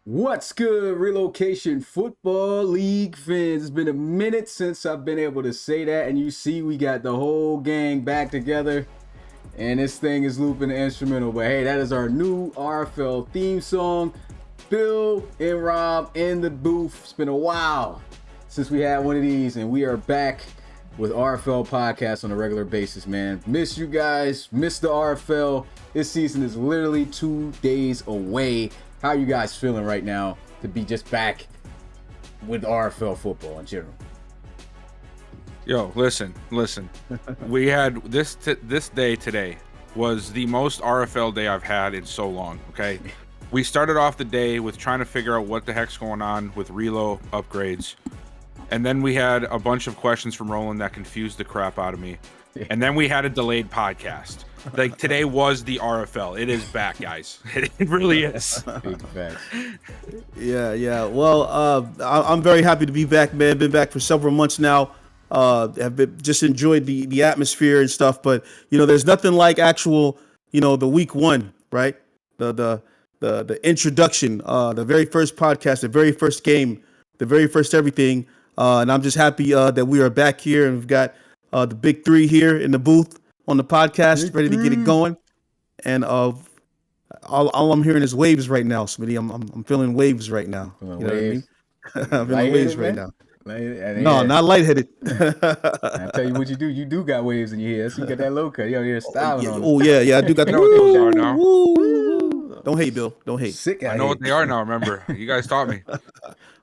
What's good, Relocation Football League fans? It's been a minute since I've been able to say that, and you see we got the whole gang back together, and this thing is looping the instrumental. But hey, that is our new RFL theme song. Bill and Rob in the booth. It's been a while since we had one of these, and we are back with RFL podcast on a regular basis, man. Miss you guys, miss the RFL. This season is literally 2 days away. How are you guys feeling right now to be just back with RFL football in general? Yo, listen. We had this day today was the most RFL day I've had in so long, okay? We started off the day with trying to figure out what the heck's going on with Relo upgrades. And then we had a bunch of questions from Roland that confused the crap out of me. And then we had a delayed podcast. Like, today was the RFL. It is back, guys. It really is. Big facts. Yeah. Well, I'm very happy to be back, man. Been back for several months now. Just enjoyed the atmosphere and stuff. But there's nothing like actual, the week one, right? The introduction, the very first podcast, the very first game, the very first everything. And I'm just happy that we are back here and we've got the big three here in the booth on the podcast, ready to get it going. And all I'm hearing is waves right now, Smitty. I'm feeling waves right now. Feeling you know waves. What I mean? I'm feeling waves right now. No, not lightheaded. I tell you what you do. You do got waves in your head. So you got that low cut. You out here styling on it. Oh, yeah. I do got I know what those are now. Don't hate, Bill. Don't hate. Sick. I know what they are now, remember. You guys taught me.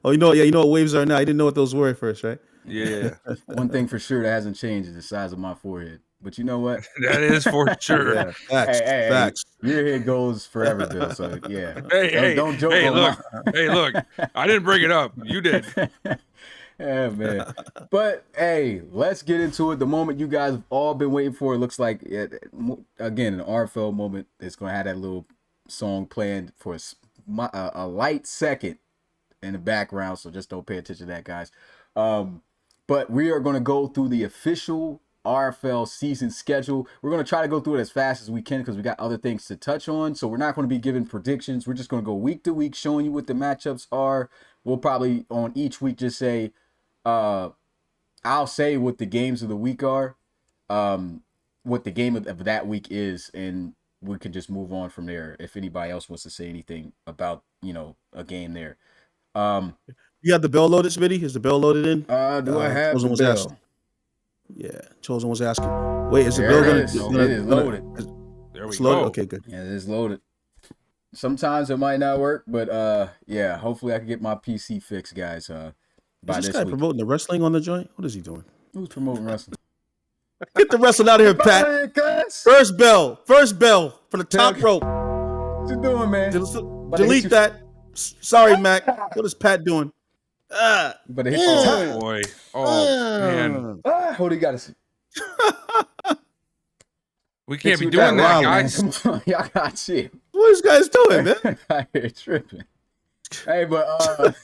Oh, you know what waves are now. I didn't know what those were at first, right? Yeah. One thing for sure that hasn't changed is the size of my forehead. But you know what? That is for sure. Yeah, facts. Your head goes forever, Bill. So yeah. Don't joke. Look. I didn't bring it up. You did. Yeah, man. But hey, let's get into it. The moment you guys have all been waiting for. It looks like again an RFL moment. It's gonna have that little song playing for a light second in the background. So just don't pay attention to that, guys. But we are gonna go through the official RFL season schedule. We're going to try to go through it as fast as we can because we got other things to touch on. So we're not going to be giving predictions. We're just going to go week to week, showing you what the matchups are. We'll probably on each week just say, I'll say what the games of the week are, what the game of that week is, and we can just move on from there if anybody else wants to say anything about, a game there. You have the bell loaded, Smitty? Is the bell loaded in? Do I have the bell? Asking. Yeah, Chosen was asking. Wait, is the bill gonna? It is loaded. There we go. Loaded? Okay, good. Yeah, it is loaded. Sometimes it might not work, but yeah. Hopefully, I can get my PC fixed, guys. By Is this this guy week. promoting the wrestling on the joint? What is he doing? Who's promoting wrestling? Get the wrestling out of here, Pat. First bell for the top rope. What you doing, man? Delete that. Sorry, Mac. What is Pat doing? But it hit the time. Boy. Oh, man. Hold it, got to see. We can't be doing that, man. guys. Come on, y'all got shit. What are these guys doing, man? I hear tripping. Hey, but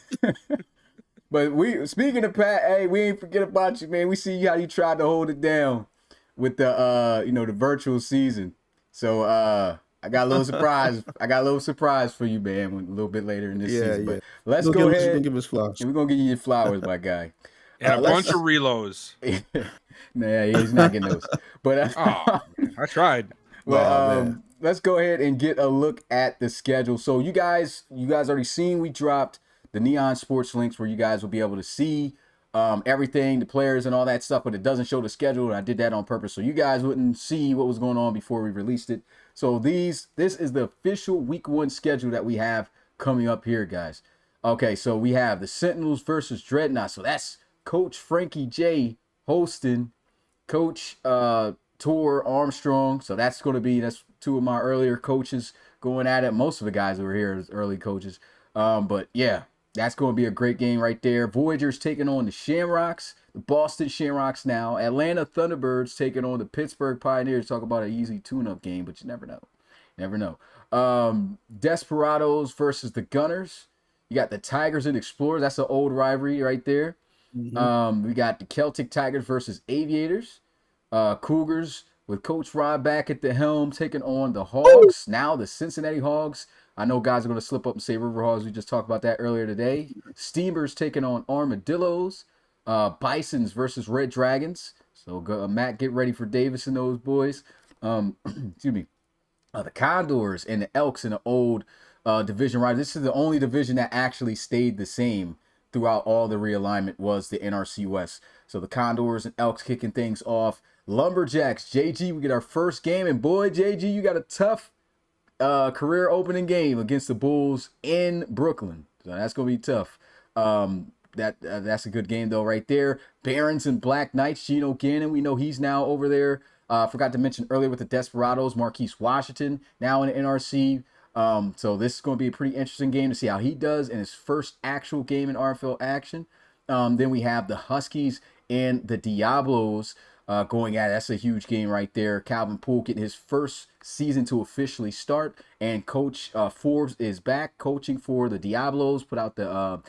but we speaking of Pat, hey, we ain't forget about you, man. We see how you tried to hold it down with the the virtual season. So I got a little surprise. For you, man, a little bit later in this season. But let's go ahead. We'll give us flowers. We're gonna give you your flowers, my guy. And a bunch of reloads. Nah, he's not getting those. But I tried. Well, let's go ahead and get a look at the schedule. So you guys already seen we dropped the Neon Sports links where you guys will be able to see everything, the players and all that stuff, but it doesn't show the schedule. And I did that on purpose so you guys wouldn't see what was going on before we released it. So this is the official week one schedule that we have coming up here, guys. Okay, so we have the Sentinels versus Dreadnought. So that's Coach Frankie J hosting Coach Tor Armstrong. So that's two of my earlier coaches going at it. Most of the guys that were here as early coaches. But yeah, that's going to be a great game right there. Voyagers taking on the Shamrocks, the Boston Shamrocks now. Atlanta Thunderbirds taking on the Pittsburgh Pioneers. Talk about an easy tune-up game, but you never know. Never know. Desperados versus the Gunners. You got the Tigers and Explorers. That's an old rivalry right there. Mm-hmm. We got the Celtic Tigers versus Aviators. Cougars with Coach Rod back at the helm, taking on the Hogs. Now the Cincinnati Hogs. I know guys are going to slip up and say River Hogs. We just talked about that earlier today. Steamers taking on Armadillos. Bisons versus Red Dragons. So Matt, get ready for Davis and those boys. Excuse me. The Condors and the Elks in the old division, right? This is the only division that actually stayed the same throughout all the realignment was the NRC West. So the Condors and Elks kicking things off. Lumberjacks, JG, we get our first game. And boy, JG, you got a tough career opening game against the Bulls in Brooklyn. So that's going to be tough. That's a good game, though, right there. Barons and Black Knights, Gino Gannon, we know he's now over there. Forgot to mention earlier with the Desperados, Marquise Washington, now in the NRC. So this is going to be a pretty interesting game to see how he does in his first actual game in RFL action. Then we have the Huskies and the Diablos going at it. That's a huge game right there. Calvin Poole getting his first season to officially start. And Coach Forbes is back coaching for the Diablos, put out the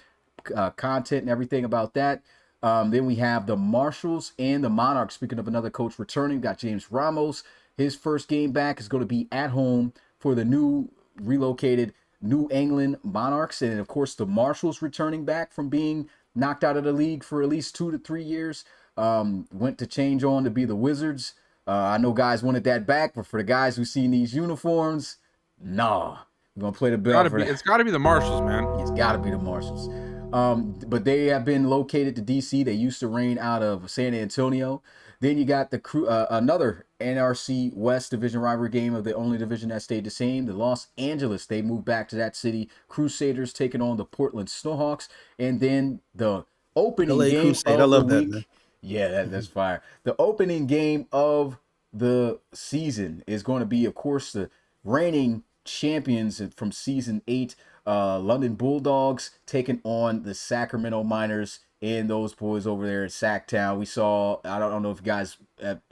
content and everything about that. Then we have the Marshals and the Monarchs. Speaking of another coach returning, we got James Ramos. His first game back is going to be at home for the new relocated New England Monarchs. And of course, the Marshals returning back from being knocked out of the league for at least 2 to 3 years. Went to change on to be the Wizards. I know guys wanted that back, but for the guys who seen these uniforms, nah. We're going to play the bell for that. It's got to be the Marshals, man. It's got to be the Marshals. But they have been located to DC. They used to reign out of San Antonio. Then you got the another NRC West division rivalry game of the only division that stayed the same. The Los Angeles, they moved back to that city. Crusaders taking on the Portland Snowhawks. And then the opening LA game Crusade. of I love the that, week. man. Yeah, that's fire. The opening game of the season is going to be, of course, the reigning champions from season 8, London Bulldogs, taking on the Sacramento Miners and those boys over there in Sacktown. We saw, I don't know if you guys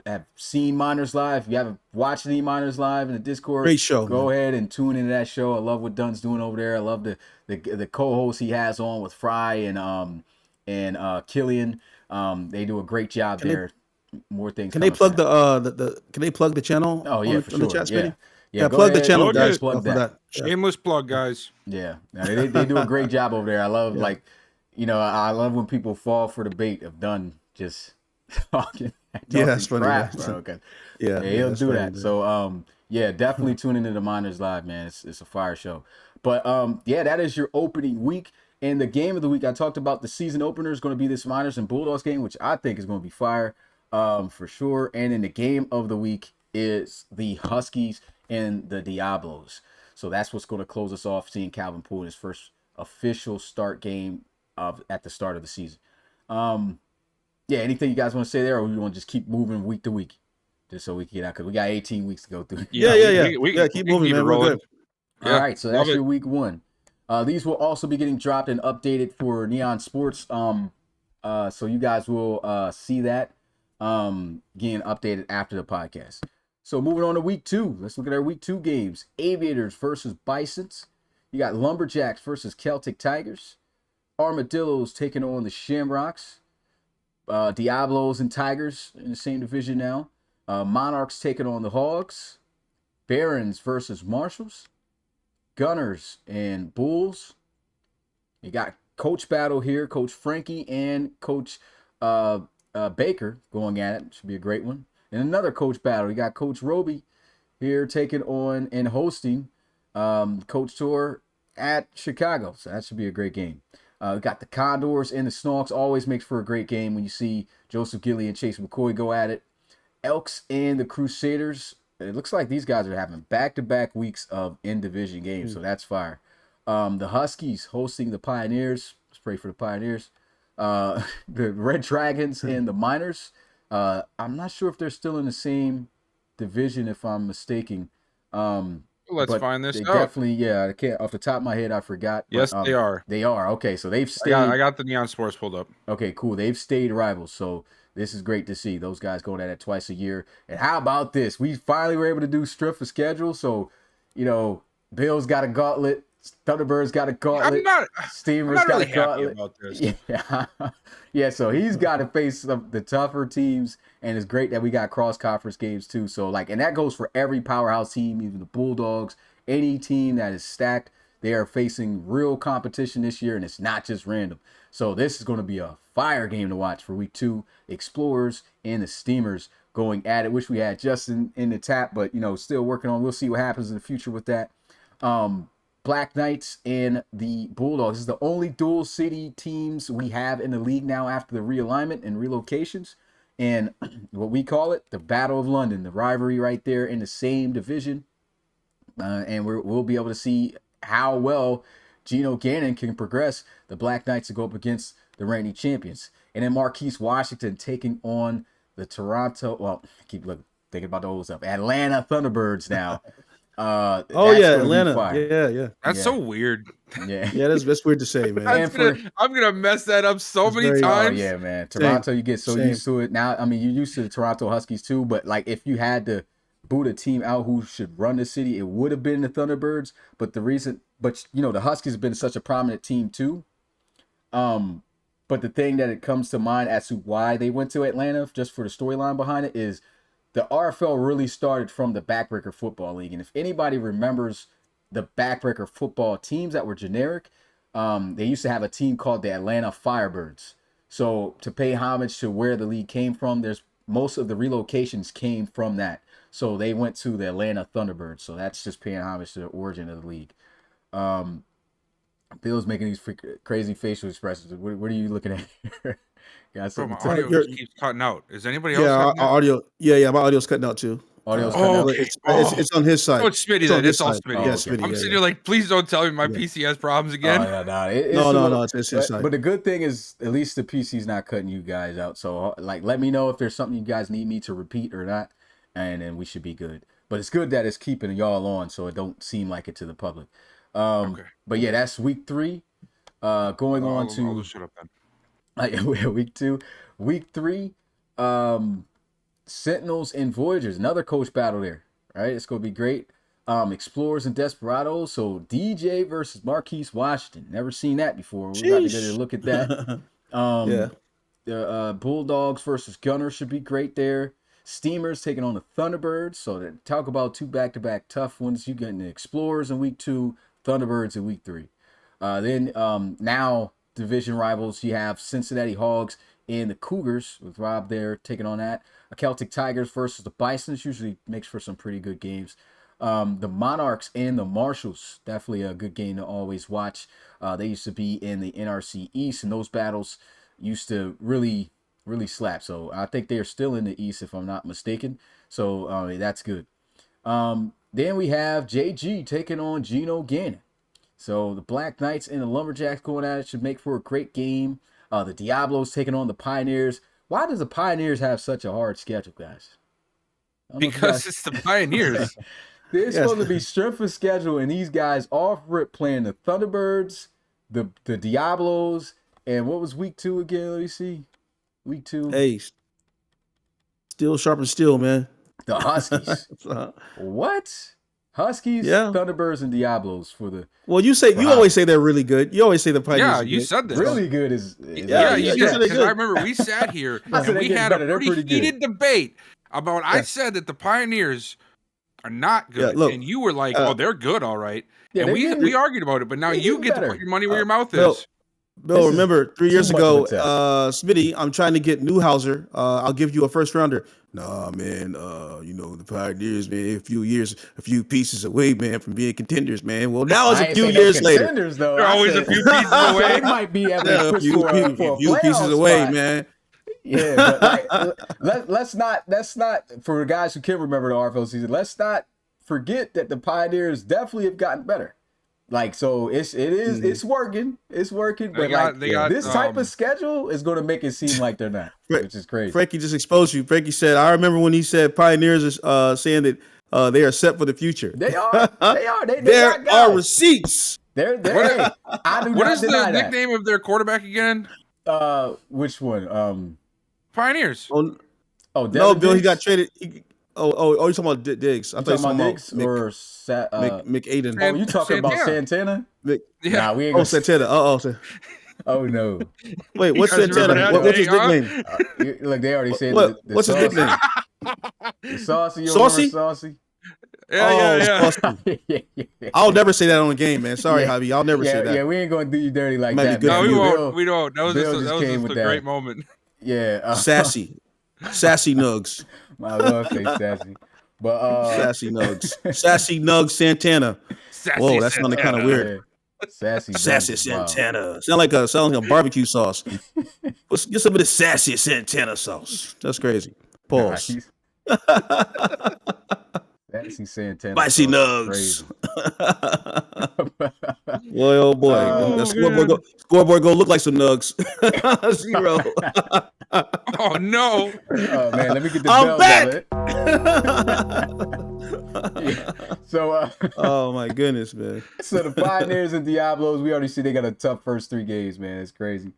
have seen Miners Live. If you haven't watched any Miners Live in the Discord, Great show, go ahead and tune into that show. I love what Dunn's doing over there. I love the co-host he has on with Fry and Killian. They do a great job there. More things. Can they plug can they plug the channel? Oh yeah, for sure. The chat Yeah. Yeah, Go plug the ahead, channel, plug guys. it. Plug that. Yeah. Shameless plug, guys. Yeah, they do a great job over there. I love I love when people fall for the bait of Dunn just talking. Yeah, that's funny. Crap, Man. bro. Okay. Yeah, He'll that's do funny, that. man. So yeah, definitely tune into the Miners Live, man. It's a fire show. But yeah, that is your opening week. And the game of the week, I talked about the season opener is going to be this Miners and Bulldogs game, which I think is going to be fire for sure. And then the game of the week is the Huskies and the Diablos. So that's what's going to close us off, seeing Calvin Poole in his first official start game at the start of the season. Yeah, anything you guys want to say there, or we want to just keep moving week to week, just so we can get out, because we got 18 weeks to go through. Yeah. Keep moving, man. We're good. Yeah, all right, so that's love your it. week 1. These will also be getting dropped and updated for Neon Sports. So you guys will see that getting updated after the podcast. So moving on to week 2, let's look at our week 2 games. Aviators versus Bisons. You got Lumberjacks versus Celtic Tigers. Armadillos taking on the Shamrocks. Diablos and Tigers in the same division now. Monarchs taking on the Hogs. Barons versus Marshals. Gunners and Bulls. You got coach battle here. Coach Frankie and Coach Baker going at it. Should be a great one. And another coach battle. You got Coach Roby here taking on and hosting Coach Tour at Chicago. So that should be a great game. We got the Condors and the Snarks. Always makes for a great game when you see Joseph Gilly and Chase McCoy go at it. Elks and the Crusaders. It looks like these guys are having back-to-back weeks of in-division games, so that's fire. The Huskies hosting the Pioneers. Let's pray for the Pioneers. The Red Dragons and the Miners. I'm not sure if they're still in the same division, if I'm mistaken. Let's find this out. Definitely, yeah. I can't off the top of my head. I forgot. Yes, they are. They are. Okay, so they've stayed. I got the Neon Sports pulled up. Okay, cool. They've stayed rivals. So this is great to see. Those guys going at it twice a year. And how about this? We finally were able to do strip for schedule. So, Bill's got a gauntlet. Thunderbirds got a I'm gauntlet. not. Steamers I'm not got really a happy gauntlet. about this. Yeah, yeah. So he's got to face the tougher teams, and it's great that we got cross conference games too. So like, and that goes for every powerhouse team, even the Bulldogs. Any team that is stacked, they are facing real competition this year, and it's not just random. So this is going to be a fire game to watch for week 2. Explorers and the Steamers going at it. Wish we had Justin in the tap, but still working on. We'll see what happens in the future with that. Black Knights and the Bulldogs. This is the only dual city teams we have in the league now after the realignment and relocations. And what we call it, the Battle of London, the rivalry right there in the same division. And we'll be able to see how well Geno Gannon can progress the Black Knights to go up against the reigning champions. And then Marquise Washington taking on the Toronto, thinking about the old stuff, Atlanta Thunderbirds now. Atlanta. Yeah. That's so weird. Yeah. Yeah, that's weird to say, man. I'm gonna mess that up so many times. Oh yeah, man. Toronto, you get so used to it. Now, I mean, you're used to the Toronto Huskies too, but like if you had to boot a team out who should run the city, it would have been the Thunderbirds. But the Huskies have been such a prominent team too. But the thing that it comes to mind as to why they went to Atlanta, just for the storyline behind it, is the RFL really started from the Backbreaker Football League. And if anybody remembers the Backbreaker football teams that were generic, they used to have a team called the Atlanta Firebirds. So to pay homage to where the league came from, most of the relocations came from that. So they went to the Atlanta Thunderbirds. So that's just paying homage to the origin of the league. Bill's making these crazy facial expressions. What are you looking at here? Bro, my audio just keeps cutting out. Is anybody else? Yeah, our audio. Yeah, my audio's cutting out too. Audio's cutting out. Okay. It's on his side. Oh, it's Smitty then. It's all Smitty. Yeah, Smitty. I'm sitting here like, please don't tell me my PC has problems again. No, it's his side. But the good thing is, at least the PC's not cutting you guys out. So, like, let me know if there's something you guys need me to repeat or not, and then we should be good. But it's good that it's keeping y'all on, so it don't seem like it to the public. Okay. But yeah, that's week 3. Going on to I'll shut up then. week 2, week 3. Sentinels and Voyagers, another coach battle there. Right, it's gonna be great. Explorers and Desperados. So DJ versus Marquise Washington. Never seen that before. We're about to get a look at that. The Bulldogs versus Gunners should be great there. Steamers taking on the Thunderbirds. So to talk about 2 back-to-back tough ones. You getting the Explorers in week 2, Thunderbirds in week 3. Then now division rivals, you have Cincinnati Hogs and the Cougars with Rob there taking on that. Celtic Tigers versus the Bisons usually makes for some pretty good games. The Monarchs and the Marshals, definitely a good game to always watch. They used to be in the NRC East, and those battles used to really, really slap. So I think they are still in the East, if I'm not mistaken. So that's good. Then we have JG taking on Geno Gannon. So the Black Knights and the Lumberjacks going at it should make for a great game. The Diablos taking on the Pioneers. Why does the Pioneers have such a hard schedule, guys? Because it's the Pioneers. They're supposed to be strength of schedule, and these guys off rip playing the Thunderbirds, the Diablos, and what was week 2 again? Let me see. Week 2. Hey, still sharp and steel, man. The Huskies. What? Huskies, Thunderbirds, and Diablos for the. Well, you always say they're really good. You always say the Pioneers. Yeah, you said this. Really good is you did. Because I remember we sat here and we had a pretty heated debate about. I said that the Pioneers are not good, and you were like, "Oh, they're good, all right." Yeah, and we argued about it, but now you get to put your money where your mouth is. Bill, remember 3 years ago, Smitty, I'm trying to get Newhouser. I'll give you a first rounder. Nah, man. The Pioneers, man, a few pieces away, man, from being contenders, man. Well, now it's a few years later. They're always a few pieces away. They might be a few pieces away, man. Yeah, but let's not for the guys who can remember the RFL season. Let's not forget that the Pioneers definitely have gotten better. Like, so it's working. It's working. But this type of schedule is going to make it seem like they're not, which is crazy. Frankie just exposed you. Frankie said, I remember when he said Pioneers are saying that they are set for the future. They are. There are receipts. They're I do what not is the deny that. nickname of their quarterback again? Which one? Pioneers. No, Bill, he got traded. you're talking about Diggs. I You thought you talking were about talking Diggs about or McAden. oh, you talking about Santana? Yeah. Nah, we ain't Oh, gonna. Santana. Oh no. Wait, You what's guys remember Santana? that What's day, his nickname? Look, they already said the What's his saucy. nickname? The saucy. You remember Saucy? saucy? Yeah. Saucy. yeah, I'll never say that on a game, man. Sorry, Yeah. Javi. I'll never say that. Yeah, we ain't gonna do you dirty like Might be that, good man. No, for we you. won't. We don't. That was Bill just came a with great that. moment. Yeah, Sassy Nugs. I love say sassy, but Sassy Nugs Santana. Whoa, that sounded kind of weird. yeah, sassy, Sassy Nugs, wow. Santana. Sounds like a barbecue sauce. Let's get some of the sassy Santana sauce. That's crazy. Pause. Sassy Santana. Spicy sauce is Nugs. crazy. Boy, oh boy. Oh, Scoreboard go look like some Nugs. 0. Oh no! Oh man, let me get the I'm bells back! out. Yeah. So Oh my goodness, man. so the Pioneers and Diablos, we already see they got a tough first 3 games, man. It's crazy.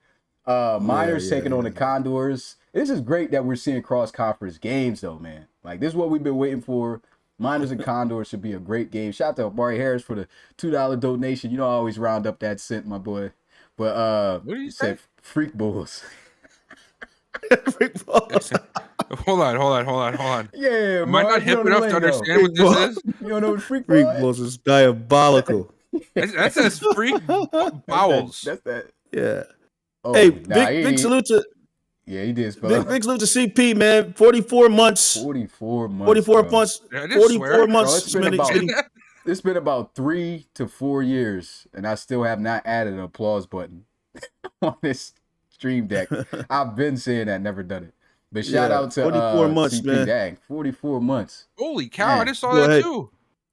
Miners taking on the Condors. This is great that we're seeing cross-conference games, though, man. Like, this is what we've been waiting for. Miners and Condors should be a great game. Shout out to Amari Harris for the $2 donation. You know I always round up that cent, my boy. But What did you say? Freak Bulls. Hold on. Yeah, Am I not hip enough to understand what this is? You don't know what Freak Freak Bulls? Bulls is diabolical. That says freak bowels. That's that. Yeah. Oh, Hey, nah, big salute to Yeah, he did spell big salute to CP, man. 44 months. 44 months. 44 bro. months. Yeah, I didn't 44 swear. months. Bro, Smitty. It's been about 3 to 4 years, and I still have not added an applause button on this stream deck. I've been saying that, never done it. But shout out to 44 months, CP. man. Dang, 44 months. Holy cow! Man, I just saw go that ahead. too.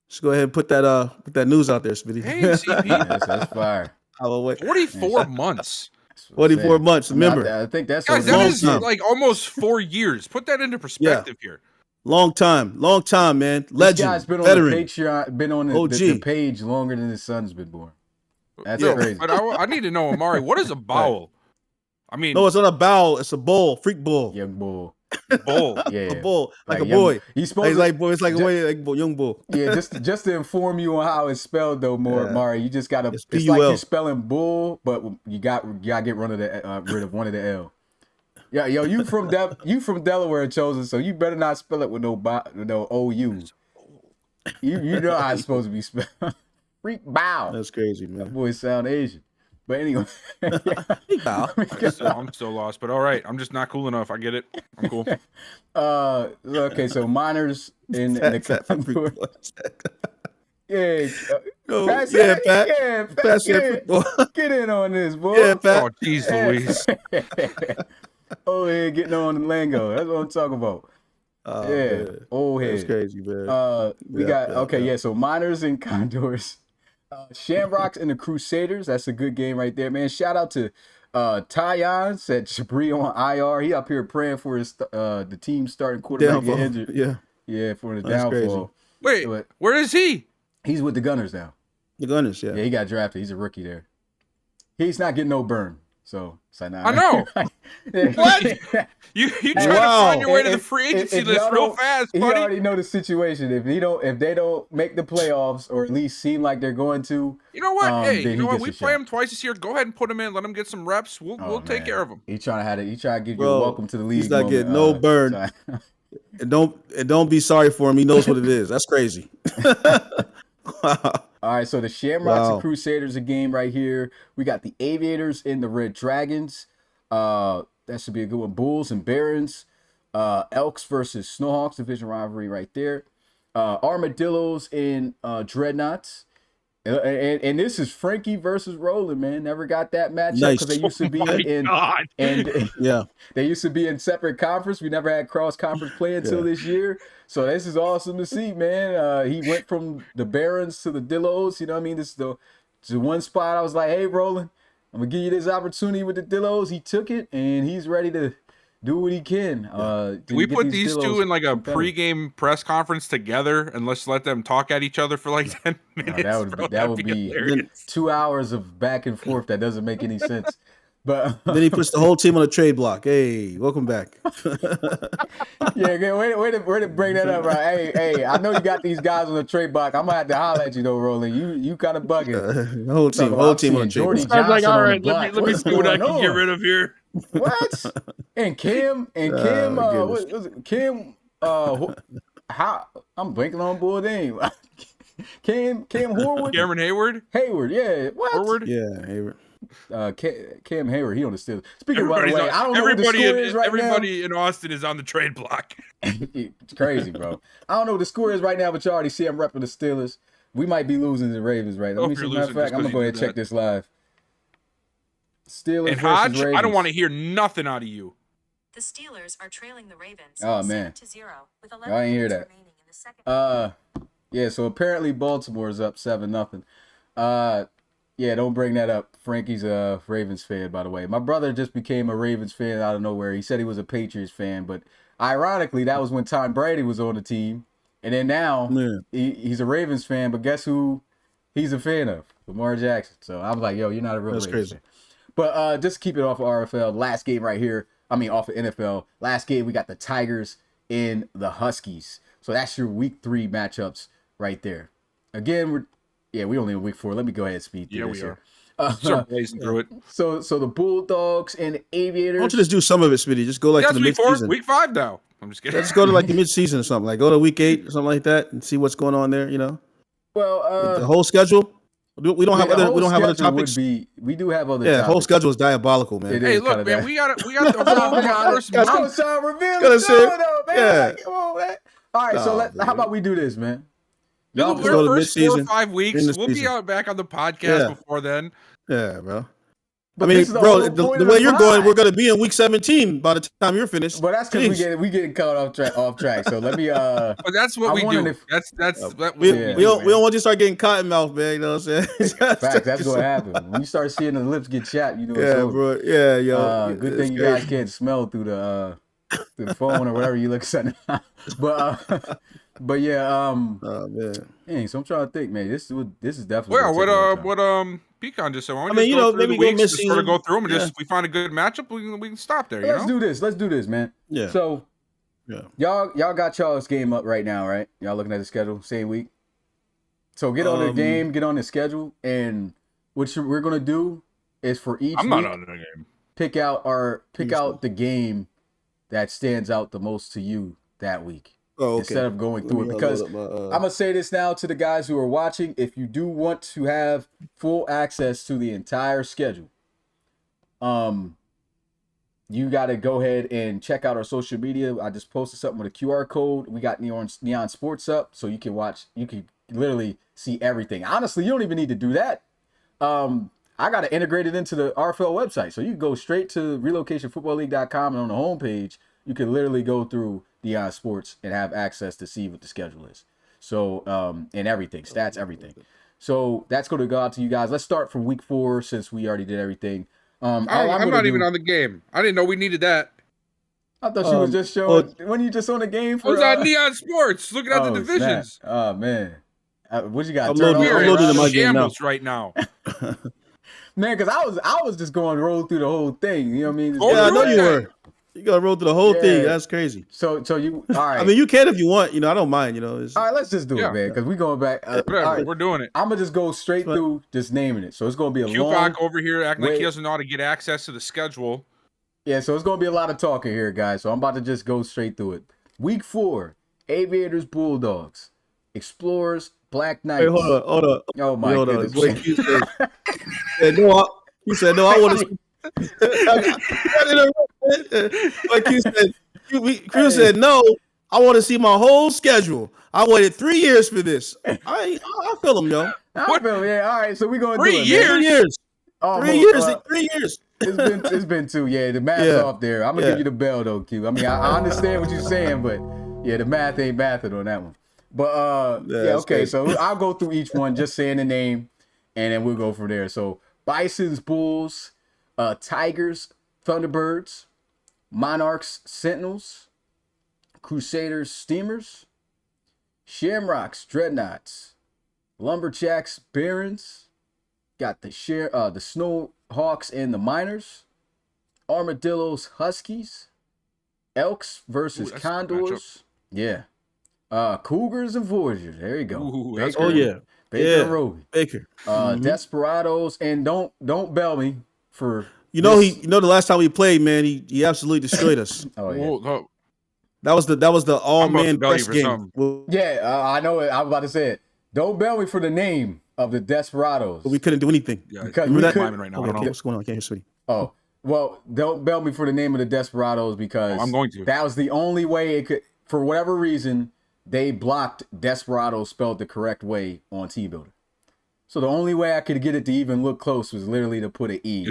Just go ahead and put that news out there, Smitty. Hey, CP. Yes, that's fire. I'll wait. 44 months. That's what I'm 44 saying. months. I mean, Remember, I think that's Guys, a that long is time. like almost 4 years. Put that into perspective here. long time, man. This Legend, guy's been on veteran. the Patreon, been on the OG. page longer than his son's been born. That's Yo, crazy. but I need to know, Amari, what is a bowel? I mean, No, it's not a bowl. It's a bull. Freak bull. Young bull. bowl. Yeah. A bull, like a young- boy. He's supposed He's to, like boy. It's like a ju- way, like young bull. yeah, just to inform you on how it's spelled though, Yeah. Mari. You just gotta. It's It's like PUL. you're spelling bull, but you gotta get rid of one of the L. Yeah, yo, you from Delaware, Chosen, so you better not spell it with no OU. You know how it's supposed to be spelled. Freak bow. That's crazy, That man. boy sound Asian. But anyway, Bow. I'm still lost, but all right. I'm just not cool enough. I get it. I'm cool. okay, so miners in the Fat freak Condor. bull. Yeah, Oh, Pat, yeah, said- Pat. yeah, Pat Pat, said yeah. freak bull. Get in on this, boy. Yeah, Pat. Oh, jeez Louise. Oh, yeah, getting on the lingo. That's what I'm talking about. Oh, Yeah, man. old That's head. crazy, man. We Yeah, got yeah, okay, yeah. yeah. So miners and condors, Shamrocks and the Crusaders. That's a good game right there, man. Shout out to Tyon, said Jabri on IR. He up here praying for his the team starting quarterback get Downfall. injured. Yeah, Yeah, for the That's downfall. Wait, But where is he? he's with the Gunners now. the Gunners. Yeah. Yeah, he got drafted. He's a rookie there. He's not getting no burn. So it's like, nah. I know. What? You trying to find your way to the free agency list real fast, He buddy. already know the situation. If they don't make the playoffs or at least seem like they're going to, You know what? Hey, then you he know what? gets We a play shot. him twice this year. Go ahead and put him in. Let him get some reps. We'll take care of him. He trying to give you Bro, a welcome to the league. he's not moment, getting no burn. time. And don't be sorry for him. He knows what it is. That's crazy. All right, so the Shamrocks Wow. and Crusaders a game right here. We got the Aviators and the Red Dragons. That should be a good one. Bulls and Barons. Elks versus Snowhawks, division rivalry right there. Armadillos and Dreadnoughts. And this is Frankie versus Roland, man. Never got that matchup Nice. because they used to be God. and Yeah. they used to be in separate conference. We never had cross conference play until this year. So this is awesome to see, man. He went from the Barons to the Dillos. You know what I mean? This is the one spot I was like, hey, Roland, I'm gonna give you this opportunity with the Dillos. He took it and he's ready to do what he can. Do we put these two in like a pregame press conference together and let's let them talk at each other for like 10 minutes? that would be hilarious. 2 hours of back and forth that doesn't make any sense. But Then he puts the whole team on a trade block. Hey, welcome back. yeah, way to bring that up, right? Hey, I know you got these guys on the trade block. I'm gonna have to holler at you though, Roland. You kind of bugging. The whole team on a trade Jordy block. Sounds like, Johnson all on the right, let me block. What is see what I going can get on? rid of here. What? And Kim goodness. what was it? Kim how I'm blanking on boy name. Cam Horwood? Cameron Hayward, yeah. What? Hayward. Yeah, Hayward. Cam Hayward, he on the Steelers. Speaking by the Everybody's way, on, I don't know what the everybody score in, is right everybody in Austin is on the trade block. now. It's crazy, bro. I don't know what the score is right now, but you already see I'm repping the Steelers. We might be losing to the Ravens right now. Let me Hope see. you're Matter of losing fact, just I'm 'cause gonna go you ahead and did check that. this live. Steelers And versus Hodge, Ravens. I don't want to hear nothing out of you. The Steelers are trailing the Ravens Oh, man. 7-0 with I 11 didn't hear minutes that. remaining in the second. Yeah, so apparently Baltimore is up 7-0. Yeah, don't bring that up. Frankie's a Ravens fan, by the way. My brother just became a Ravens fan out of nowhere. He said he was a Patriots fan, but ironically, that was when Tom Brady was on the team. And then now Yeah. he's a Ravens fan, but guess who he's a fan of? Lamar Jackson. So I was like, yo, you're not a real That's Ravens crazy. fan. But just keep it off of RFL. Last game right here. Off of NFL. Last game, we got the Tigers and the Huskies. So that's your week 3 matchups right there. Again, we only in week 4. Let me go ahead and speed through Yeah, this we here. Start blazing through it. So the Bulldogs and the Why Aviators. don't you just do some of it, Smitty? Just go like That's to the week 4, midseason. week 5 now. I'm just kidding. Let's go to like the midseason or something. Like go to week 8 or something like that and see what's going on there. You know, Well, the whole schedule. We don't have the other. whole We don't have other schedule topics. We do have other Yeah, topics. whole schedule is diabolical, man. It Hey, is look, kinda man, that. we got the whole first Guys, I month. was trying to reveal Gotta the say it. show, though, man. Yeah. Like, come on, man. All right, so Oh, how about we do this, man? We're Let's go to first 4 or mid-season, 5 weeks. in the We'll be season. out back on the podcast Yeah. before then. Yeah, bro. But I mean, this is the bro, whole the point way of the you're going, pod. we're going to be in week 17 by the time you're finished. But that's because Jeez. we getting caught off track. So let me But that's what I we wondered do. if- That's what We, Yeah. we don't want you to start getting cotton mouth, man. You know what I'm saying? facts. That's what happened. When you start seeing the lips get chapped, you know. Yeah, so, bro. Yeah, yo. good It's thing you guys crazy. can't smell through the phone or whatever you look at. But yeah, Oh man. dang, so I'm trying to think, man. This is definitely. Well, gonna take more time. what Pecan just said. Why don't I we mean, just you go know, through the maybe go weeks, just sort of go mid-season. through them and Yeah. just we find a good matchup, we can stop there. You Let's know? do this. Let's do this, man. Yeah. So Yeah. y'all got y'all's game up right now, right? Y'all looking at the schedule, same week. So get on the game, get on the schedule, and what we're gonna do is for each I'm week, not on the game. pick out the game that stands out the most to you that week. Oh, okay. Instead of going Let through me, it, because load up my, I'm gonna say this now to the guys who are watching: if you do want to have full access to the entire schedule, you got to go ahead and check out our social media. I just posted something with a QR code. We got Neon Sports up, so you can watch. You can literally see everything. Honestly, you don't even need to do that. I got to integrate it into the RFL website, so you can go straight to relocationfootballleague.com, and on the homepage, you can literally go through Neon Sports and have access to see what the schedule is. So, and everything, stats, everything. So that's going to go out to you guys. Let's start from week 4 since we already did everything. I'm not even on the game. I didn't know we needed that. I thought you was just showing. well, When you just on the game I for? was on Neon Sports looking at the divisions. Snap. Oh man, what you got? I'm Turn loading- on I'm the loading radio? in my game now. Shambles right now. Man, because I was just going to roll through the whole thing. You know what I mean? Oh, Yeah, I know do you that. were. You got to roll through the whole thing. Yeah. That's crazy. So you all right? I mean, you can if you want. You know, I don't mind. You know, it's, all right, let's just do Yeah. it, man, because we going back. Whatever, all right, we're doing it. I'm gonna just go straight through, just naming it. So it's gonna be a long. Qbach over here acting like wait. he doesn't know how to get access to the schedule. Yeah, so it's gonna be a lot of talking here, guys. So I'm about to just go straight through it. Week 4, Aviators, Bulldogs, Explorers, Black Knights. Wait, hold up. Oh my Hold on. goodness. Wait, you said no. He said no. I want to. Like you said, Q said no. I want to see my whole schedule. I waited 3 years for this. I feel him, yo. I feel, yeah. All right, so we're gonna 3 do it. years? 3 years. Man. 3 years. Almost, 3 years. it's been 2. Yeah, the math's Yeah. off there. I'm gonna Yeah. give you the bell though, Q. I mean, I understand what you're saying, but yeah, the math ain't mathing on that one. But Yeah, yeah, it's okay. crazy. So I'll go through each one, just saying the name, and then we'll go from there. So Bisons, Bulls, Tigers, Thunderbirds, Monarchs, Sentinels, Crusaders, Steamers, Shamrocks, Dreadnoughts, Lumberjacks, Barons. Got the Snowhawks and the Miners, Armadillos, Huskies. Elks versus Ooh, that's a good matchup. Condors. Yeah. Cougars and Voyagers. There you go. Ooh, that's Baker, Oh yeah, Baker yeah, and Roby. Baker. Desperados, and don't bell me for You know this. the last time we played, man, he absolutely destroyed us. Oh yeah. Whoa, That was the all I'm about to man bell you press for game. something. Well, Yeah, I know it. I'm about to say it. Don't bell me for the name of the Desperados. we couldn't do anything. Yeah, Because I'm we that- could- climbing right now. I Okay, don't know. what's going on? I can't hear Sweetie. Oh, well, don't bell me for the name of the Desperados because I'm going to. that was the only way it could. For whatever reason, they blocked Desperados spelled the correct way on Teambuilder. So the only way I could get it to even look close was literally to put an E.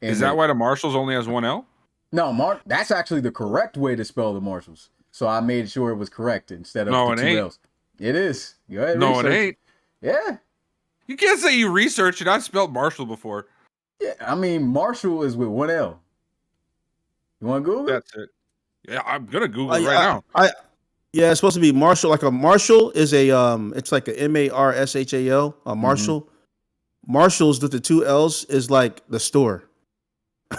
Is that why the Marshalls only has one L? No, that's actually the correct way to spell the Marshalls. So I made sure it was correct instead of No, the it two ain't. L's. It is. Go ahead. No, it research ain't. Yeah. You can't say you researched it. I spelled Marshall before. Yeah. I mean, Marshall is with one L. You want to Google it? That's it. Yeah, I'm gonna Google it right now. Yeah, it's supposed to be Marshall. Like a Marshall is a it's like a Marshall. A Marshall. Marshalls with the two L's is like the store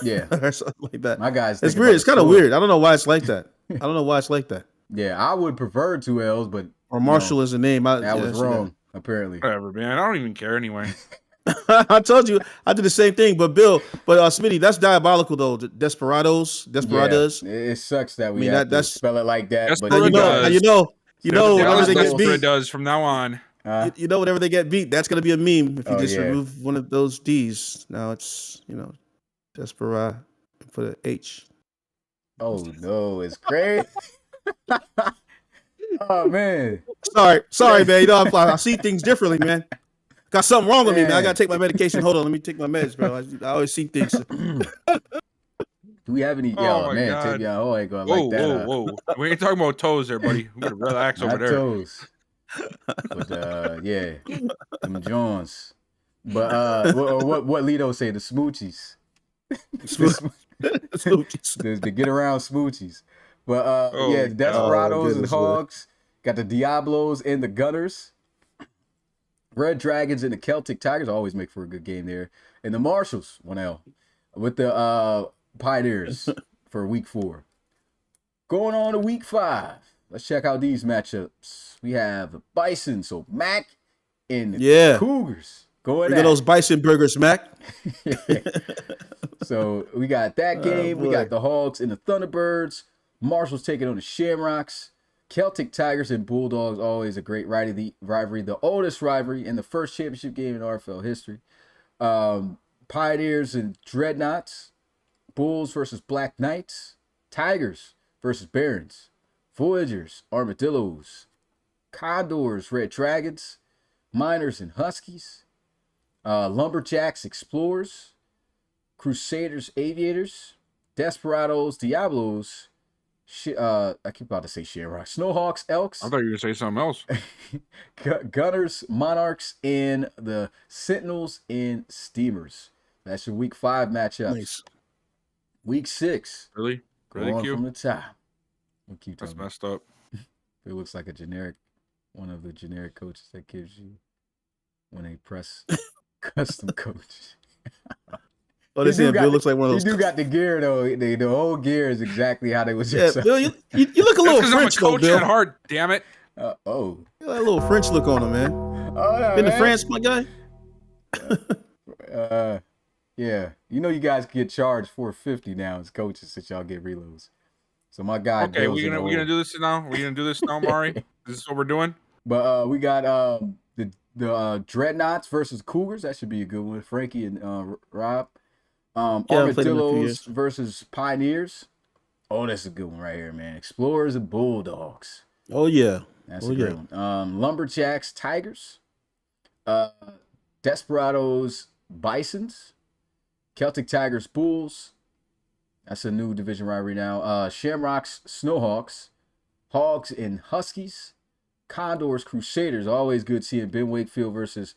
Yeah. or something like that. My guys. It's thinking weird. about It's the kind of store. weird. I don't know why it's like that. I don't know why it's like that. Yeah, I would prefer two L's, but Or Marshall is a name. that was wrong, apparently. Whatever, man. I don't even care anyway. I told you I did the same thing, but Smitty, that's diabolical though. The Desperados. Yeah, it sucks that we mean, have to that's- spell it like that. But Desperado you know, whenever Dallas they get Desperado beat, does from now on. you know, whenever they get beat, that's gonna be a meme if you Oh, just yeah. remove one of those D's. Now it's Desperado for the H. oh no, it's great. Oh man. Sorry, man. You know, I see things differently, man. Got something wrong with me, man. I gotta take my medication. Hold on, let me take my meds, bro. I always see things. Do we have any? Oh, Yo, my man, God. take y'all. Oh, I go Whoa, like that. whoa. We ain't talking about toes there, buddy. We gotta relax over Not there. toes. But yeah, them Jones. But what Lito say? The smoochies. The get around smoochies. But yeah, the Desperados and goodness, Hogs. Got the Diablos and the Gunners. Red Dragons and the Celtic Tigers always make for a good game there. And the Marshalls, 1L. With the Pioneers for week 4. Going on to week 5. Let's check out these matchups. We have the Bison, so Mac and the Cougars. Going Look at those bison burgers, Mac. So we got that game. We boy. got the Hogs and the Thunderbirds. Marshalls taking on the Shamrocks. Celtic Tigers and Bulldogs, always a great rivalry. The oldest rivalry in the first championship game in RFL history. Pioneers and Dreadnoughts. Bulls versus Black Knights. Tigers versus Barons. Voyagers, Armadillos. Condors, Red Dragons. Miners and Huskies. Lumberjacks, Explorers. Crusaders, Aviators. Desperados, Diablos. I keep about to say Shamrock. Snowhawks, Elks. I thought you were gonna say something else. Gunners, Monarchs, and the Sentinels and Steamers. That's your week 5 matchups. Nice. Week 6. Really Going cute. from the top. We'll keep That's talking. messed up. It looks like one of the generic coaches that gives you when they press custom coach. Oh, this Bill looks like one of You those. do got the gear though. The whole gear is exactly how they was. Yeah, Bill, you look a That's little because I'm a French though, coach Bill. at heart. Damn it. Oh. You got a little French look on him, man. Oh no, Been to man. France, my guy. Yeah. You know you guys get charged $450 now as coaches since y'all get reloads. So my guy. Okay, we gonna do this now. We gonna do this now, Mari. This is what we're doing. But we got the Dreadnoughts versus Cougars. That should be a good one. Frankie and Rob. I played them in a few Armadillos years. versus Pioneers. Oh, that's a good one right here, man. Explorers and Bulldogs. Oh yeah. That's a great one. Lumberjacks, Tigers. Desperados, Bisons. Celtic Tigers, Bulls. That's a new division rivalry now. Shamrocks, Snowhawks. Hogs and Huskies. Condors, Crusaders. Always good seeing Ben Wakefield versus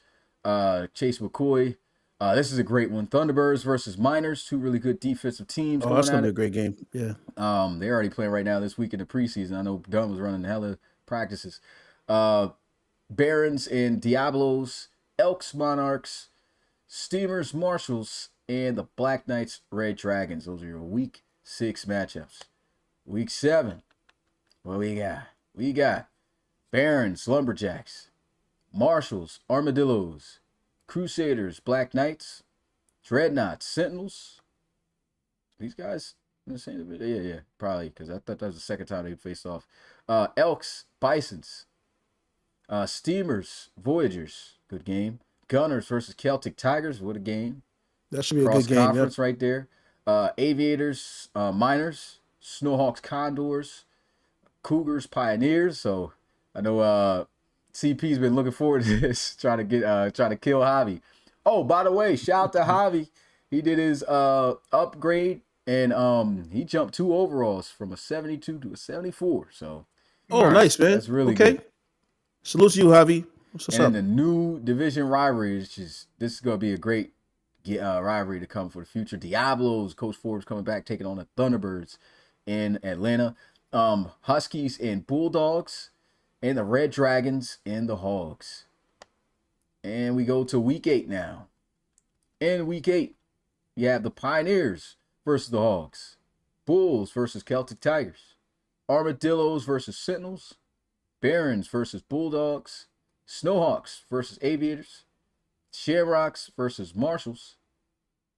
Chase McCoy. This is a great one. Thunderbirds versus Miners. 2 really good defensive teams. Oh, that's gonna be a great game. Yeah. They're already playing right now this week in the preseason. I know Dunn was running hella practices. Barons and Diablos, Elks, Monarchs, Steamers, Marshalls, and the Black Knights, Red Dragons. Those are your week 6 matchups. Week 7, what we got? We got Barons, Lumberjacks, Marshals, Armadillos, Crusaders, Black Knights, Dreadnoughts, Sentinels. These guys in the same division? Yeah, probably, because I thought that was the second time they faced off. Elks, Bisons, Steamers, Voyagers. Good game. Gunners versus Celtic Tigers. What a game. That should be a Cross good game. conference Yep. right there. Aviators, Miners, Snowhawks, Condors, Cougars, Pioneers. So I know CP's been looking forward to this, trying to kill Javi. Oh, by the way, shout out to Javi. He did his upgrade and he jumped 2 overalls from a 72 to a 74. So Oh, nice, man. that's really okay. good. Salute to you, Javi. What's And up? the new division rivalry is this is gonna be a great rivalry to come for the future. Diablos, Coach Forbes coming back, taking on the Thunderbirds in Atlanta. Huskies and Bulldogs, and the Red Dragons and the Hogs. And we go to week 8 now. In week 8, you have the Pioneers versus the Hogs, Bulls versus Celtic Tigers, Armadillos versus Sentinels, Barons versus Bulldogs, Snowhawks versus Aviators, Shamrocks versus Marshals,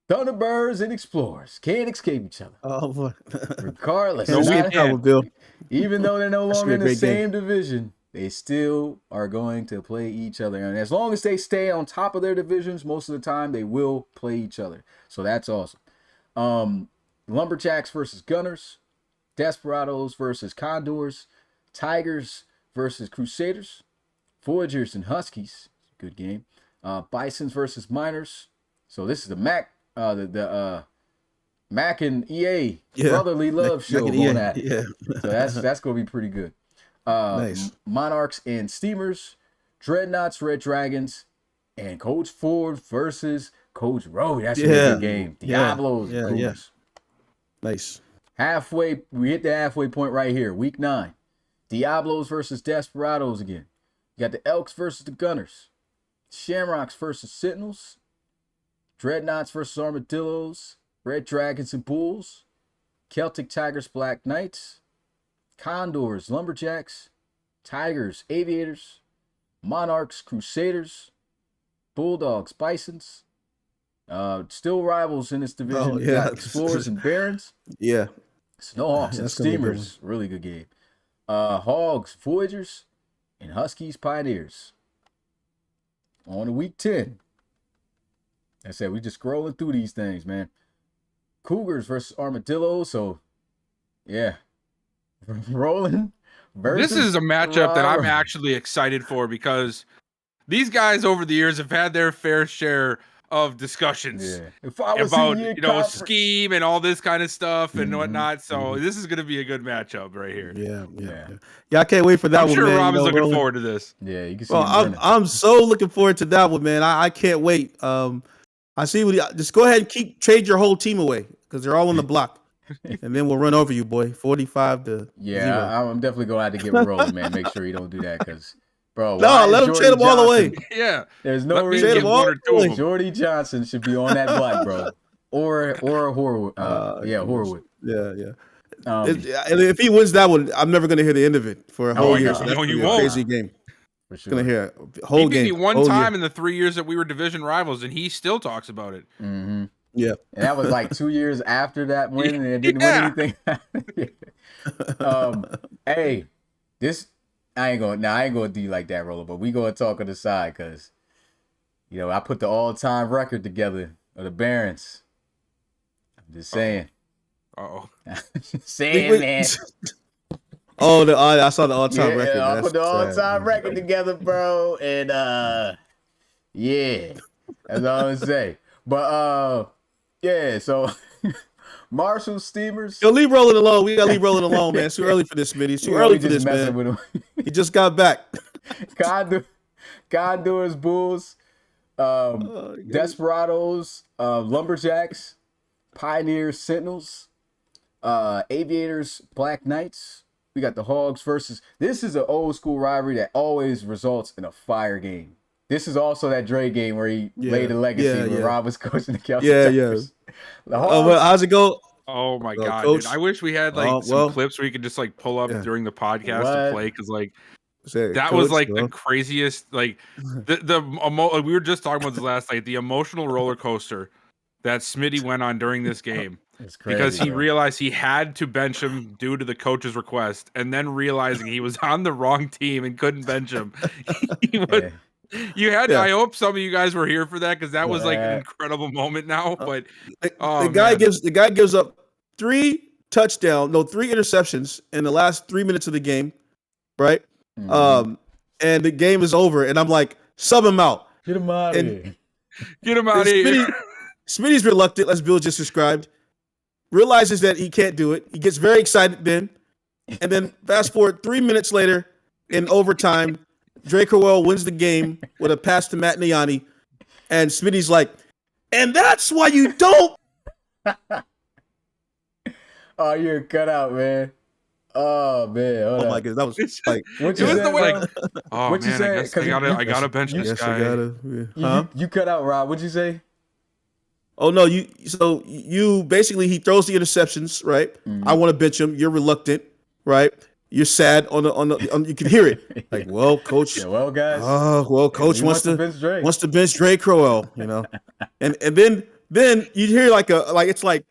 Thunderbirds and Explorers. Can't escape each other. Oh, boy. Regardless. Can't No, we escape can't. that one, Bill. Even though they're no That should be longer a in the great game. same division, they still are going to play each other. And as long as they stay on top of their divisions, most of the time they will play each other. So that's awesome. Lumberjacks versus Gunners, Desperados versus Condors, Tigers versus Crusaders, Voyagers and Huskies. Good game. Bisons versus Miners. So this is the Mac Mac and EA brotherly love show Mac and going EA, at it. yeah. So that's gonna be pretty good. Nice. Monarchs and Steamers, Dreadnoughts, Red Dragons, and Coach Ford versus Coach Rowe. That's gonna be a good game. Yeah. Diablos, Yeah, Cougars. yeah. Nice. Halfway, we hit the halfway point right here. Week 9. Diablos versus Desperados again. You got the Elks versus the Gunners. Shamrocks versus Sentinels. Dreadnoughts versus Armadillos. Red Dragons and Bulls. Celtic Tigers, Black Knights. Condors, Lumberjacks. Tigers, Aviators. Monarchs, Crusaders. Bulldogs, Bisons. Still rivals in this division. Oh, We yeah. got Explorers and Barons. Yeah. Snowhawks and That's gonna be a good Steamers, really good game. Hogs, Voyagers, and Huskies, Pioneers. On to week 10. I said we just scrolling through these things, man. Cougars versus Armadillos. So, yeah, rolling. This is a matchup that I'm actually excited for because these guys over the years have had their fair share of discussions. Yeah. If I was About in your scheme and all this kind of stuff and Mhm, whatnot. So this is going to be a good matchup right here. Yeah, I can't wait for that I'm one, sure man. Rob is looking rolling- forward to this. Yeah, you can see. Well, him I'm running. I'm so looking forward to that one, man. I can't wait. I see what just go ahead and trade your whole team away because they're all on the block, and then we'll run over you, boy. 45 to 0. Yeah, I'm definitely gonna have to get rolling, man. Make sure you don't do that, because, bro. No, why is let him trade Jordy them all away. Johnson- Yeah. There's no Let me reason get them all one or two of them. Jordy Johnson should be on that block, bro. Or Horwood. Horwood. Yeah. Um, And if he wins that one, I'm never gonna hear the end of it for a whole Oh, year. no. So that's No, gonna you be a won't. crazy game. for sure. Gonna hear a He whole beat game. me one whole time year. in the 3 years that we were division rivals, and he still talks about it. Mm-hmm. Yeah. And that was like 2 years after that win, and it didn't Yeah. win anything. Hey, this I ain't gonna do you like that, Roller, but we gonna talk on the side, because I put the all-time record together of the Barons. I'm just saying. Uh-oh. Just saying, man. Oh, I saw the all-time record. I That's put the sad. all-time record together, bro, and yeah, that's all I'm gonna say. But yeah, so Marshall Steamers. Yo, leave rolling alone. We gotta leave rolling alone, man. It's too early for this, Smitty. It's too we early for just this, messing man. with him. He just got back. Condors, Bulls, Desperados, Lumberjacks, Pioneers, Sentinels, Aviators, Black Knights. We got the Hogs versus. This is an old school rivalry that always results in a fire game. This is also that Dre game where he Yeah, laid a legacy yeah, where yeah. Rob was coaching the Kelsey Yeah, Tigers. The well, Hogs, how's it go? Oh my god, Coach. dude! I wish we had like some Well, clips where you could just like pull up yeah. during the podcast What? to play because like Say, that was like the craziest. Like we were just talking about this last night. The emotional roller coaster that Smitty went on during this game. It's crazy, Because he bro. realized he had to bench him due to the coach's request, and then realizing he was on the wrong team and couldn't bench him. He would, You had. Yeah. I hope some of you guys were here for that because that was like an Yeah. incredible moment now. But the guy gives up 3 interceptions in the last 3 minutes of the game, right? Mhm. And the game is over, and I'm like, sub him out. Get him out of And- here. get him out of here. Smitty's reluctant, as Bill just described. Realizes that he can't do it. He gets very excited then. And then fast forward 3 minutes later in overtime, Dre Crowell wins the game with a pass to Matt Niani. And Smitty's like, and that's why you don't. Oh, you're cut out, man. Oh man. Hold Oh up. my goodness, that was like, What It you was say, the way. Rob? Oh What'd you man, say? I guess 'Cause I gotta bench this yes, guy. I gotta. You, Huh? you cut out, Rob. What'd you say? Oh no, you basically he throws the interceptions, right? I want to bench him. You're reluctant, right? You're sad on you can hear it. Like, well, coach. Yeah, well, guys. Coach he wants to bench Dre. bench Dre Crowell, you know. and then you hear like it's like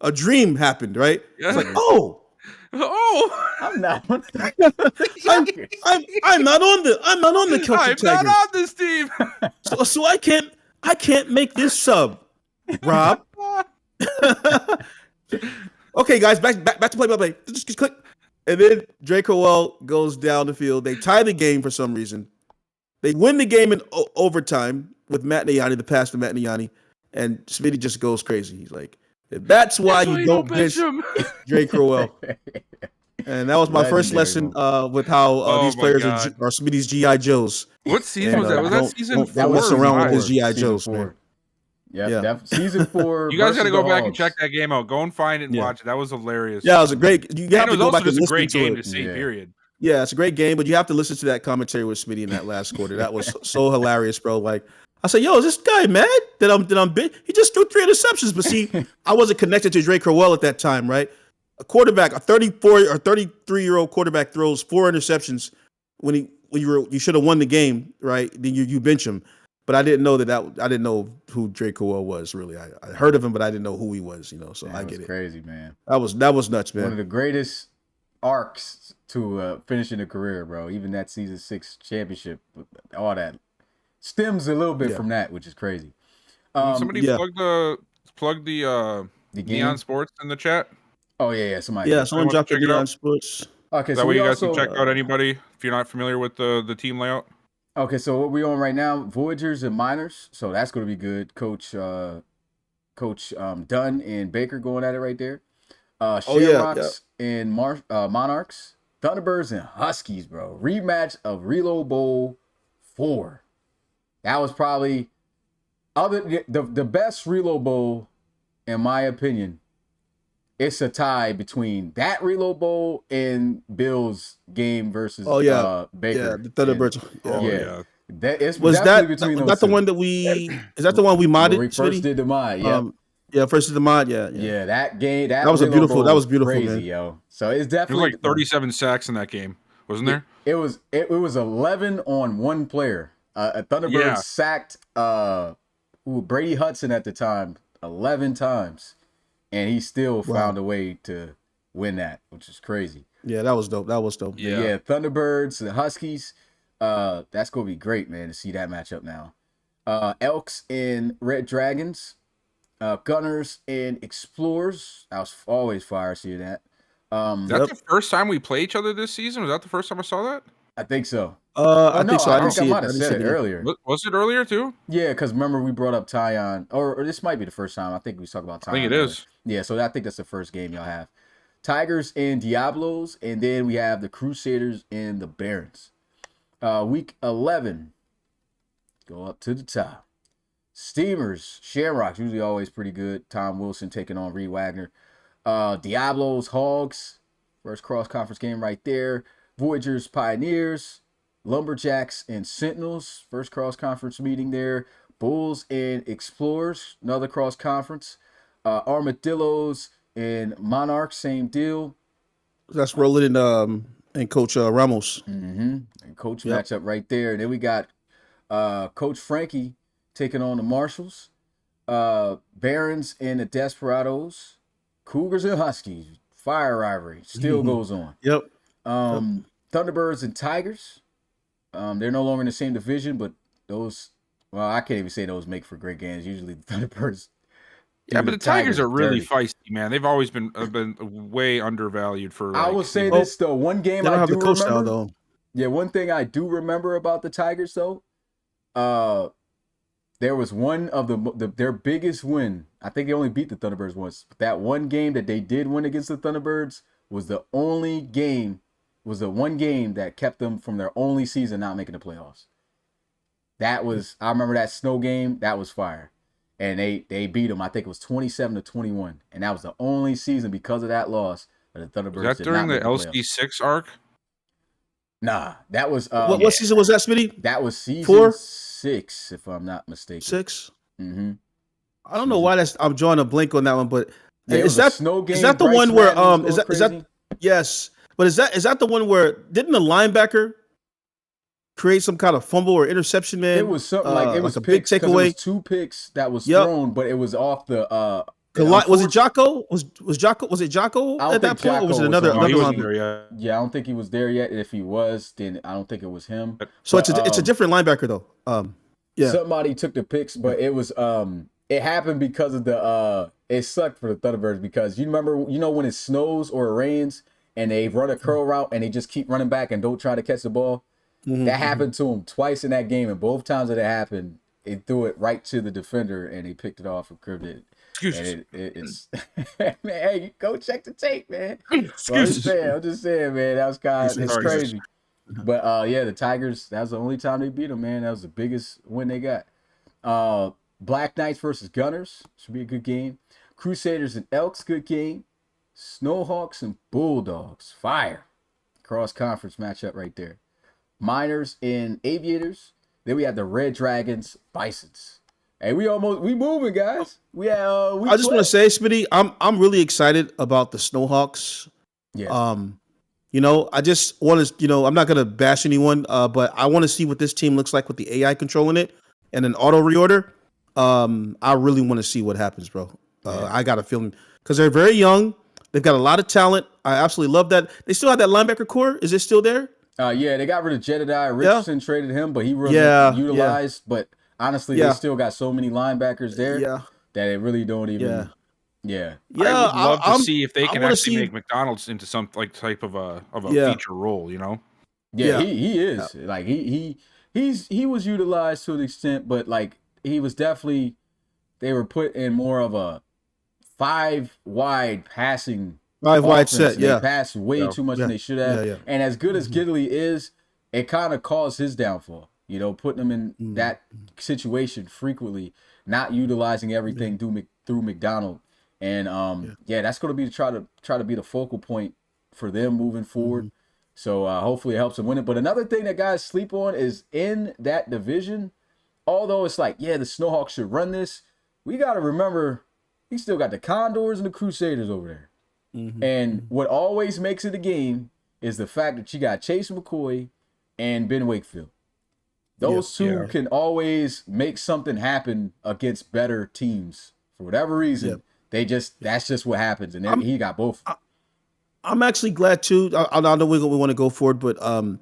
a dream happened, right? Yeah. It's like, oh, Oh, I'm not. I'm not on the Celtic I'm Tigers. not on this team. So I can't make this sub, Rob. Okay, guys, back to play. Just click. And then Dre Crowell goes down the field. They tie the game for some reason. They win the game in overtime with Matt Niani, the pass to Matt Niani, and Smitty just goes crazy. He's like, that's why you don't bench him. Dre Crowell. And that was my first Legendary lesson with how these my players God. are Smitty's G.I. Joes. What season And, was that? Was that don't- season don't- 4? don't mess or around with 5? his G.I. Season Joes, 4. man. Yeah. Season 4. You guys got to versus go the back and Hogs. check that game out. Go and find it and Yeah. watch it. That was hilarious. Yeah, it was a great. You And have it to was go also back and just a listen great to game it. to see. Yeah. Period. Yeah, it's a great game, but you have to listen to that commentary with Smitty in that last quarter. That was so hilarious, bro. Like I said, yo, is this guy mad that I'm big? He just threw 3 interceptions, but see, I wasn't connected to Dre Crowell at that time, right? A quarterback, a 34 or 33-year-old quarterback throws 4 interceptions when you should have won the game, right? Then you bench him. But I didn't know I didn't know who Dre Crowell was really. I heard of him, but I didn't know who he was, you know. So I get it. Crazy, man. That was nuts, man. One of the greatest arcs to finishing a career, bro. Even that season 6 championship, all that stems a little bit from that, which is crazy. Somebody plug the The game? Neon Sports in the chat. Oh yeah. Somebody. Yeah, someone dropped check the it out. Neon Sports. Okay, That so way we you guys also can check out anybody if you're not familiar with the team layout. Okay, so what we on right now? Voyagers and Miners. So that's going to be good. Coach Dunn and Baker going at it right there. Shamrocks and Monarchs. Thunderbirds and Huskies, bro. Rematch of Reload Bowl 4. That was probably the best Reload Bowl, in my opinion. It's a tie between that Reload Bowl and Bill's game versus Baker. Yeah, the Thunderbirds. Yeah. That is Was definitely that between those that's the two. one that we is that the one we modded? When we first Smitty? did the mod, yeah. First did the mod, yeah. Yeah, that game, that was a Reload beautiful- Bowl that was beautiful, crazy, man. yo. So it's There was definitely like 37 sacks in that game, wasn't there? It was 11 on one player. A Thunderbird Yeah. sacked Brady Hudson at the time 11 times, and he still found a way to win that, which is crazy. Yeah, that was dope. Yeah, Thunderbirds, the Huskies. That's gonna be great, man, to see that matchup now. Elks and Red Dragons, Gunners and Explorers. I was always fire seeing that. Is that the first time we play each other this season? Was that the first time I saw that? I think so. I think so. I didn't think I see it. might have said it either. earlier. Was it earlier too? Yeah, because remember we brought up Tyon, or this might be the first time. I think we talked about Tyon. I think it is. Yeah, so I think that's the first game y'all have. Tigers and Diablos, and then we have the Crusaders and the Barons. Week 11, go up to the top. Steamers, Shamrocks, usually always pretty good. Tom Wilson taking on Reed Wagner. Diablos, Hogs, first cross-conference game right there. Voyagers, Pioneers. Lumberjacks and Sentinels, first cross-conference meeting there. Bulls and Explorers, another cross-conference. Armadillos and Monarchs, same deal. That's Roland and Coach Ramos. And Coach Yep. matchup right there. And then we got Coach Frankie taking on the Marshals. Barons and the Desperados. Cougars and Huskies. Fire rivalry still goes on. Yep. Thunderbirds and Tigers. They're no longer in the same division, but those, well, I can't even say those make for great games. Usually the Thunderbirds. Yeah, but the Tigers are really dirty. feisty, man. They've always been way undervalued for. I like, will say you know- this though. One game They don't I have do the coach remember. now though. Yeah, one thing I do remember about the Tigers though, there was one of their biggest win. I think they only beat the Thunderbirds once. But that one game that they did win against the Thunderbirds was the one game that kept them from their only season not making the playoffs. That was, I remember that snow game. That was fire, and they beat them. I think it was 27-21, and that was the only season because of that loss that the Thunderbirds Was that did during not the make the playoffs. LC6 arc? Nah, that was What season was that, Smitty? that was season 4? 6, if I'm not mistaken. 6. Mm-hmm. I don't know why I'm drawing a blank on that one, but Yeah, it is was a that snow game? is that the Bryce one where Madden was is that going crazy? yes? But is that the one where didn't the linebacker create some kind of fumble or interception, man? It was something like it was a big picks, 'cause it takeaway. was 2 picks that was Yep. thrown, but it was off the Was it Jocko? Was Jocko? Was it Jocko I don't at that think point, or was Jocko it another was on. No, he another wasn't linebacker? there yet. Yeah, I don't think he was there yet. If he was, then I don't think it was him. So But, it's a different linebacker though. Yeah. Somebody took the picks, but it was it happened because of the it sucked for the Thunderbirds because you know when it snows or it rains and they run a curl route and they just keep running back and don't try to catch the ball. That happened to them twice in that game, and both times that it happened, they threw it right to the defender and they picked it off and cribbed it. Excuses. And it's man, hey, go check the tape, man. Well, I'm just saying, man, that was kind of it's Sorry. crazy. But yeah, the Tigers, that was the only time they beat them, man. That was the biggest win they got. Black Knights versus Gunners should be a good game. Crusaders and Elks, good game. Snowhawks and Bulldogs, fire. Cross conference matchup right there. Miners and Aviators. Then we have the Red Dragons, Bisons. Hey, we moving, guys. I just want to say, Smitty, I'm really excited about the Snowhawks. yeah. You know, I just want to, I'm not gonna bash anyone, but I want to see what this team looks like with the AI controlling it and an auto reorder. I really want to see what happens, bro. I got a feeling because they're very young. They've got a lot of talent. I absolutely love that. They still have that linebacker core. Is it still there? Yeah, they got rid of Jedediah Richardson, traded him, but he really Yeah, utilized. But honestly, they still got so many linebackers there Yeah. that they really don't even. Yeah. Yeah. Yeah, I would love to see if they I can wanna actually see- make McDonald's into some like type of a Yeah. feature role. You know, Yeah, Yeah. he is. Like he was utilized to an extent, but like he was definitely they were put in more of a 5 wide passing 5 wide offense, set. and they Yeah. passed way too much than they should have. Yeah. And as good as Gidley is, it kind of caused his downfall. You know, putting him in that situation frequently, not utilizing everything through McDonald. And that's going to be try to be the focal point for them moving forward. So hopefully it helps them win it. But another thing that guys sleep on is in that division, although it's like, yeah, the Snowhawks should run this, we got to remember he still got the Condors and the Crusaders over there. And what always makes it a game is the fact that you got Chase McCoy and Ben Wakefield. Those two can always make something happen against better teams for whatever reason. That's just what happens. And then he got both. I'm actually glad too. I know we want to go forward, but I'm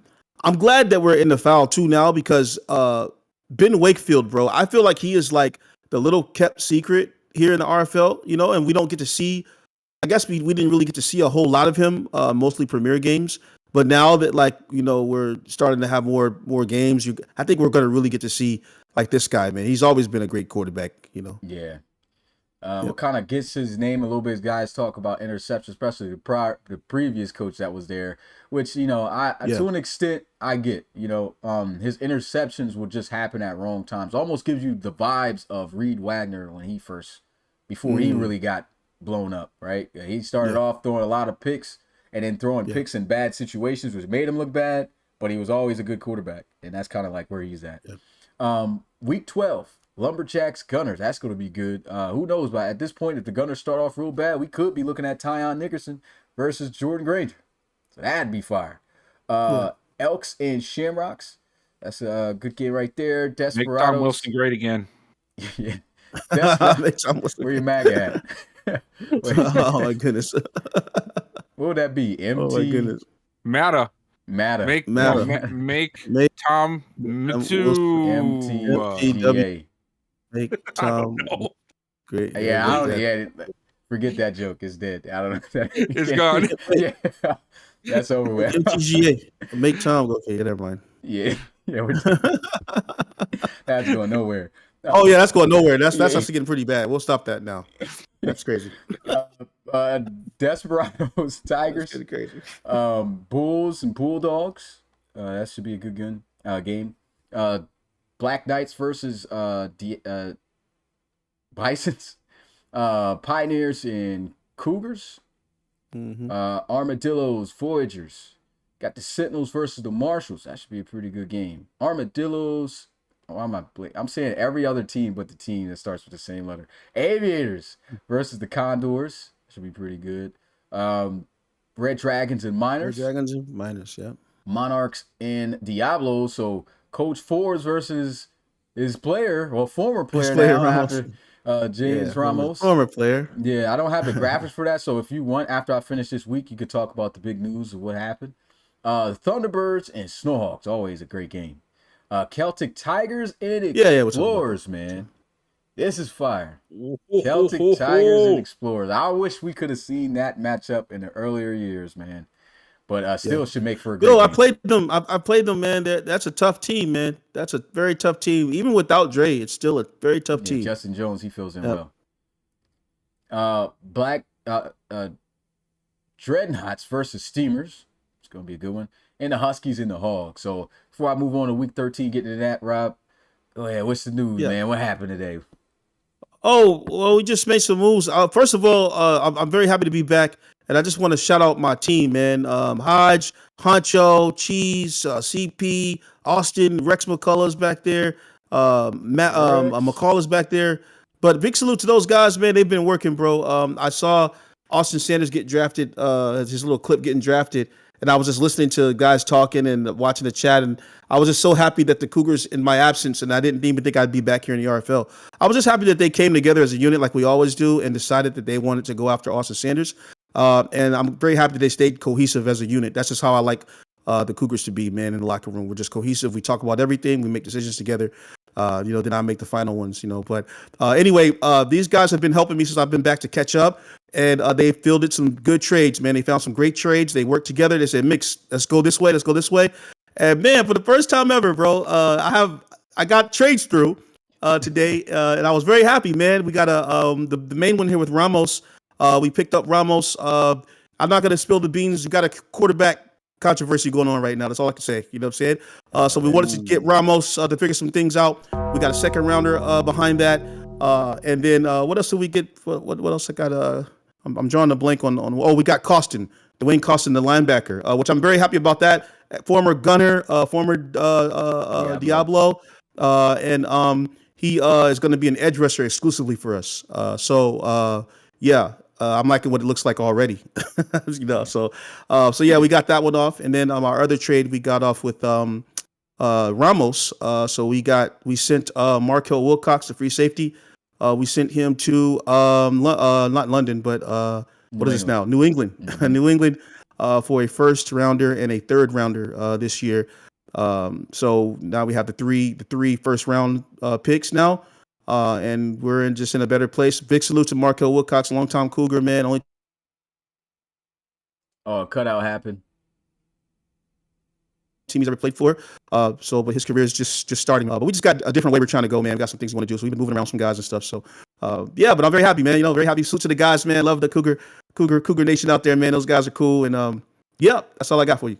glad that we're in the foul too now because Ben Wakefield, bro, I feel like he is like the little kept secret here in the RFL, and we don't get to see. I guess we didn't really get to see a whole lot of him, mostly premier games. But now that we're starting to have more games, I think we're going to really get to see like this guy, man. He's always been a great quarterback, Yeah. What kind of gets his name a little bit is guys talk about interceptions, especially the previous coach that was there, which, to an extent I get, his interceptions would just happen at wrong times. Almost gives you the vibes of Reed Wagner when before he really got blown up, right? He started off throwing a lot of picks and then throwing picks in bad situations, which made him look bad. but he was always a good quarterback, and that's kind of like where he's at. Week 12, Lumberjacks Gunners. That's going to be good. Who knows? But at this point, if the Gunners start off real bad, we could be looking at Tyon Nickerson versus Jordan Granger. So that'd be fire. Elks and Shamrocks. That's a good game right there. Make Tom Desperados. Wilson great again. Yeah. Make Tom Wilson Where you MAGA at? Oh my goodness. What would that be? MT? Oh my goodness. Matter. Matter. Make Matter. make Wilson. Tom MTGA. Make Tom No. great. Yeah, I don't. that. Yeah, forget that joke. It's dead. I don't know. It's gone. Yeah, that's over with. MTGA. Make Tom go. Okay, never mind. Yeah, that's going nowhere. Oh yeah, that's going nowhere. That's actually getting pretty bad. We'll stop that now. That's crazy. Desperados, Tigers, That's crazy. Bulls and Bulldogs. That should be a good game. Black Knights versus Bisons. Pioneers and Cougars. Armadillos, Voyagers. Got the Sentinels versus the Marshals. That should be a pretty good game. Armadillos. Oh, I'm saying every other team but the team that starts with the same letter. Aviators versus the Condors. Should be pretty good. Red Dragons and Miners. Red Dragons and Miners, yeah. Monarchs and Diablos. So Coach Forbes versus his player, well, former player now Ramos. after James Ramos. Former player. Yeah, I don't have the graphics for that. So if you want, after I finish this week, you could talk about the big news of what happened. Thunderbirds and Snowhawks. Always a great game. Celtic Tigers and Explorers, man. This is fire. Celtic Tigers and Explorers. I wish we could have seen that matchup in the earlier years, man. But still should make for a good game. I played them. I played them, man. That's a tough team, man. That's a very tough team. Even without Dre, it's still a very tough team. Justin Jones, he fills in well. Dreadnoughts versus Steamers. It's going to be a good one. And the Huskies and the Hogs. So before I move on to week 13, getting into that, Rob, go ahead. What's the news, man? What happened today? Oh, well, we just made some moves. First of all, I'm very happy to be back. And I just want to shout out my team, man. Hodge, Honcho, Cheese, CP, Austin, Rex McCullough's back there. McCall is back there. But big salute to those guys, man. They've been working, bro. I saw Austin Sanders get drafted, his little clip getting drafted. And I was just listening to guys talking and watching the chat. And I was just so happy that the Cougars, in my absence, and I didn't even think I'd be back here in the RFL. I was just happy that they came together as a unit like we always do and decided that they wanted to go after Austin Sanders. And I'm very happy that they stayed cohesive as a unit. That's just how I like the Cougars to be, man, in the locker room. We're just cohesive. We talk about everything. We make decisions together. Then I make the final ones, But anyway, these guys have been helping me since I've been back to catch up. And they fielded some good trades, man. They found some great trades. They worked together. They said, Mix, let's go this way. Let's go this way. And, man, for the first time ever, bro, I got trades through today. And I was very happy, man. We got the main one here with Ramos. We picked up Ramos. I'm not going to spill the beans. You got a quarterback controversy going on right now. That's all I can say. You know what I'm saying? So we wanted to get Ramos to figure some things out. We got a second rounder behind that. And then what else did we get? What else I got? I'm drawing a blank on. Oh, we got Costin, Dwayne Costin, the linebacker, which I'm very happy about that. Former Gunner, former Diablo. And he is going to be an edge rusher exclusively for us. I'm liking what it looks like already, So yeah, we got that one off, and then our other trade we got off with Ramos. So we sent Markel Wilcox, the free safety. We sent him to not London, but what is this now? New England, New England, for a first rounder and a third rounder this year. So now we have the three first round picks now. And we're in a better place. Big salute to Markel Wilcox, longtime Cougar, man. Only cutout happened. Team he's ever played for. But his career is just starting. But we just got a different way we're trying to go, man. We got some things we want to do. So we've been moving around some guys and stuff. So but I'm very happy, man. Very happy. Salute to the guys, man. Love the Cougar Nation out there, man. Those guys are cool. And that's all I got for you.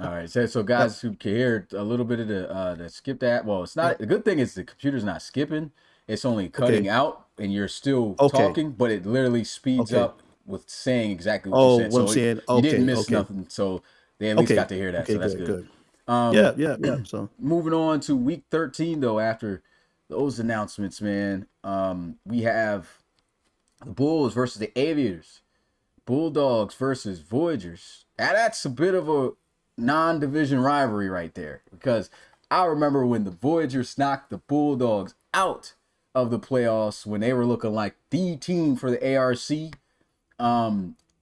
All right. So guys who can hear a little bit of the skip that. Well, it's not the good thing is the computer's not skipping. It's only cutting out, and you're still talking, but it literally speeds up with saying exactly what you said. What I'm saying. You didn't miss nothing, so they at least got to hear that. So that's good. Yeah. So Moving on to week 13, though, after those announcements, man, we have the Bulls versus the Aviators, Bulldogs versus Voyagers. Now, that's a bit of a non-division rivalry right there, because I remember when the Voyagers knocked the Bulldogs out of the playoffs when they were looking like the team for the ARC.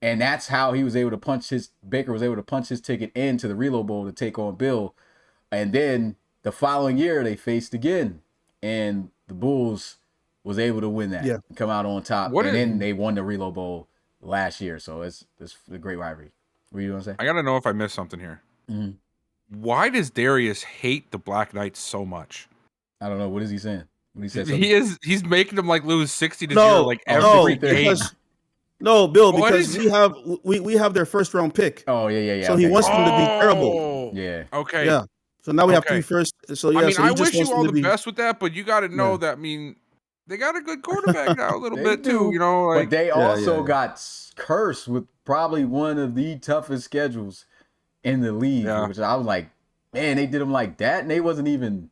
And that's how he was able to Baker was able to punch his ticket into the Reload Bowl to take on Bill. And then the following year they faced again, and the Bulls was able to win that and come out on top. Then they won the Reload Bowl last year. So it's a great rivalry. What are you gonna say? I gotta know if I missed something here. Why does Darius hate the Black Knights so much? I don't know. What is he saying? What he said? He's making them like lose 60-0 like every game. No, Bill, because we have their first round pick. Oh yeah. So he wants them to be terrible. Yeah. Okay. Yeah. So now we have 3 first. So yeah. I mean, so he I just wish you wants them all to the be, best with that, but you got to know that. I mean, they got a good quarterback now, a little bit too. You know, like, but they also got cursed with probably one of the toughest schedules in the league. Which I was like, man, they did them like that, and they wasn't even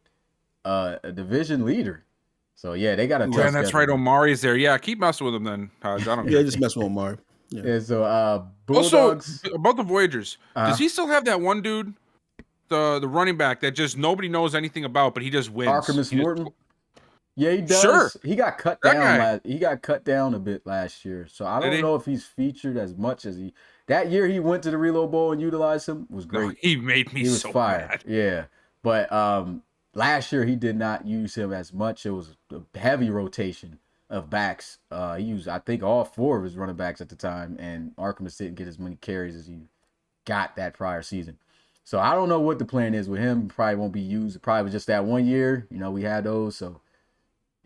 a division leader. So yeah, they got a tough schedule. That's right. Omari's there. Yeah, keep messing with him then, Taj. I don't care. Yeah, just mess with Omari. Yeah. So Bulldogs. Also, about the Voyagers, does he still have that one dude, the running back that just nobody knows anything about, but he just wins? Artemis Morton. Yeah, he does. Sure. He got cut down. He got cut down a bit last year, so I don't know if he's featured as much as he. That year he went to the Reload Bowl and utilized him was great. No, he made me so mad. Yeah, but last year he did not use him as much. It was a heavy rotation of backs. He used, I think, all 4 of his running backs at the time, and Artemis didn't get as many carries as he got that prior season. So I don't know what the plan is with him. Probably won't be used. Probably just that 1 year. You know, we had those. So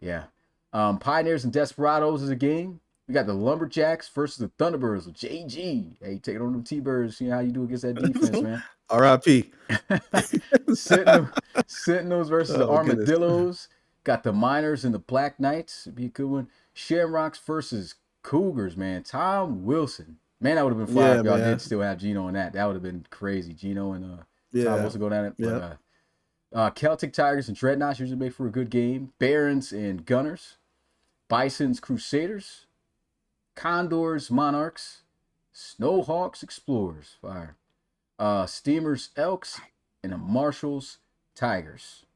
yeah. Pioneers and Desperados is a game. We got the Lumberjacks versus the Thunderbirds with JG. Hey, taking on them T-Birds. See how you do against that defense, man. R.I.P. Sentinels versus the Armadillos. Got the Miners and the Black Knights. It'd be a good one. Shamrocks versus Cougars, man. Tom Wilson. Man, that would have been fire if y'all did still have Gino in that. That would have been crazy. Gino and Tom Wilson go down it. Yeah. But, Celtic Tigers and Dreadnoughts usually make for a good game. Barons and Gunners. Bisons Crusaders. Condors Monarchs. Snowhawks Explorers. Fire. Steamers Elks. And the Marshals Tigers.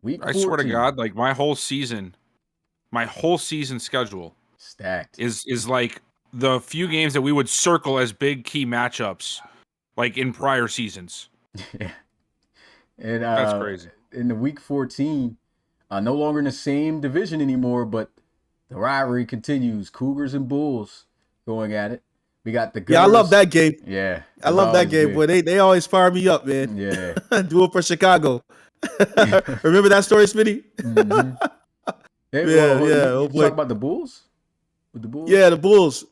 Week 14. I swear to God, like my whole season schedule stacked is like the few games that we would circle as big key matchups, like in prior seasons. Yeah, and that's crazy. In the week 14, no longer in the same division anymore, but the rivalry continues. Cougars and Bulls going at it. We got the Gunners. I love that game. Yeah, I love that game, boy. They always fire me up, man. Yeah, do it for Chicago. Remember that story, Smitty? Mm-hmm. Talk about the Bulls. With the Bulls. Yeah, the Bulls.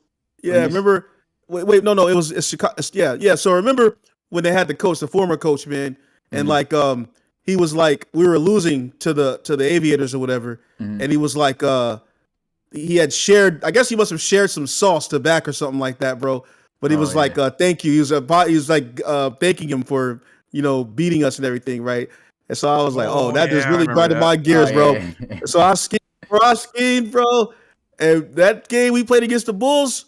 Yeah, remember? Wait, no, it's Chicago. Yeah. So remember when they had the former coach, man, and he was like, we were losing to the Aviators or whatever, and he was like, he had shared. I guess he must have shared some sauce to back or something like that, bro. But he was like, thank you. He was like thanking him for beating us and everything, right? And so I was like, that just really grinded my gears, bro. Yeah. So I schemed, bro. And that game we played against the Bulls,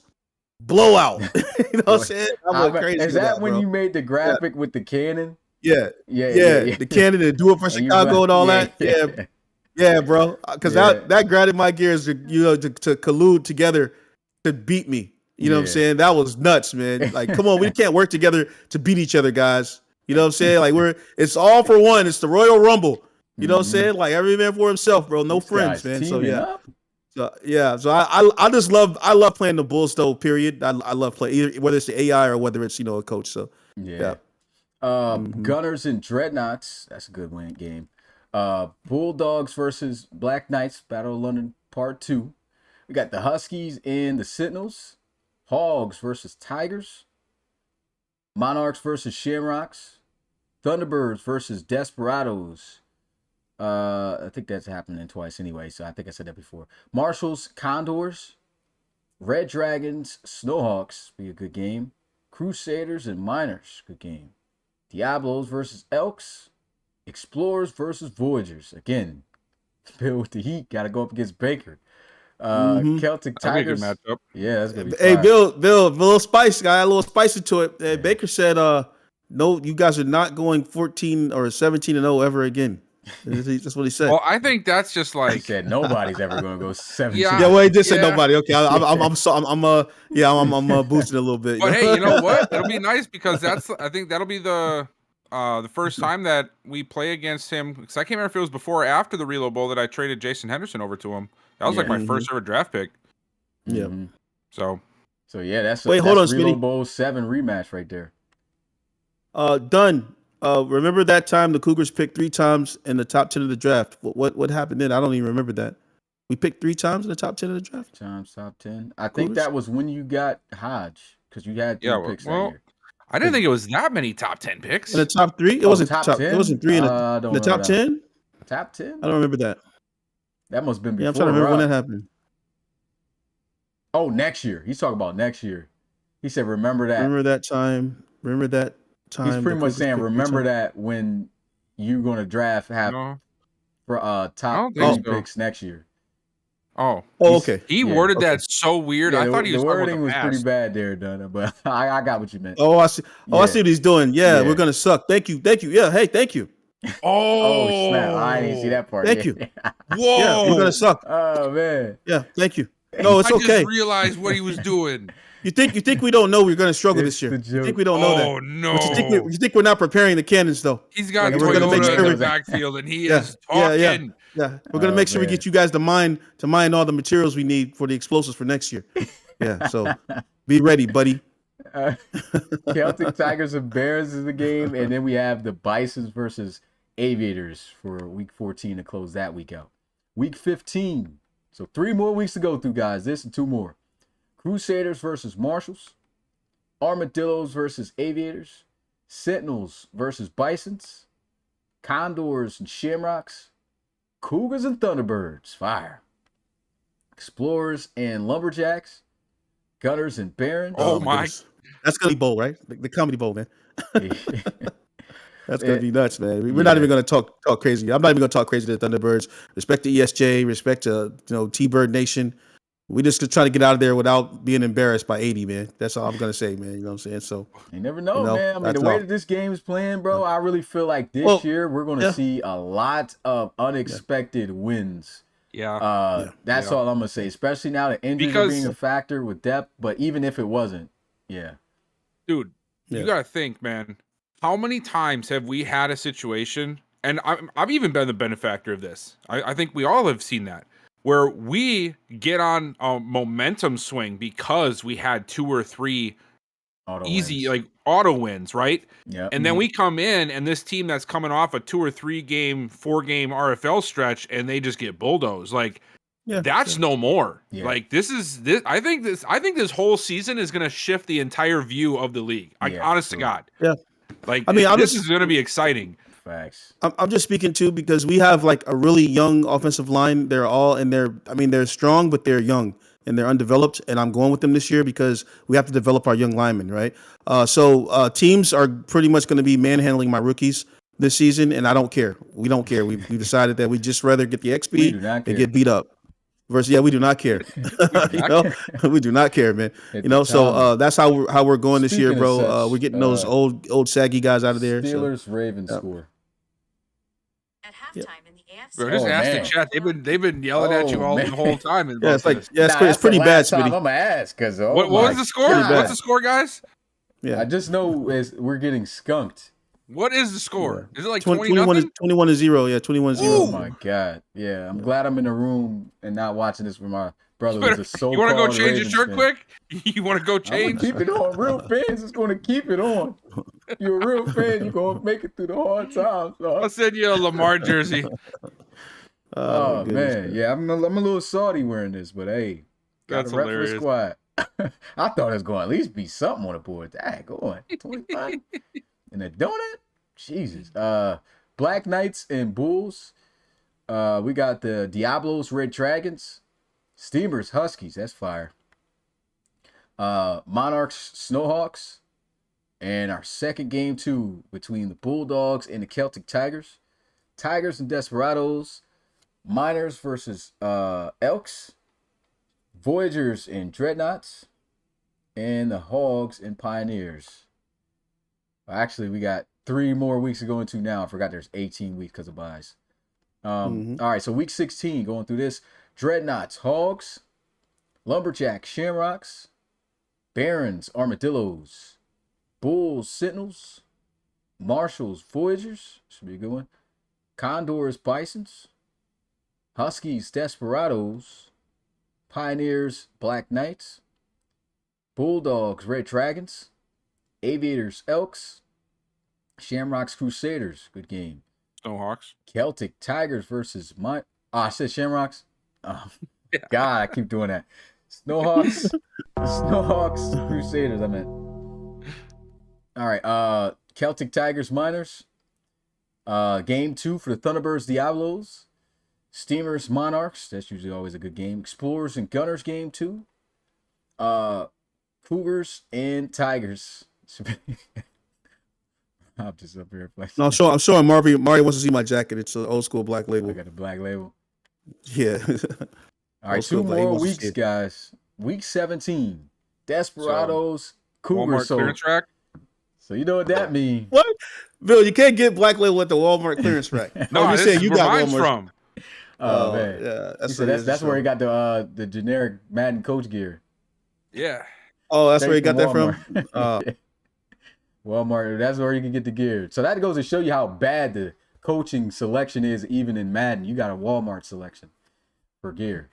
blowout. You know what I'm saying? I'm crazy. Is that when you made the graphic with the cannon? Yeah. The cannon and do it for Chicago and all that. Yeah, bro. Because that grinded my gears to collude together to beat me. You know what I'm saying? That was nuts, man. Like, come on, we can't work together to beat each other, guys. You know what I'm saying? Like it's all for one. It's the Royal Rumble. You know what I'm saying? Like every man for himself, bro. No friends, man. So yeah. So I just love playing the Bulls though. Period. I love playing either whether it's the AI or whether it's a coach. So yeah. Gunners and Dreadnoughts. That's a good game. Bulldogs versus Black Knights. Battle of London Part 2. We got the Huskies and the Sentinels. Hogs versus Tigers. Monarchs versus Shamrocks. Thunderbirds versus Desperados. I think that's happening twice anyway, so I think I said that before. Marshals, Condors. Red Dragons, Snowhawks. Be a good game. Crusaders and Miners. Good game. Diablos versus Elks. Explorers versus Voyagers. Again, Bill with the Heat got to go up against Baker. Celtic That'd be a good Tigers. matchup. Yeah, that's gonna be Hey, fire. Bill, a little spice, got a little spicy to it. Baker said, no, you guys are not going 14 or 17-0 ever again. That's what he said. Well, I think that's just He like said nobody's ever going to go 17. Yeah. Yeah, well, he just said Yeah. nobody. Okay, I'm boosting a little bit. But hey, you know what? It'll be nice because I think that'll be the first time that we play against him. Because I can't remember if it was before or after the Reload Bowl that I traded Jason Henderson over to him. That was like my first ever draft pick. Yeah. So yeah, that's Wait, hold on, Reload Smitty. Bowl 7 rematch right there. Done. Remember that time the Cougars picked 3 times in the top 10 of the draft? What happened then? I don't even remember that. We picked 3 times in the top 10 of the draft. Times top 10. I think Cougars? that was when you got Hodge because you had 3 picks that year. I didn't think it was that many top 10 picks. In the top 3? It wasn't top top 10? It wasn't 3 in I don't the top remember 10? Top 10? I don't remember that. That must have been before. Yeah, I'm trying to remember when Rob. that happened. Oh, next year. He's talking about next year. He said, remember that. Remember that time. He's pretty much saying, remember that when you're going to draft for top 10 picks next year. Oh, okay. He worded that so weird. Yeah, I thought he was the talking wording about the was past. pretty bad there, Dunna, but I got what you meant. Oh, I see. I see what he's doing. Yeah, we're gonna suck. Thank you. Yeah, hey, thank you. Oh snap! I didn't see that part. Thank you. Whoa! Yeah, we're gonna suck. Oh man. Yeah, thank you. No, it's I okay. just realized what he was doing. You think we don't know we're gonna struggle this year? You think we don't know that? Oh no! But you think we're not preparing the cannons though? He's got We're gonna make Toyota sure in we- the backfield, and he is talking. Yeah. We're gonna make sure we man. get you guys to mine all the materials we need for the explosives for next year. Yeah, so be ready, buddy. Celtic Tigers and Bears is the game, and then we have the Bisons versus Aviators for week 14 to close that week out. Week 15. So 3 more weeks to go through, guys. This and 2 more. Crusaders versus Marshals. Armadillos versus Aviators. Sentinels versus Bisons. Condors and Shamrocks. Cougars and Thunderbirds. Fire. Explorers and Lumberjacks. Gunners and Barons. Oh my! goodness. That's gonna be bowl, right? The comedy bowl, man. That's gonna be nuts, man. We're not even gonna talk crazy. I'm not even gonna talk crazy to the Thunderbirds. Respect to ESJ. Respect to T-Bird Nation. We just trying to get out of there without being embarrassed by 80, man. That's all I'm gonna say, man. You know what I'm saying? So you never know, man. I mean, the way that this game is playing, bro, I really feel like this year we're gonna see a lot of unexpected wins. Yeah. That's all I'm gonna say. Especially now that injuries are being a factor with depth. But even if it wasn't, dude, you gotta think, man. How many times have we had a situation, and I've even been the benefactor of this. I think we all have seen that, where we get on a momentum swing because we had 2 or 3 auto wins, right? Yeah. And then we come in, and this team that's coming off a 2 or 3 game, 4 game RFL stretch, and they just get bulldozed. Like, that's no more. Yeah. Like this. I think this whole season is going to shift the entire view of the league. Honest to God. Yeah. Like, I mean, this is going to be exciting. Facts. I'm just speaking too because we have like a really young offensive line. They're all in there. I mean, they're strong, but they're young and they're undeveloped. And I'm going with them this year because we have to develop our young linemen, right? So teams are pretty much going to be manhandling my rookies this season, and I don't care. We don't care. We decided that we just rather get the XP and get beat up. Versus, we do not care. We do not care, man. So that's how we're going this year, bro. We're getting those old saggy guys out of there. Steelers Ravens score. At halftime in the AFC. Bro, just ask the chat. They've been yelling at you all the whole time. It's pretty bad, Smitty. I'm gonna ask because what was the score? What's the score, guys? Yeah, I just know we're getting skunked. What is the score? Is it like 21-0? Yeah, 21-0. Oh my god. Yeah, I'm glad I'm in the room and not watching this with my brother. You want to go change your shirt quick? You want to go change? Keep it on. Real fans is going to keep it on. You're a real fan. You're going to make it through the hard times. I'll send you a Lamar jersey. Oh man, yeah, I'm a little salty wearing this, but hey, that's hilarious. Squad. I thought it was going to at least be something on the board. Dang, go on. 25 and a donut. Jesus. Black Knights and Bulls. We got the Diablos Red Dragons. Steamers Huskies. That's fire. Monarchs Snowhawks. And our second game 2 between the Bulldogs and the Celtic Tigers. Tigers and Desperados. Miners versus Elks. Voyagers and Dreadnoughts. And the Hogs and Pioneers. Actually, we got 3 more weeks to go into now. I forgot there's 18 weeks because of buys. All right, so week 16, going through this. Dreadnoughts, Hogs. Lumberjacks, Shamrocks. Barons, Armadillos. Bulls, Sentinels. Marshals, Voyagers. Should be a good one. Condors, Bisons. Huskies, Desperados. Pioneers, Black Knights. Bulldogs, Red Dragons. Aviators, Elks. Shamrocks, Crusaders. Good game. Snowhawks. Celtic Tigers versus I said Shamrocks. Oh, Yeah. God, I keep doing that. Snowhawks. Snowhawks, Crusaders, I meant. All right. Celtic Tigers, Miners. Game 2 for the Thunderbirds, Diablos. Steamers, Monarchs. That's usually always a good game. Explorers and Gunners, game 2. Cougars and Tigers. I'm just up here flexing. No, I'm showing Mario wants to see my jacket. It's an old school black I label. got the black label. Yeah. All right, Old 2 school black. He more wants to weeks, see it. guys. Week 17. Desperados, Cougars. Walmart So, clearance rack. so you know what that means. What? Bill, you can't get black label at the Walmart clearance rack. No, you this saying is you where got mine's Walmart. from. Oh, man. Yeah, That's where he got the generic Madden coach gear. Yeah. Oh, that's where he got that from. Walmart. Walmart. That's where you can get the gear. So that goes to show you how bad the coaching selection is, even in Madden. You got a Walmart selection for gear.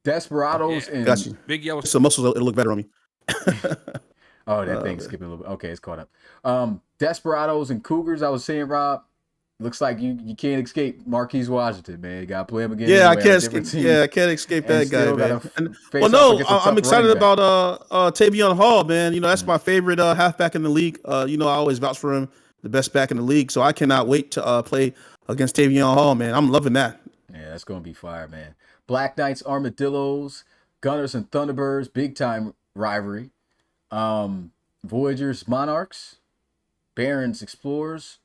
Desperados and Got you. Big yellow. Some muscles, it'll look better on me. oh, that thing's skipping a little bit. Okay, it's caught up. Desperados and Cougars. I was saying, Rob. Looks like you can't escape Marquise Washington, man. You got to play him again. Yeah, anyway, I can't escape. Yeah, I can't escape that guy, man. Well, no, I'm excited about Tavion Hall, man. You know, that's my favorite halfback in the league. You know, I always vouch for him, the best back in the league. So I cannot wait to play against Tavion Hall, man. I'm loving that. Yeah, that's gonna be fire, man. Black Knights, Armadillos, Gunners and Thunderbirds, big time rivalry. Voyagers, Monarchs, Barons, Explorers,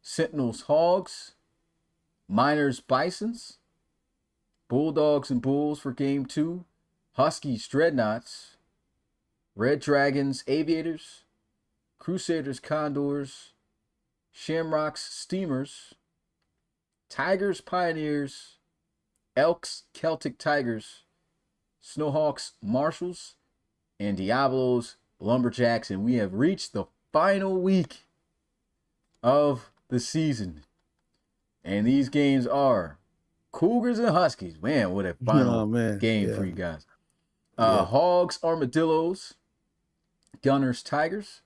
Sentinels, Hogs, Miners, Bisons, Bulldogs and Bulls for game 2, Huskies, Dreadnoughts, Red Dragons, Aviators, Crusaders, Condors, Shamrocks, Steamers, Tigers, Pioneers, Elks, Celtic Tigers, Snowhawks, Marshals, and Diablos, Lumberjacks. And we have reached the final week of the season. And these games are Cougars and Huskies. Man, what a final game for you guys. Hogs, Armadillos, Gunners, Tigers,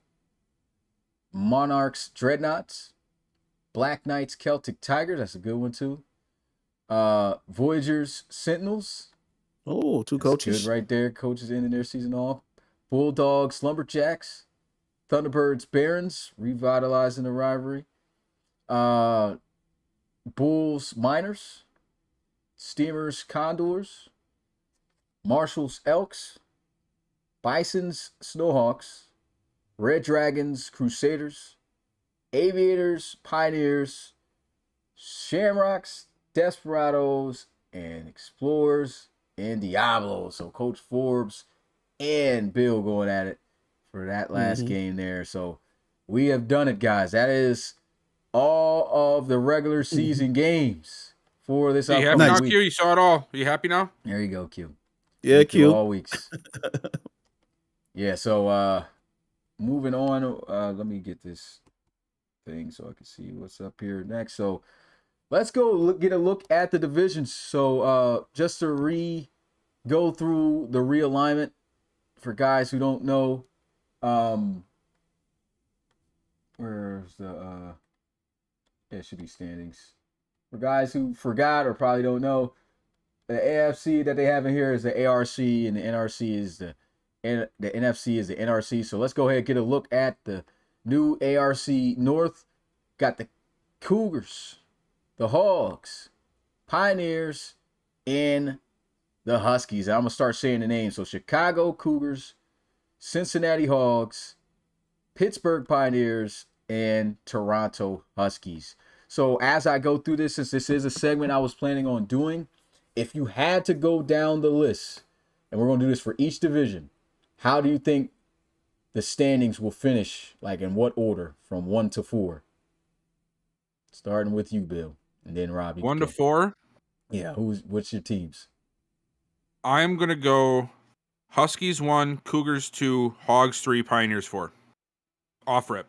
Monarchs, Dreadnoughts, Black Knights, Celtic Tigers. That's a good one too. Voyagers, Sentinels. Oh, 2 That's coaches. good right there. Coaches ending their season off. Bulldogs, Lumberjacks, Thunderbirds, Barons, revitalizing the rivalry. Bulls, Miners, Steamers, Condors, Marshals, Elks, Bisons, Snowhawks, Red Dragons, Crusaders, Aviators, Pioneers, Shamrocks, Desperados, and Explorers, and Diablos. So Coach Forbes and Bill going at it for that last game there. So we have done it, guys. That is all of the regular season games for this You happy upcoming now, week. Q? You saw it all. You happy now? There you go, Q. Yeah, Went through Q. all weeks. Yeah, so moving on, let me get this thing so I can see what's up here next. So let's go get a look at the divisions. So just to go through the realignment for guys who don't know, where's the it should be standings. For guys who forgot or probably don't know, the AFC that they have in here is the ARC and the NRC is the NFC is the NRC. So let's go ahead and get a look at the new ARC North. Got the Cougars, the Hogs, Pioneers, and the Huskies. I'm going to start saying the names. So Chicago Cougars, Cincinnati Hogs, Pittsburgh Pioneers, and Toronto Huskies. So as I go through this, since this is a segment I was planning on doing, if you had to go down the list, and we're going to do this for each division, how do you think the standings will finish? Like in what order, from 1 to 4? Starting with you, Bill, and then Robbie. 1 to 4. Yeah, what's your teams? I'm gonna go Huskies 1, Cougars 2, Hogs 3, Pioneers 4. Off rip.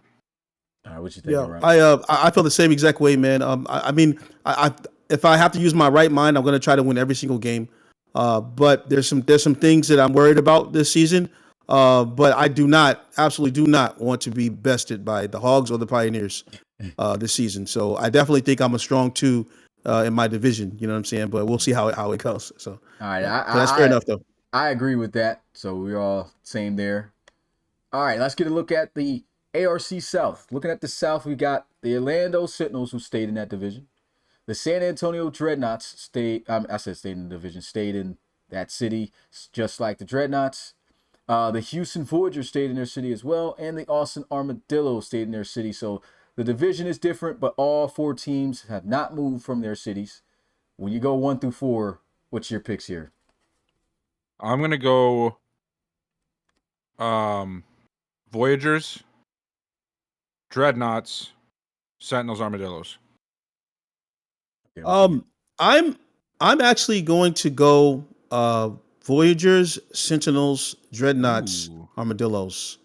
All right, what you think, Yeah, Rob? I feel the same exact way, man. I mean, if I have to use my right mind, I'm going to try to win every single game. But there's some things that I'm worried about this season. But I absolutely do not want to be bested by the Hogs or the Pioneers this season. So I definitely think I'm a strong 2 in my division. You know what I'm saying? But we'll see how it goes. So, All right, so that's fair enough, though. I agree with that. So we're all same there. All right, let's get a look at the ARC South. Looking at the South, we got the Orlando Sentinels, who stayed in that division. The San Antonio Dreadnoughts stayed in the division, stayed in that city, just like the Dreadnoughts. The Houston Voyagers stayed in their city as well, and the Austin Armadillos stayed in their city. So the division is different, but all 4 teams have not moved from their cities. When you go 1 through 4, what's your picks here? I'm gonna go Voyagers, Dreadnoughts, Sentinels, Armadillos. I'm actually going to go Voyagers, Sentinels, Dreadnoughts, Ooh. Armadillos.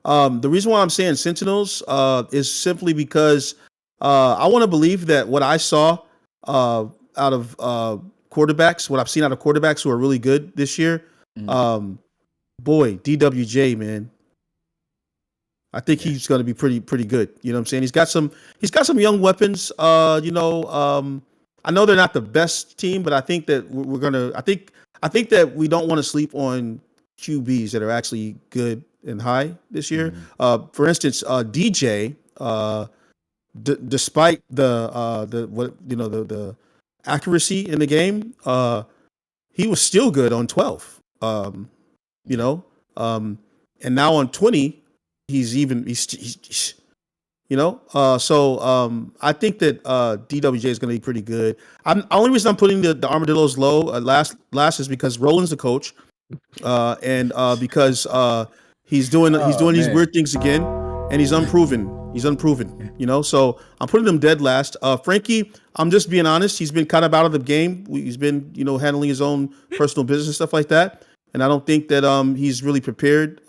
The reason why I'm saying Sentinels is simply because I want to believe that what I saw out of quarterbacks, what I've seen out of quarterbacks who are really good this year, boy, DWJ, man. I think he's going to be pretty good. You know what I'm saying? He's got some young weapons. I know they're not the best team, but I think that I think that we don't want to sleep on QBs that are actually good and high this year. For instance, DJ, despite the accuracy in the game, he was still good on 12. And now on 20, he's I think that DWJ is going to be pretty good. Only reason I'm putting the Armadillos low last is because Roland's the coach, and because he's doing these weird things again, and he's unproven. So I'm putting them dead last. Frankie, I'm just being honest. He's been kind of out of the game. He's been handling his own personal business and stuff like that, and I don't think that he's really prepared.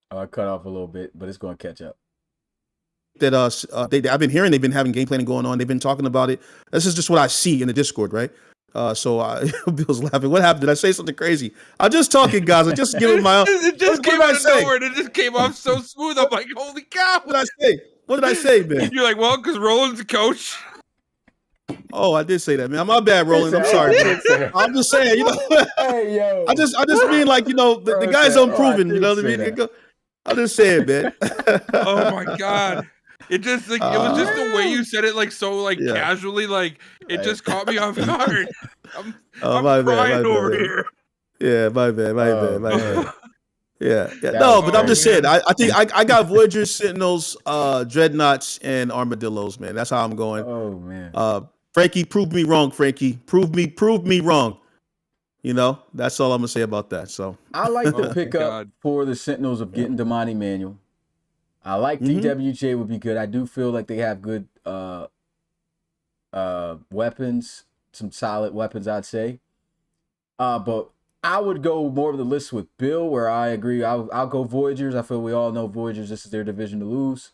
I cut off a little bit, but it's going to catch up. That I've been hearing they've been having game planning going on. They've been talking about it. This is just what I see in the Discord, right? Bill's laughing. What happened? Did I say something crazy? I'm just talking, guys. I just give it my. It just came out of nowhere. It just came off so smooth. I'm like, holy cow! What did I say? What did I say, man? You're like, well, because Roland's the coach. Oh, I did say that, man. My bad, Roland. I'm sorry, man. I'm just saying, Hey, yo. I just mean like, the guy's unproven. You know what I mean? I'm just saying, man. Oh my god. It just it was just the way you said it, like so casually, like it just caught me off guard. I'm crying over here. Yeah, my bad. Yeah. No, but I'm just saying. I think I got Voyagers, Sentinels, Dreadnoughts, and Armadillos, man. That's how I'm going. Oh man. Frankie, prove me wrong. Frankie, prove me wrong. That's all I'm gonna say about that. So I like the pickup for the Sentinels of getting Damani Manuel. I like DWJ would be good. I do feel like they have good weapons, some solid weapons, I'd say. But I would go more of the list with Bill, where I agree. I'll go Voyagers. I feel we all know Voyagers. This is their division to lose.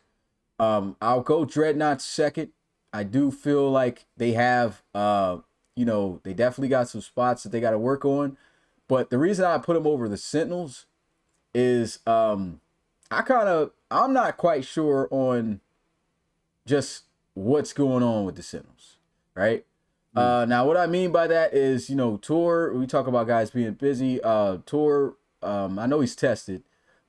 I'll go Dreadnoughts second. I do feel like they have, they definitely got some spots that they got to work on. But the reason I put them over the Sentinels is I'm not quite sure on just what's going on with the Sentinels, right? Now, what I mean by that is, Tor, we talk about guys being busy. Tor, I know he's tested,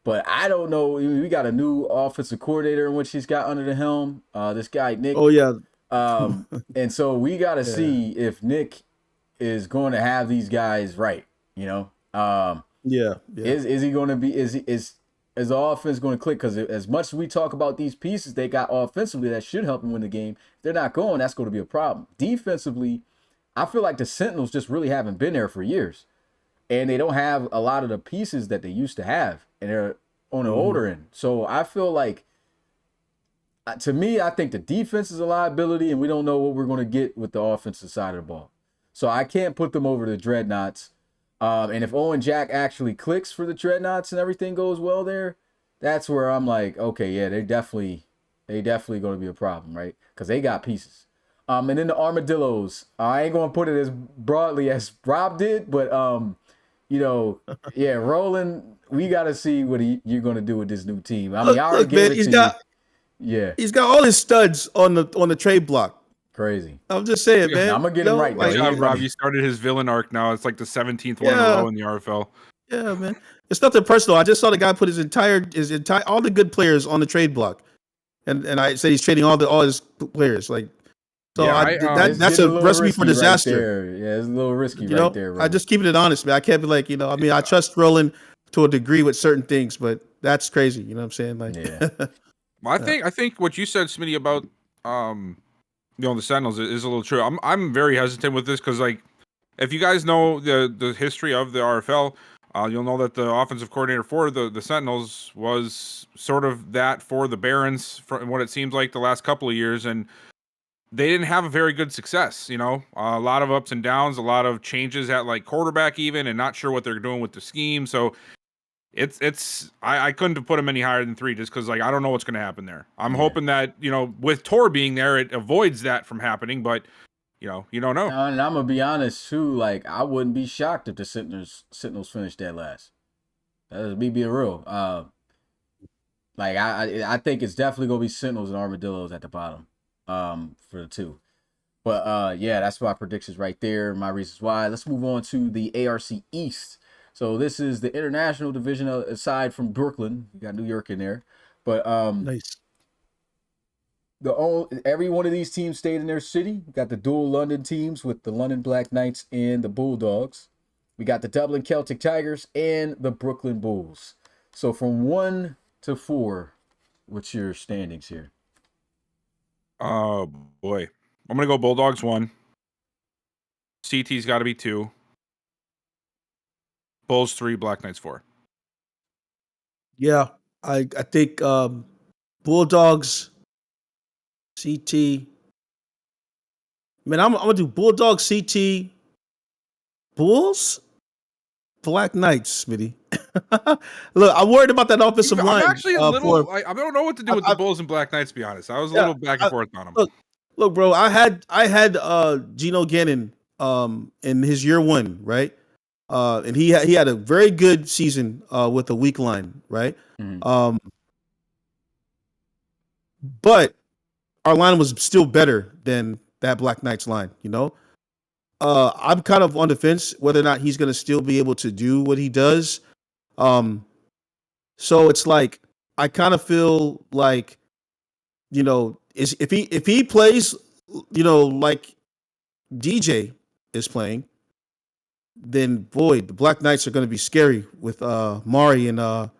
but I don't know. We got a new offensive coordinator in which he's got under the helm. This guy, Nick. Oh, yeah. And so we got to see if Nick is going to have these guys right, Yeah. Is he going to be, is is the offense going to click? Because as much as we talk about these pieces they got offensively that should help them win the game, if they're not going, that's going to be a problem. Defensively, I feel like the Sentinels just really haven't been there for years. And they don't have a lot of the pieces that they used to have. And they're on the older end. So I feel like, to me, I think the defense is a liability, and we don't know what we're going to get with the offensive side of the ball. So I can't put them over the Dreadnoughts. And if Owen Jack actually clicks for the Dreadnoughts and everything goes well there, that's where I'm like, okay, yeah, they definitely going to be a problem, right? Because they got pieces. And then the Armadillos, I ain't going to put it as broadly as Rob did, but you know, yeah, Roland, we got to see what you're going to do with this new team. I mean, I already gave it to you. Yeah, he's got all his studs on the trade block. Crazy. I'm just saying, man. I'm gonna get him right. Good job, Rob. You started his villain arc now. It's like the 17th one in a row in the RFL. Yeah, man. It's nothing personal. I just saw the guy put his entire all the good players on the trade block, and I said he's trading all his players. Like, so yeah, that's a recipe for disaster. Right, yeah, it's a little risky right there. Roland. I just keeping it honest, man. I can't be like, I mean, I trust Roland to a degree with certain things, but that's crazy. You know what I'm saying? Like, yeah. Well, I think what you said, Smitty, about the Sentinels is a little true. I'm very hesitant with this because, like, if you guys know the history of the RFL, you'll know that the offensive coordinator for the Sentinels was sort of that for the Barons from what it seems like the last couple of years, and they didn't have a very good success. A lot of ups and downs, a lot of changes at like quarterback even, and not sure what they're doing with the scheme. So I couldn't have put him any higher than 3 just because, like, I don't know what's going to happen there. I'm hoping that, with Tor being there, it avoids that from happening, but, you don't know. And I'm going to be honest, too, like, I wouldn't be shocked if the Sentinels finished dead last. That's me being real. Like, I think it's definitely going to be Sentinels and Armadillos at the bottom for the 2. But, yeah, that's my predictions right there, my reasons why. Let's move on to the ARC East. So this is the international division aside from Brooklyn. You got New York in there. But nice. Every one of these teams stayed in their city. We got the dual London teams with the London Black Knights and the Bulldogs. We got the Dublin Celtic Tigers and the Brooklyn Bulls. So from 1 to 4, what's your standings here? Oh, boy. I'm going to go Bulldogs 1. CT's got to be 2. Bulls 3, Black Knights 4. Yeah, I think Bulldogs, CT. Man, I'm gonna do Bulldogs, CT, Bulls, Black Knights, Smitty. Look, I'm worried about that offensive line. I'm actually a little. I don't know what to do with the Bulls and Black Knights. To be honest, I was a little back and forth on them. Look, bro, I had Geno Gannon in his year 1, right? And he had a very good season with a weak line, right? Mm-hmm. But our line was still better than that Black Knights line, I'm kind of on the fence whether or not he's going to still be able to do what he does. So it's like I kind of feel like, if he plays, like DJ is playing, then boy, the Black Knights are going to be scary with Mari and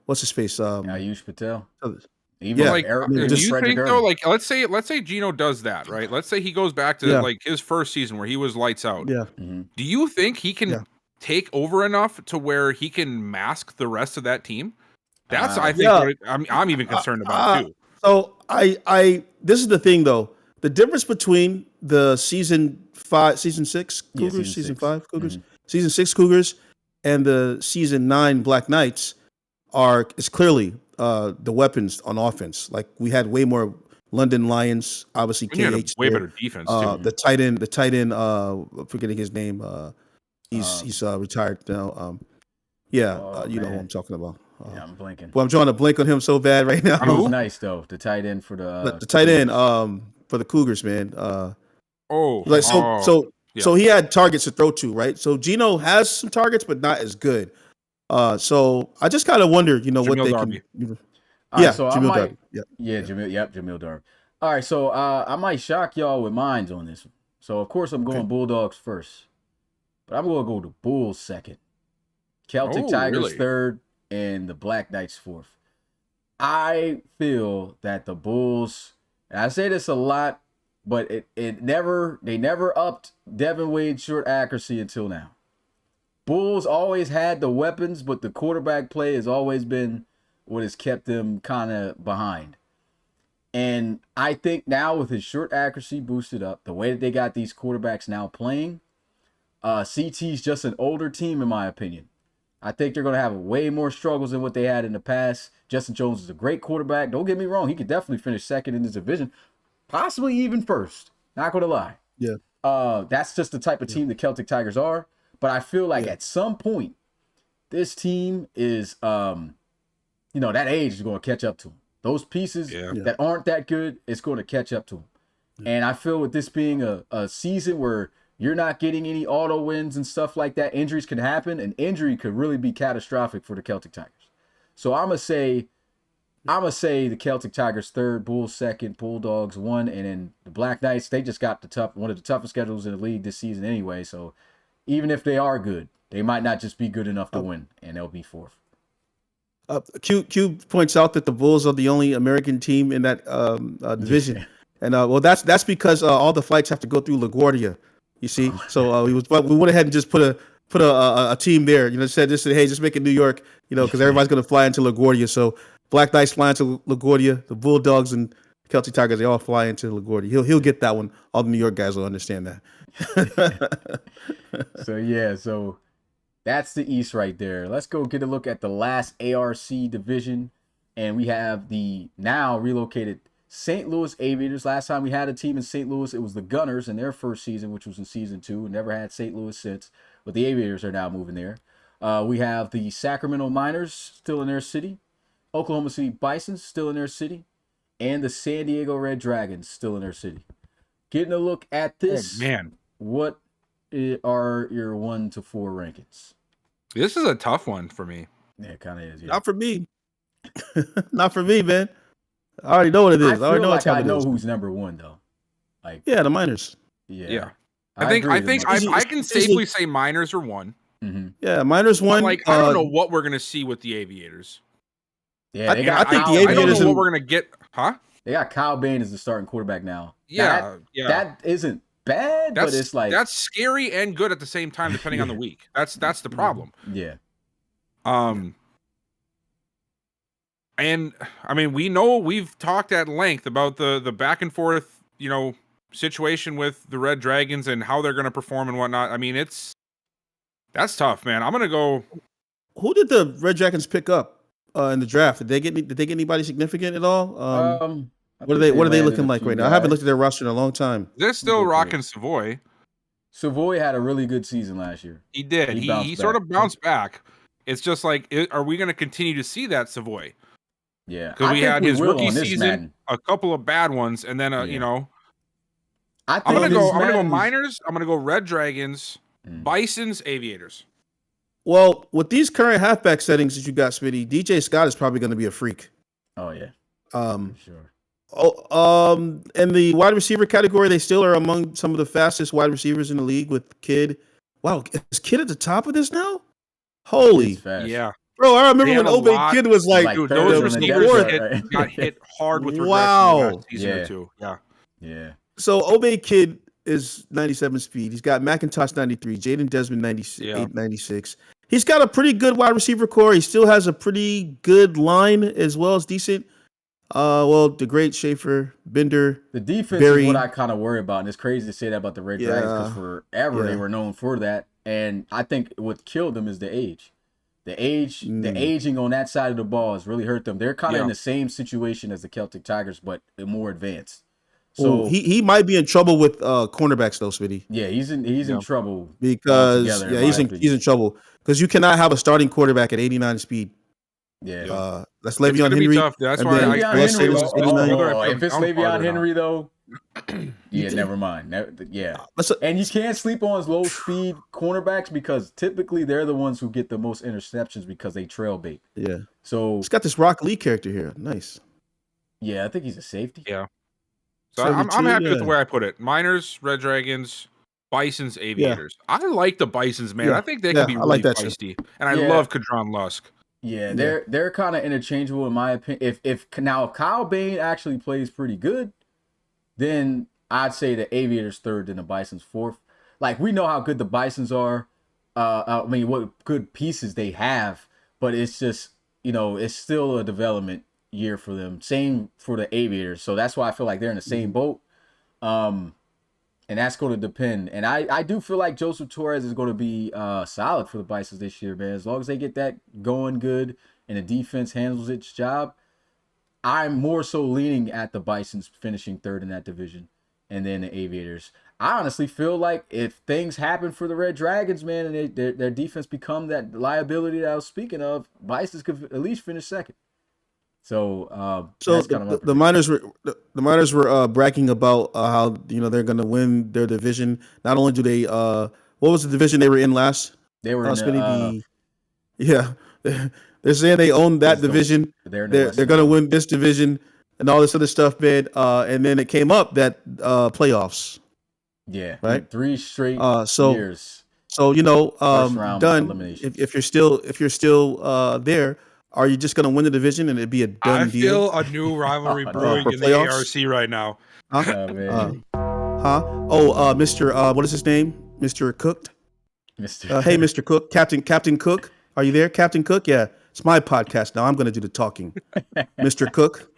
what's his face? Ayush Patel. Even do you think though? Like, let's say Geno does that, right? Let's say he goes back to like his first season where he was lights out. Yeah. Mm-hmm. Do you think he can take over enough to where he can mask the rest of that team? That's I think what I'm even concerned about too. So I this is the thing though. The difference between the season 6 Cougars, season 5 Cougars, season 6 Cougars, and the season 9 Black Knights is clearly the weapons on offense. Like we had way more London Lions, obviously KH, way better defense too. The tight end, forgetting his name. He's retired now. You know who I'm talking about. I'm blanking. Well, I'm trying to blink on him so bad right now. He was nice though. The tight end for the tight end for the Cougars, man. So he had targets to throw to, right? So Geno has some targets, but not as good. So I just kind of wonder, Jamil what they Darby. can. Jamil Darby. Jamil Darby. All right, so I might shock y'all with mines on this one. So of course I'm going Bulldogs first, but I'm going to go to Bulls second. Celtic Tigers third, and the Black Knights 4th. I feel that the Bulls, and I say this a lot, but they never upped Devin Wade's short accuracy until now. Bulls always had the weapons, but the quarterback play has always been what has kept them kind of behind. And I think now with his short accuracy boosted up, the way that they got these quarterbacks now playing, CT's just an older team in my opinion. I think they're going to have way more struggles than what they had in the past. Justin Jones is a great quarterback. Don't get me wrong. He could definitely finish second in this division, possibly even first. Not going to lie. Yeah. That's just the type of team the Celtic Tigers are. But I feel like at some point, this team is, that age is going to catch up to them. Those pieces that aren't that good, it's going to catch up to them. And I feel with this being a season where you're not getting any auto wins and stuff like that, injuries can happen. An injury could really be catastrophic for the Celtic Tigers. So I'm gonna say the Celtic Tigers 3rd, Bulls 2nd, Bulldogs 1, and then the Black Knights, they just got one of the toughest schedules in the league this season anyway. So even if they are good, they might not just be good enough to win, and they'll be 4th. Q points out that the Bulls are the only American team in that division, and that's because all the flights have to go through LaGuardia. You see, so we went ahead and just put a team there. Said hey, just make it New York. Because everybody's gonna fly into LaGuardia. So Black Knights fly into LaGuardia. The Bulldogs and Celtic Tigers, they all fly into LaGuardia. He'll get that one. All the New York guys will understand that. So that's the East right there. Let's go get a look at the last ARC division, and we have the now relocated St. Louis Aviators. Last time we had a team in St. Louis, it was the Gunners in their first season, which was in season 2. Never had St. Louis since, but the Aviators are now moving there. We have the Sacramento Miners still in their city, Oklahoma City Bisons still in their city, and the San Diego Red Dragons still in their city. Getting a look at this, what are your 1 to 4 rankings? This is a tough one for me. Yeah, it kind of is. Yeah. Not for me. Not for me, man. I already know what it is. I already know what time it is. I know who's number 1 though. The Miners. Yeah. I can safely say Miners are 1. Mm-hmm. Yeah, Miners 1. I don't know what we're gonna see with the Aviators. Yeah, I think the Aviators. I don't know what we're gonna get. Huh? They got Kyle Bain as the starting quarterback now. Yeah, That isn't bad, but it's like that's scary and good at the same time, depending on the week. That's the problem. Yeah. And I mean, we've talked at length about the back and forth, situation with the Red Dragons and how they're going to perform and whatnot. I mean, that's tough, man. I'm going to go. Who did the Red Dragons pick up in the draft? Did they get anybody significant at all? What are they looking like right now? I haven't looked at their roster in a long time. They're still rocking Savoy. Savoy had a really good season last year. He did. He sort of bounced back. It's just like, are we going to continue to see that Savoy? Yeah, because we had his rookie season, a couple of bad ones, and then I'm gonna go Miners. I'm gonna go Red Dragons, Bisons, Aviators. Well, with these current halfback settings that you got, Smitty, DJ Scott is probably going to be a freak. Oh yeah, sure. In the wide receiver category, they still are among some of the fastest wide receivers in the league. With Kidd, wow, is Kidd at the top of this now? Holy, yeah. Bro, I remember when Obey Kid was like dude, those receivers got hit hard with regression season or 2. Yeah. So Obey Kid is 97 speed. He's got McIntosh 93, Jaden Desmond 98, 96. He's got a pretty good wide receiver core. He still has a pretty good line as well as decent. The great Schaefer, Bender. The defense is what I kind of worry about, and it's crazy to say that about the Red Dragons because forever they were known for that. And I think what killed them is the age. The aging on that side of the ball has really hurt them. They're kind of in the same situation as the Celtic Tigers, but more advanced. So he might be in trouble with cornerbacks though, Smitty. Yeah, he's in trouble because he's in trouble because you cannot have a starting quarterback at 89 speed. Yeah, that's Le'Veon Henry. That's why if it's Le'Veon Henry though, never mind. And you can't sleep on his low speed cornerbacks because typically they're the ones who get the most interceptions because they trail bait. Yeah. So it's got this Rock Lee character here. Nice. Yeah, I think he's a safety. Yeah. So I'm happy with the way I put it. Miners, Red Dragons, Bisons, Aviators. I like the Bisons, man. I think they can be really feisty. And I love Kadron Lusk. Yeah, they're kind of interchangeable in my opinion. If Kyle Bain actually plays pretty good, then I'd say the Aviators third, then the Bisons fourth. Like we know how good the Bisons are. I mean, what good pieces they have, but it's just it's still a development year for them. Same for the Aviators, so that's why I feel like they're in the same boat. And that's going to depend. And I do feel like Joseph Torres is going to be solid for the Bisons this year, man. As long as they get that going good and the defense handles its job, I'm more so leaning at the Bisons finishing third in that division and then the Aviators. I honestly feel like if things happen for the Red Dragons, man, and their defense become that liability that I was speaking of, Bisons could at least finish second. So, that's kind of the Miners were bragging about how they're going to win their division. Not only do they, what was the division they were in last? They were in yeah. They're saying they own that division. They're going to win this division and all this other stuff, man. And then it came up that playoffs. Yeah, right. 3 straight years. So First round done. elimination. If you're still there. Are you just going to win the division and it'd be a done deal? I feel a new rivalry brewing for in the playoffs? ARC right now. Huh? Oh, man. Mr. What is his name? Mr. Cook. Mr. Hey, Mr. Cook, Captain Cook. Are you there, Captain Cook? Yeah, it's my podcast now. I'm going to do the talking. Mr. Cook,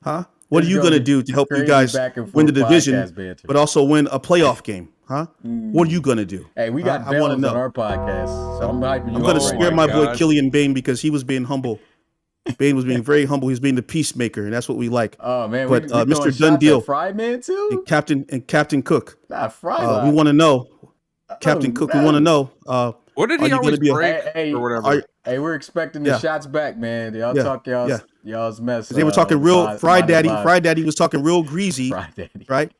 huh? What are you going to do to help you guys win the division, but also win a playoff game? Huh? What are you going to do? Hey, we got Bellows on our podcast, so I'm hyping you. I'm going to spare my boy Killian Bain because he was being humble. Bain was being very humble. He's being the peacemaker, and that's what we like. Oh man, but Mr. Done Deal, Fried Man too, and Captain Cook. Not Fried. We want to know, Captain Cook. We want to know. What did he always break or whatever? Hey, we're expecting the shots back, man. Y'all talk y'all's mess. They were talking real. Fried Daddy was talking real greasy. Fried Daddy, right?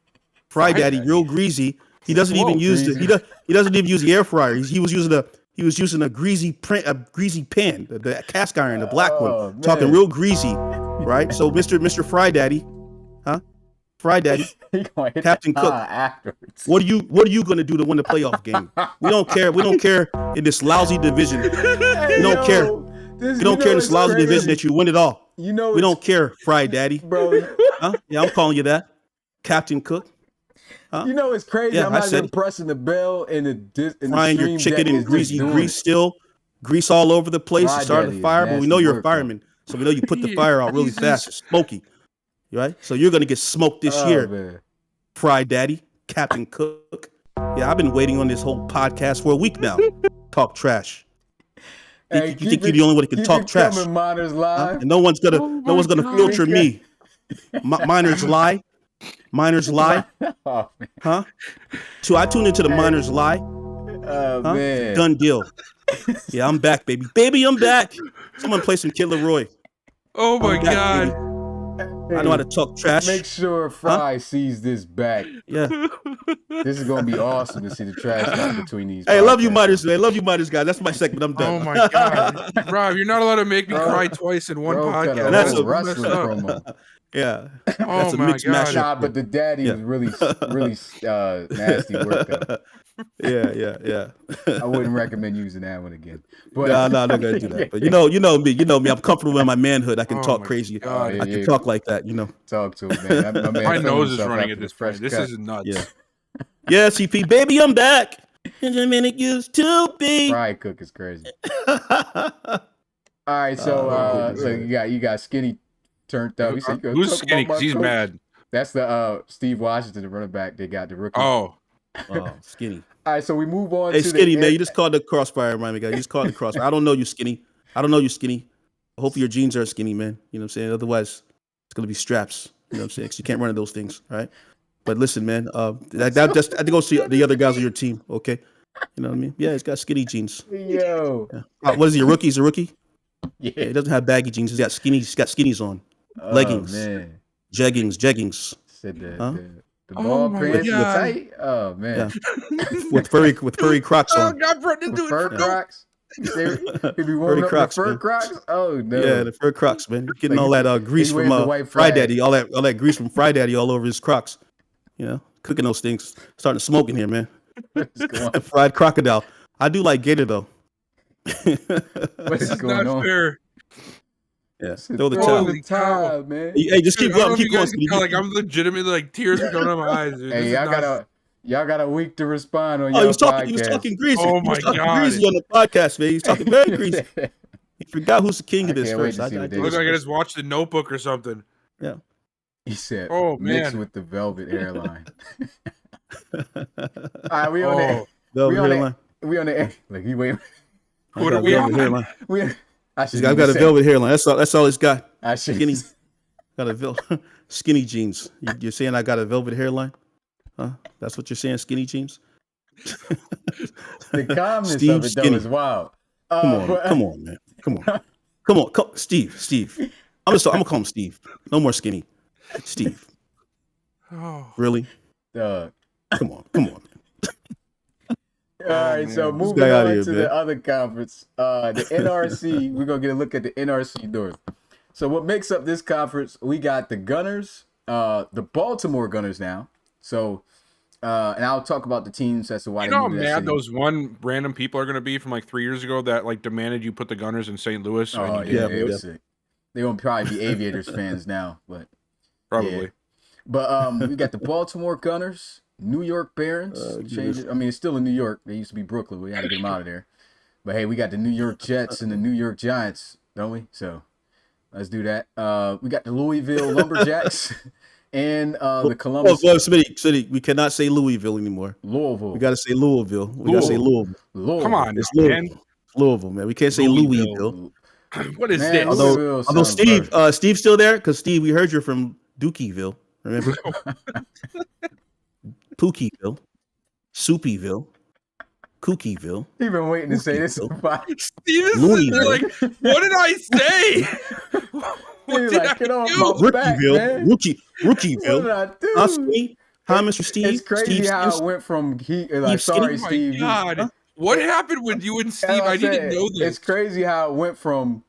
Fried Daddy, real greasy. He doesn't even use he doesn't even use the air fryer. He was using a greasy pan, the cast iron, the black one. Man. Talking real greasy, right? So Mr. Fry Daddy, huh? Fry Daddy, Captain Cook. Afterwards. What are you gonna do to win the playoff game? We don't care. We don't care in this lousy division. We don't care. We don't care in this lousy division that you win it all. We don't care, Fry Daddy. Bro. Huh? Yeah, I'm calling you that, Captain Cook. Huh? It's crazy. I'm not even pressing the bell in the frying your chicken in greasy grease grease all over the place. You started the fire, but we know you're a fireman, so we know you put the fire out really fast. It's smoky, right? So you're gonna get smoked this year, man. Fry Daddy, Captain Cook. Yeah, I've been waiting on this whole podcast for a week now. Talk trash. Hey, you think you're the only one that can talk trash? Miners Live. And no one's gonna filter me. Miners lie. Miners lie, huh? So I tuned into the Miners lie. Oh man, Done deal. Yeah, I'm back, baby. Baby, I'm back. Someone play some Kid Leroy. Oh my God. Hey, I know how to talk trash. Make sure Fry sees this back. Yeah. This is gonna be awesome to see the trash talk between these. Hey, love you, Miners. I love you, Miners, guys. That's my segment. I'm done. Oh my God, Rob, you're not allowed to make me cry twice in one podcast. That's a wrestling promo. Yeah. That's a mixed match. Nah, but the daddy was really nasty work though. Yeah. I wouldn't recommend using that one again. But no, I'm not gonna do that. But you know me. I'm comfortable in my manhood. I can talk crazy. I can talk like that. Talk to him, man. My nose is running at this point. This is nuts. Yeah, CP, baby, I'm back. Benjamin, it used to be. Fry Cook is crazy. All right, so you got Skinny turned up. Who's Skinny? Because he's mad. That's the Steve Washington, the running back. They got the rookie. Oh, Skinny. All right, so we move on. Hey, Skinny, man, you just called the crossfire, my guy. You just called the crossfire. I don't know you, Skinny. Hopefully your jeans are skinny, man. You know what I'm saying? Otherwise, it's gonna be straps. You know what I'm saying? 'Cause you can't run into those things, right? But listen, man, I had to go see the other guys on your team. Okay, you know what I mean? Yeah, he's got skinny jeans. Yo, what is he? A rookie? He's a rookie. Yeah, he doesn't have baggy jeans. He's got skinnies on. Leggings, man. Jeggings. Said the ball prints tight. Oh man, with furry Crocs on. Oh God, Brett, with fur Crocs. If you warm up Crocs, the fur Crocs, oh no. Yeah, the fur Crocs, man. Getting all that grease from Fry Daddy, all that grease from Fry Daddy all over his Crocs. Cooking those things, starting to smoke in here, man. Fried crocodile. I do like gator though. What This is is going not on? fair. Yeah, Throw throw the the towel. Holy cow. towel, man. Hey, just Dude, keep I don't going. know if Keep you going. guys can tell, like, I'm legitimately, like, tears are coming out of my eyes, dude. Hey, This is not. y'all got a week to respond on Oh, your he was podcast. talking greasy. Oh He was my talking God. greasy on the podcast, man. He's talking very greasy. He forgot who's the king I of this can't wait first. to see what I they did Look this like I first. just watched The Notebook or something. Yeah. He said, Oh, mixed man. with the velvet hairline. All right, we on Oh, the we Velvet on hairline. the we on the like he wait. I what got are a we velvet on? hairline. We I He's should got a velvet hairline. That's all he's got. I should Skinny. Got a skinny jeans. You're saying I got a velvet hairline? Huh? That's what you're saying, skinny jeans? the calmness Steve of it though Skinny. is wild. Come on, but- come on, man. Come on, Steve. I'm gonna call him Steve. No more skinny. Steve. Oh, Really? All Come on. right, so man. This moving guy on outta here, to man. the other conference, the NRC. We're gonna get a look at the NRC North. So what makes up this conference? We got the Gunners, the Baltimore Gunners now. So, and I'll talk about the teams as to why You they know how moved to that mad city. those one random people are going to be from like 3 years ago that like demanded you put the Gunners in St. Louis? Oh and you yeah, didn't it do it? was sick. They won't probably be Aviators fans now, but Probably. yeah. But we got the Baltimore Gunners, New York Barons. Change it. I mean, it's still in New York. They used to be Brooklyn. We had to get them out of there. But hey, we got the New York Jets and the New York Giants, don't we? So let's do that. We got the Louisville Lumberjacks and the Columbus Smitty, we cannot say Louisville anymore. Louisville. We got to say Louisville. We got to say Louisville. Come on, It's now, Louisville. man. Louisville, man. We can't say Louisville. Louisville. What is Man, this? Louisville Although sounds better. Steve's still there because Steve, we heard you're from Dookieville. Remember? Pookieville, Soupyville, Kookieville. He been waiting to say this. Louisville. Steve is sitting there like, what did I say? What He's did like, I get off do? my back, man. What did Rookieville. I do? Huh, Steve? Huh, Mr. Steve? It's crazy Steve how Skinny? it went from Steve sorry, Oh my Steve. God. Huh? What happened with you and Steve? As I didn't said, know this. It's crazy how it went from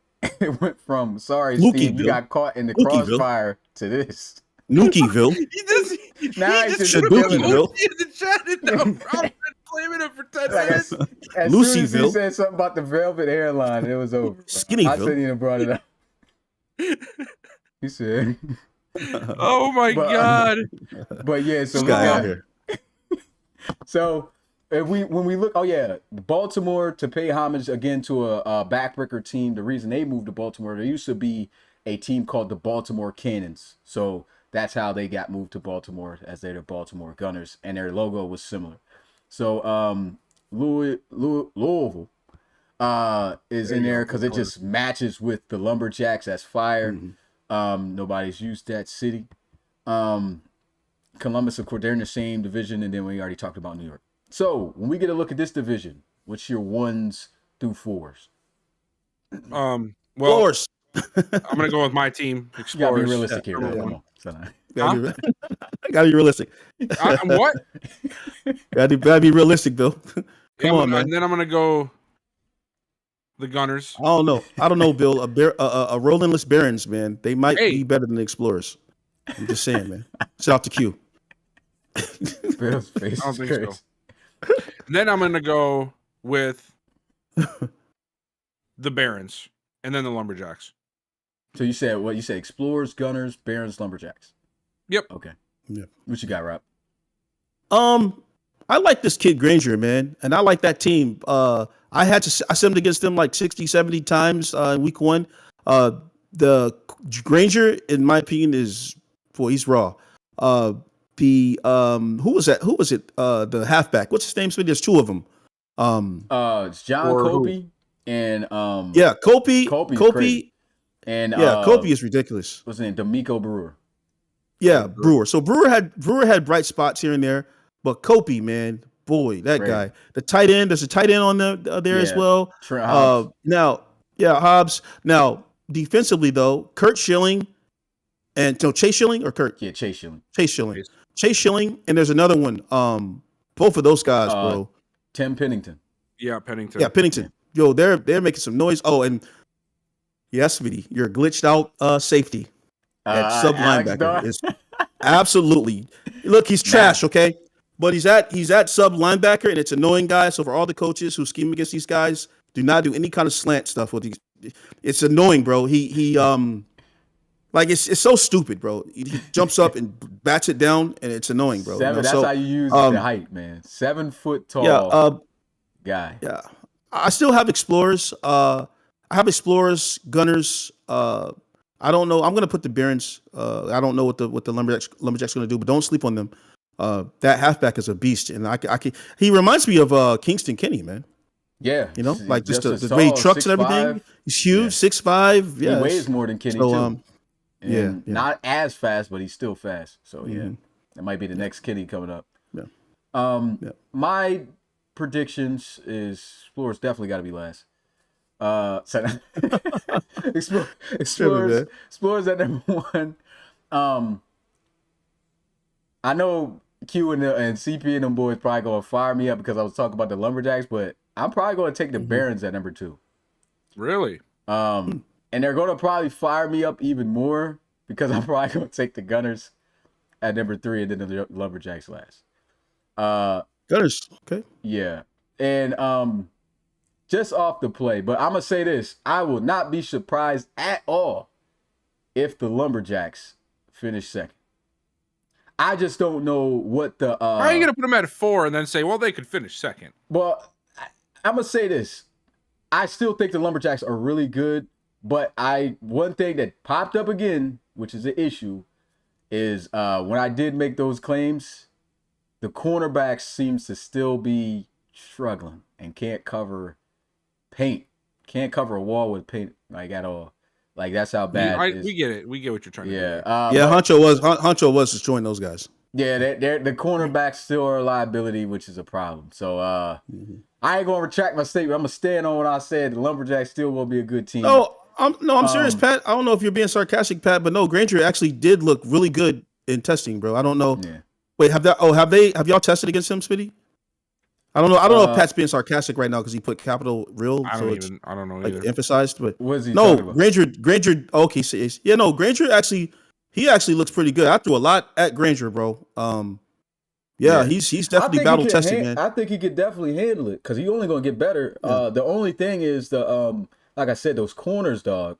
sorry, Steve, you Lukeyville. got caught in the Lukeyville. crossfire to this. Nukieville. Now he he's just just put killing Lukeyville. emoji in the chat and now Rob's been blaming him for 10 Like, minutes. as soon as he Lucyville. said something about the velvet hairline, it was over. I Skinnyville. shouldn't even brought it up. He said, Oh my But, God. but yeah, so This we guy got- out here. So when we look, Baltimore, to pay homage again to a backbreaker team. The reason they moved to Baltimore, there used to be a team called the Baltimore Cannons. So that's how they got moved to Baltimore, as they're the Baltimore Gunners, and their logo was similar. So Louisville is in there because it just matches with the Lumberjacks. That's fire. Nobody's used that city. Columbus, of course, they're in the same division, and then we already talked about New York. So when we get a look at this division, what's your 1s through 4s? Well, Floors. I'm gonna go with my team, You gotta be Explorers. realistic here, number though. one. Come on. Son. Gotta be realistic. What? Gotta be realistic, Bill. Come on, man. And then I'm gonna go the Gunners. I don't know, Bill. A rollingless Barons, man. They might Hey. be better than the Explorers. I'm just saying, man. Shout out to Q. Bill's face I don't is think crazy. so. Then I'm gonna go with the Barons, and then the Lumberjacks. So you said what? You said Explorers, Gunners, Barons, Lumberjacks. Yep. Okay. Yeah. What you got, Rob? I like this kid Granger, man, and I like that team. I sent against them like 60, 70 times in week 1. The Granger, in my opinion, he's raw. Who was that? Who was it? The halfback. What's his name? There's 2 of them. It's John Or Kobe and Yeah, Kopi. Kobe's Kopi. crazy. And Kopi is ridiculous. what's his name? D'Amico Brewer. Yeah, Brewer. So Brewer had bright spots here and there, but Kopi, man, boy, that Great. guy. The tight end. There's a tight end on there as Yeah. well. Trent Hobbs. Hobbs. Now, defensively though, Kurt Schilling and Chase Schilling or Kurt? Yeah, Chase Schilling. Chase Schilling. Chase Schilling, and there's another one. Both of those guys, bro. Tim Pennington. Yeah, Pennington. Yeah, Pennington. Yo, they're making some noise. Oh, and yes, sweetie, your glitched out safety at sub Alex linebacker Dar- is absolutely. Look, he's trash, okay, but he's at sub linebacker, and it's annoying, guys. So for all the coaches who scheme against these guys, Do not do any kind of slant stuff with these. It's annoying, bro. He like it's so stupid, bro. He jumps up and bats it down, and it's annoying, bro. Seven. That's So how you use the height, man. 7 foot yeah, tall guy. yeah. I still have explorers. I have explorers, gunners. I don't know. I'm gonna put the Barons. I don't know what the lumberjacks gonna do, but don't sleep on them. That halfback is a beast, and he reminds me of Kingston Kenny, man. Yeah, You know, like just as the way he tall, trucks and 6'5". everything. He's huge, 6'5". Yeah, He weighs more than Kenny so, too. yeah. Not as fast, but he's still fast. So yeah, that might be the next Kenny coming up. Yeah. My predictions is Explorers definitely got to be last. Explorers at number 1. I know Q and CP and them boys probably gonna fire me up because I was talking about the Lumberjacks, but I'm probably gonna take the Barons at number 2. Really? And they're gonna probably fire me up even more because I'm probably gonna take the Gunners at number 3 and then the Lumberjacks last. Gunners, okay. Yeah. And just off the play, but I'm gonna say this: I will not be surprised at all if the Lumberjacks finish second. I just don't know what the. How are you gonna put them at 4 and then say, well, they could finish second? Well, I'm gonna say this: I still think the Lumberjacks are really good, but one thing that popped up again, which is an issue, is when I did make those claims, the cornerbacks seems to still be struggling and can't cover paint, can't cover a wall with paint like at all. Like that's how bad. We get it. We get what you're trying to do. Yeah, Huncho was destroying those guys. Yeah, the cornerbacks still are a liability, which is a problem. So I ain't gonna retract my statement. I'm gonna stand on what I said. The Lumberjacks still will be a good team. I'm serious, Pat. I don't know if you're being sarcastic, Pat, but no, Granger actually did look really good in testing, bro. I don't know. Yeah. Wait, have y'all tested against him, Smitty? I don't know if Pat's being sarcastic right now because he put capital real, I don't know like either. emphasized. But What is he no, talking about? Granger. Okay, so yeah, no, Granger actually looks pretty good. I threw a lot at Granger, bro. Yeah, he's definitely battle tested, man. I think he could definitely handle it because he's only gonna get better. Yeah. The only thing is like I said, those corners, dog.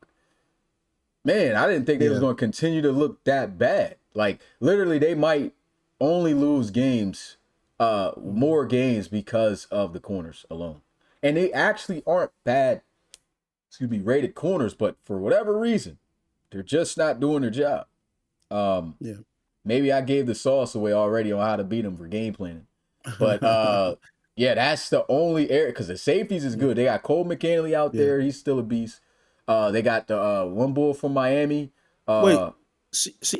Man, I didn't think they was gonna continue to look that bad. Like literally, they might only lose games. More games because of the corners alone. And they actually aren't bad, rated corners, but for whatever reason, they're just not doing their job. Maybe I gave the sauce away already on how to beat them for game planning. But yeah, that's the only area because the safeties is good. They got Cole McCanley out there, he's still a beast. They got the one bull from Miami. Wait,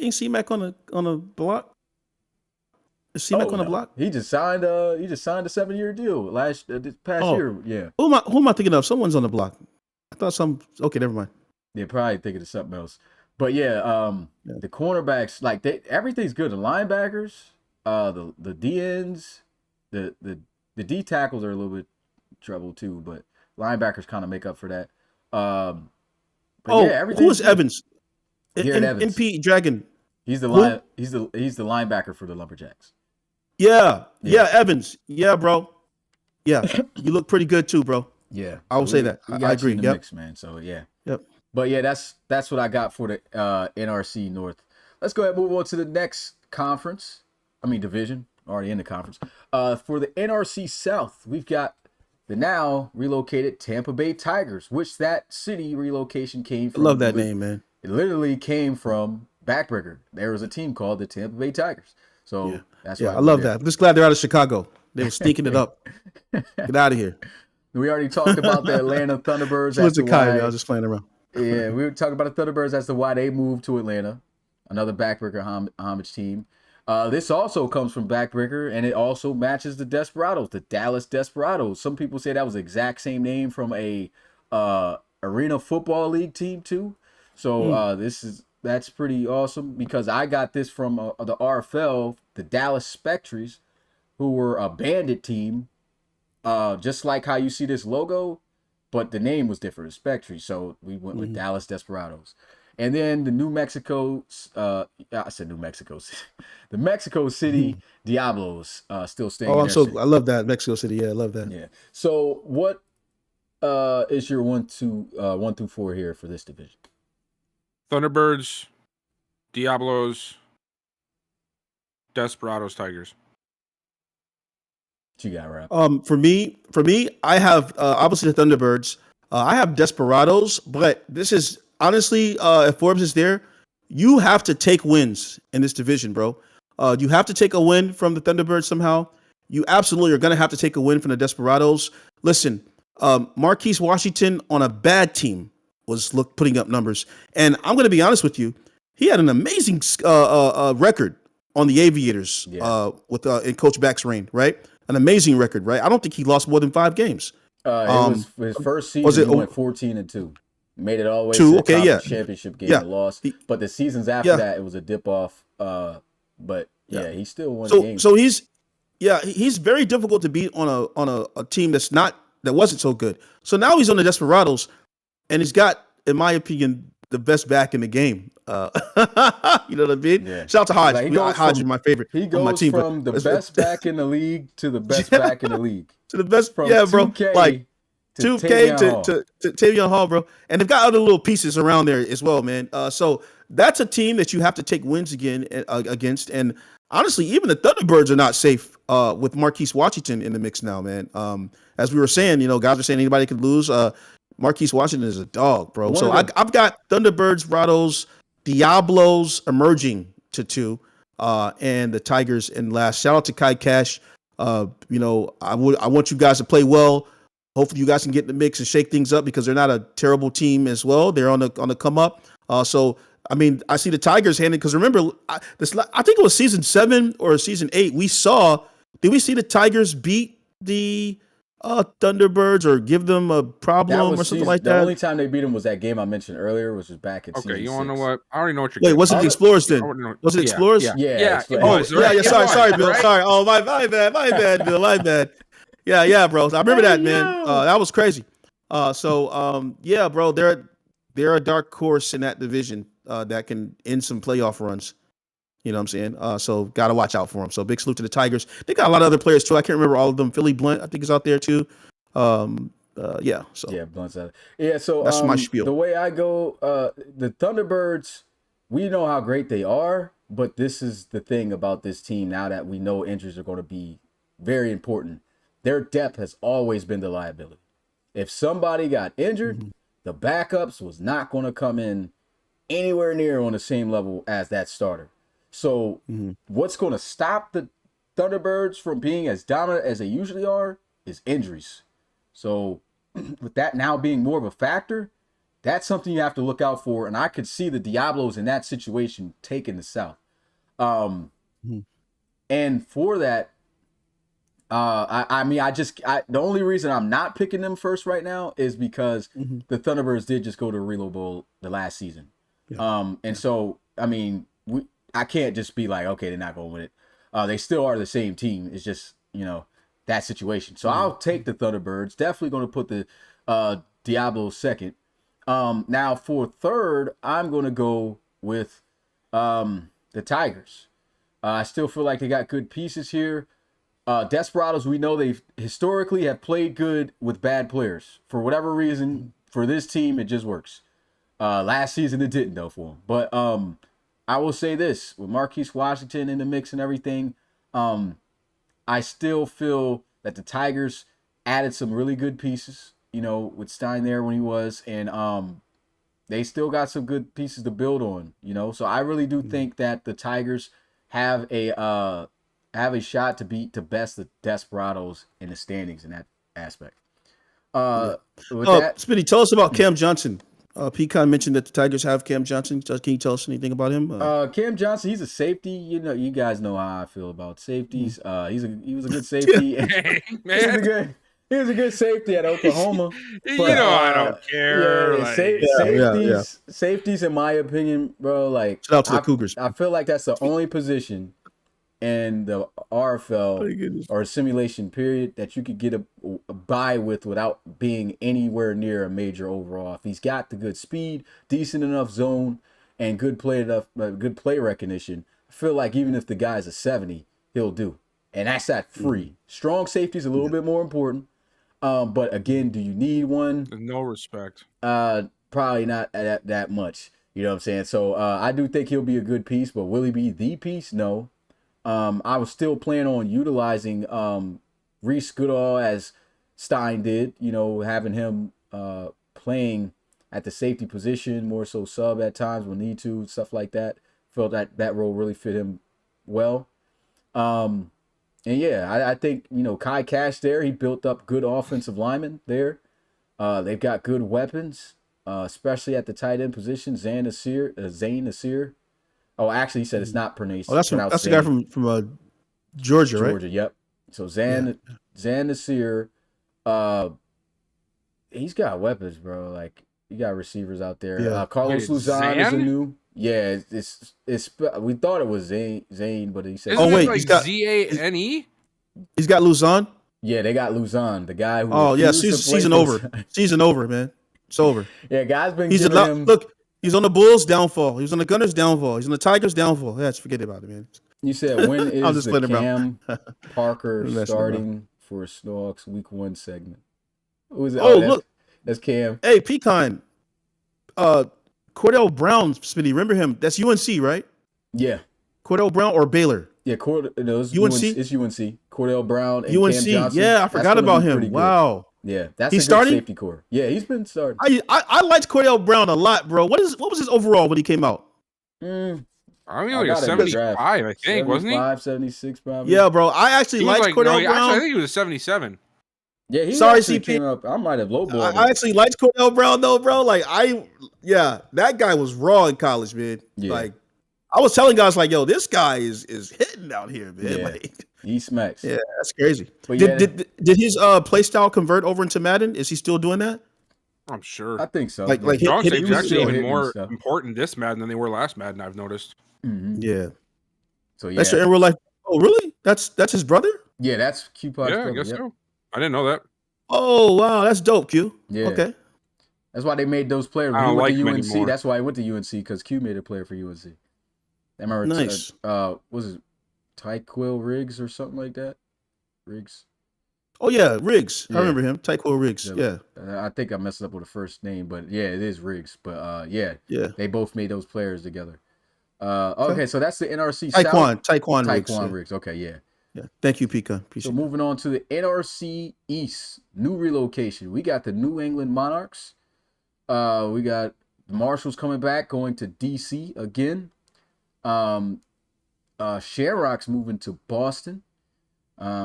ain't C-Mac on a block? Is C-Mac on the block? He just signed a 7-year deal this past year. Yeah. Who am I thinking of? Someone's on the block. I thought okay, never mind. They're probably thinking of something else. But yeah, the cornerbacks, like everything's good. The linebackers, the DNs, the D tackles are a little bit trouble too, but linebackers kind of make up for that. But who is Evans? Garrett Evans. NP Dragon. He's the linebacker for the Lumberjacks. Yeah, Evans. Yeah, bro. Yeah, you look pretty good too, bro. Yeah, I will say that. I agree. In the mix, man. So yeah. Yep. But yeah, that's what I got for the NRC North. Let's go ahead and move on to the next division. Already in the conference. For the NRC South, we've got the now relocated Tampa Bay Tigers, which that city relocation came from. I love that name, man. It literally came from Backbreaker. There was a team called the Tampa Bay Tigers. So that's why I love that. I'm just glad they're out of Chicago. They were stinking it up. Get out of here. We already talked about the Atlanta Thunderbirds. What's the Kyrie? I was just playing around. Yeah, we were talking about the Thunderbirds as to why they moved to Atlanta. Another Backbreaker homage team. This also comes from Backbreaker, and it also matches the Desperados, the Dallas Desperados. Some people say that was the exact same name from a Arena Football League team too. So that's pretty awesome because I got this from the RFL, the Dallas Spectres, who were a bandit team, just like how you see this logo, but the name was different, Spectres. So we went with Dallas Desperados. And then the New Mexico, I said New Mexico, the Mexico City Diablos still staying. I love that Mexico City. Yeah, I love that. Yeah. So what is your 1 through 4 here for this division? Thunderbirds, Diablos, Desperados, Tigers. What you got, Rap? For me, I have obviously the Thunderbirds. I have Desperados, but this is honestly, if Forbes is there, you have to take wins in this division, bro. You have to take a win from the Thunderbirds somehow. You absolutely are going to have to take a win from the Desperados. Listen, Marquise Washington on a bad team was putting up numbers, and I'm going to be honest with you, he had an amazing record on the Aviators with in Coach Back's reign, right? An amazing record, right? I don't think he lost more than 5 games. It was his first season. He went 14-2, made it all the way to the conference championship game and lost. But the seasons after that, it was a dip off. But he still won the game. So he's very difficult to beat on a team that wasn't so good. So now he's on the Desperados, and he's got, in my opinion, the best back in the game. You know what I mean? Yeah. Shout out to Hodge. Like Hodge is my favorite. He goes on my team, from the best back in the league to the best back in the league. To the best, from bro. 2K like 2K to Tavion Hall, bro. And they've got other little pieces around there as well, man. So that's a team that you have to take wins against. And honestly, even the Thunderbirds are not safe with Marquise Washington in the mix now, man. As we were saying, guys are saying anybody could lose. Marquise Washington is a dog, bro. So I've got Thunderbirds, Rados, Diablos emerging to 2, and the Tigers in last. Shout out to Kai Cash. I want you guys to play well. Hopefully you guys can get in the mix and shake things up because they're not a terrible team as well. They're on the come up. So I mean, I see the Tigers handing, because remember, I think it was season 7 or season 8. Did we see the Tigers beat the Thunderbirds or give them a problem or something like that? The only time they beat them was that game I mentioned earlier, which was back in season 6. You want to know what? I already know what you're Wait, was it the Explorers then? Was it Explorers? Yeah. Sorry, Bill. Sorry. Oh, my bad, Bill. My bad. Yeah, bro. I remember that, man. That was crazy. Bro, they're a dark horse in that division that can end some playoff runs. You know what I'm saying? So got to watch out for them. So big salute to the Tigers. They got a lot of other players too. I can't remember all of them. Philly Blunt, I think, is out there too. Blunt's out. Yeah, so that's my spiel. The way I go, the Thunderbirds, we know how great they are, but this is the thing about this team now that we know injuries are going to be very important. Their depth has always been the liability. If somebody got injured, the backups was not going to come in anywhere near on the same level as that starter. So what's going to stop the Thunderbirds from being as dominant as they usually are is injuries. So with that now being more of a factor, that's something you have to look out for. And I could see the Diablos in that situation taking the South. And for that, the only reason I'm not picking them first right now is because the Thunderbirds did just go to Reload Bowl the last season. So, I mean, I can't just be like, okay, they're not going to win it. They still are the same team. It's just, that situation. So I'll take the Thunderbirds. Definitely going to put the Diablos second. Now for third, I'm going to go with the Tigers. I still feel like they got good pieces here. Desperados, we know they historically have played good with bad players. For whatever reason, for this team, it just works. Last season, it didn't, though, for them. But I will say this, with Marquise Washington in the mix and everything, I still feel that the Tigers added some really good pieces, with Stein there when he was, and they still got some good pieces to build on, So I really do think that the Tigers have a shot to best the Desperados in the standings in that aspect. Spinny, tell us about Cam Johnson. Pecan mentioned that the Tigers have Cam Johnson. Can you tell us anything about him? Cam Johnson, he's a safety. You guys know how I feel about safeties. He was a good safety. He was a good safety at Oklahoma. But, I don't care. Safeties, in my opinion, bro. Like, shout out to the Cougars. I feel like that's the only position in the RFL or simulation period that you could get a bye without being anywhere near a major overall. If he's got the good speed, decent enough zone, and good play recognition, I feel like even if the guy's a 70, he'll do. And that's that free. Strong safety is a little bit more important. But again, do you need one? No respect. Probably not that much. You know what I'm saying? So I do think he'll be a good piece, but will he be the piece? No. I was still planning on utilizing Reese Goodall as Stein did. You know, having him playing at the safety position, more so sub at times when need to, stuff like that. Felt that role really fit him well. And yeah, I think, you know, Kai Cash there, he built up good offensive linemen there. They've got good weapons, especially at the tight end position. Zane Nasir. Oh, actually, he said it's not pronounced. Oh, that's the guy from Georgia, right? Georgia, yep. So Zan Nasir, he's got weapons, bro. Like, you got receivers out there. Yeah. Carlos Wait, Luzon is a Zan? new. Yeah, it's we thought it was Zane, but he said. Isn't Oh, wait, it like he's got- Zane? He's got Luzon. Yeah, they got Luzon, the guy who. Oh yeah, refused to play season for over. the- Season over, man. It's over. Yeah, guys been He's giving him. look. He's on the Bulls' downfall. He's on the Gunners' downfall. He's on the Tigers' downfall. Yeah, just forget about it, man. You said when I'm is just the playing Cam Parker I'm messing starting for Snowhawks Week 1 segment? Who is it? Oh, that's, look. that's Cam. Hey, Pecan. Cordell Brown, Smitty. Remember him? That's UNC, right? Yeah, Cordell Brown or Baylor? yeah. No, it's UNC? It's UNC. Cordell Brown and UNC. Cam Johnson. Yeah, I That's forgot gonna about be him. pretty good. Wow. Yeah, that's He's a good starting? safety core. Yeah, he's been starting. I liked Cordell Brown a lot, bro. What was his overall when he came out? Mm, I mean, I like a got him in the draft. 75, I think, wasn't he? 75, 76 probably. Yeah, bro. I actually He was liked like, Cordell no, actually, I Brown. think he was a 77. Yeah, he Sorry, actually CP. came up. I might have lowballed him. I actually liked Cordell Brown though, bro. Like that guy was raw in college, man. Yeah. Like I was telling guys, like, yo, this guy is hitting out here, man. Yeah. Like, He smacks. yeah, that's crazy. But yeah, Did his play style convert over into Madden? Is he still doing that? I'm sure. I think so. Like Dog hit- safety's hit- actually still even hitting more stuff. important this Madden than they were last Madden, I've noticed. Mhm. Yeah. So yeah, That's your in real life. Oh, really? That's his brother? yeah, that's Q-Pod's Yeah, I brother. guess Yep. so. I didn't know that. Oh, wow, that's dope, Q. Yeah. Okay. That's why they made those players. I He don't went like to him UNC. anymore. That's why he went to UNC because Q made a player for UNC. I remember. Nice. Was it Tyquil Riggs or something like that? Riggs. Oh yeah, Riggs. Yeah. I remember him. Tyquil Riggs. Yeah. I think I messed up with the first name, but yeah, it is Riggs. But yeah, Yeah. they both made those players together. Okay, so that's the NRC Taekwon South. Riggs. Taekwon Yeah. Riggs. Okay, yeah. Yeah. Thank you, Pika. So Appreciate it. moving on to the NRC East, new relocation. We got the New England Monarchs. We got the Marshals coming back, going to DC again. Shamrocks moving to Boston,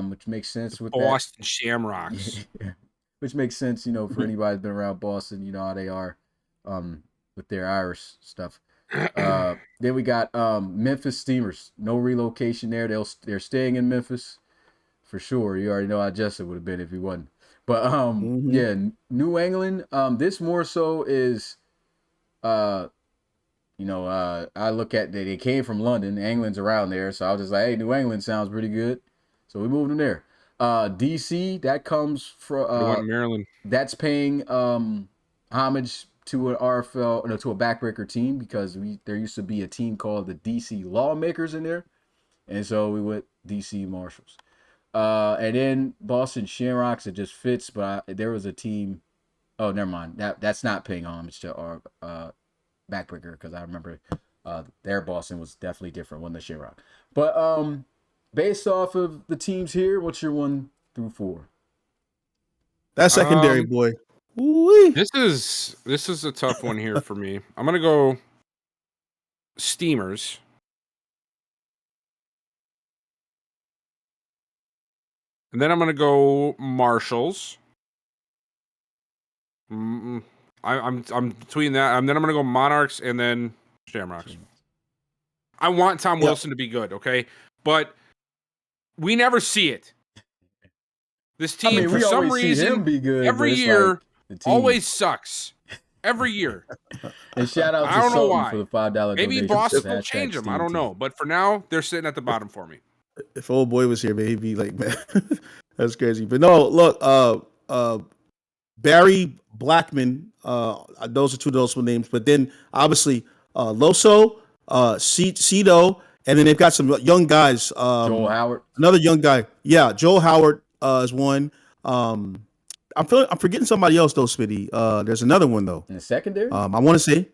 which makes sense with Boston Shamrocks. that. Which makes sense, you know, for anybody who's been around Boston, you know how they are with their Irish stuff. Then we got Memphis Steamers. No relocation there. They're staying in Memphis for sure. You already know how Justin would have been if he wasn't. But yeah, New England. This more so is I look at they came from London. England's around there, so I was just like, hey, New England sounds pretty good. So we moved them there. DC, that comes They went from Maryland. that's paying homage to an RFL, no, to a backbreaker team because there used to be a team called the DC Lawmakers in there, and so we went DC Marshals. And then Boston Shamrocks, it just fits. But there was a team. Oh, never mind. That's not paying homage to our backbreaker because I remember their Boston was definitely different one than Shamrock. But based off of the teams here, what's your 1 through 4? That secondary boy. Ooh-wee. This is a tough one here for me. I'm gonna go Steamers. And then I'm gonna go Marshals. I'm between that. And then I'm gonna go Monarchs and then Shamrocks. I want Tom Wilson to be good, okay? But we never see it. This team, for some reason, be good, every year always sucks. Every year. And shout out to I don't know Sultan why. for the $5 Maybe donation. Boston will Hashtag change them. I Steam don't Team. know. But for now, they're sitting at the bottom for me. If old boy was here, man, he'd be like, man, that's crazy. But no, look, Barry Blackman, those are two notable names. But then obviously Loso, Cito, and then they've got some young guys. Joel Howard. Another young guy. Yeah, Joel Howard is one. I'm forgetting somebody else though, Smitty. There's another one though. In the secondary? I want to say,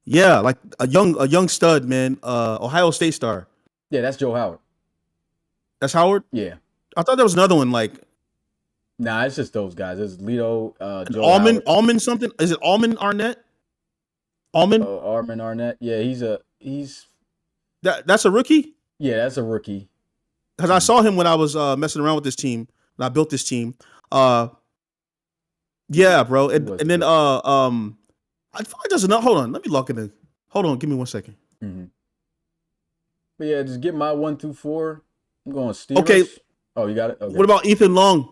yeah, like a young stud, man. Ohio State star. Yeah, that's Joe Howard. That's Howard. Yeah. I thought there was another one like Nah, it's just those guys. It's Lito, Joe Howard. Almond something. Is it Almond Arnett? Almond. Armin Arnett. Yeah, he's That's a rookie. yeah, that's a rookie. Because I saw him when I was messing around with this team and I built this team. Yeah, bro. And then I just not. Hold on. Let me lock it in. Hold on. Give me 1 second. Mm-hmm. But yeah, just get my 1 through 4. I'm going Steelers. Okay. Oh, you got it. Okay. What about Ethan Long?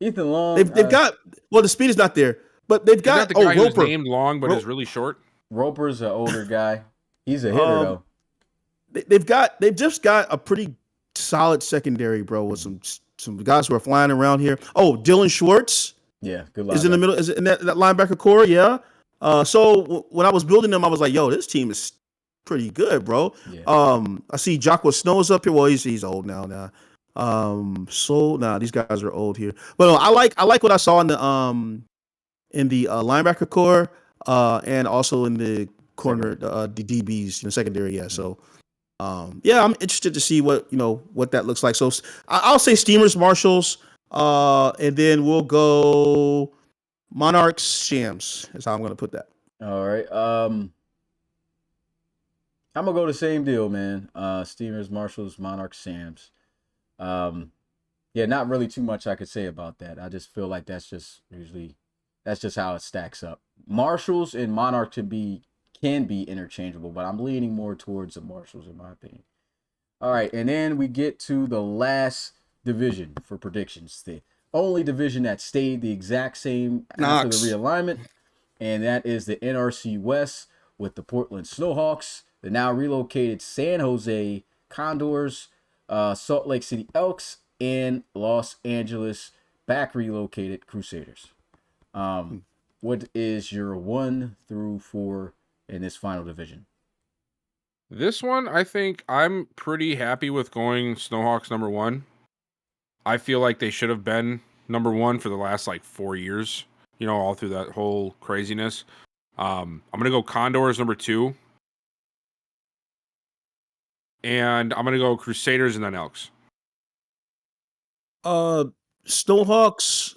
Ethan Long? They've got the speed is not there, but they've got the guy who's Roper. named Long but is really short. Roper's an older guy. He's a hitter though. They've just got a pretty solid secondary, bro, with some guys who are flying around here. Oh, Dylan Schwartz. Yeah, good. Is in the middle. Is in that linebacker core? Yeah. So when I was building them, I was like, "Yo, this team is pretty good, bro." Yeah. I see Jocko Snow's up here. Well, he's old now. These guys are old here. But no, I like what I saw in the linebacker core, and also in the corner, the DBs in the secondary. Yeah. So, yeah, I'm interested to see what that looks like. So I'll say Steamers, Marshalls. And then we'll go Monarchs, Shams. Is how I'm going to put that. All right. I'm gonna go the same deal, man. Steamers, Marshalls, Monarchs, Shams. Yeah, not really too much I could say about that. I just feel like that's just how it stacks up. Marshalls and Monarch can be interchangeable, but I'm leaning more towards the Marshalls in my opinion. All right, and then we get to the last division for predictions. The only division that stayed the exact same after the realignment, and that is the NRC West with the Portland Snowhawks, the now relocated San Jose Condors, Salt Lake City Elks, and Los Angeles back relocated Crusaders. What is your 1 through 4 in this final division? This one, I think I'm pretty happy with going Snowhawks number 1. I feel like they should have been number 1 for the last 4 years, all through that whole craziness. I'm going to go Condors number 2. And I'm going to go Crusaders and then Elks. Snowhawks.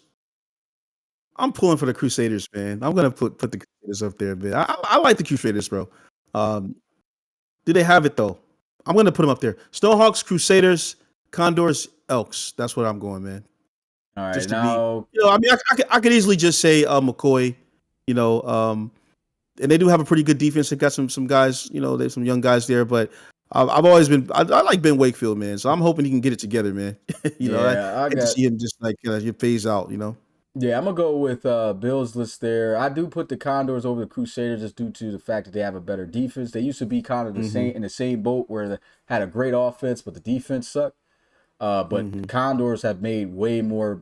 I'm pulling for the Crusaders, man. I'm going to put the Crusaders up there, man. I like the Crusaders, bro. Do they have it, though? I'm going to put them up there. Snowhawks, Crusaders, Condors, Elks. That's what I'm going, man. All right, just now I could easily just say McCoy, and they do have a pretty good defense. They got some guys, there's some young guys there, but I've always been I like Ben Wakefield, man. So I'm hoping he can get it together, man. I get to see him just phase out, Yeah, I'm gonna go with Bill's list there. I do put the Condors over the Crusaders just due to the fact that they have a better defense. They used to be kind of the same in the same boat where they had a great offense, but the defense sucked. But the Condors have made way more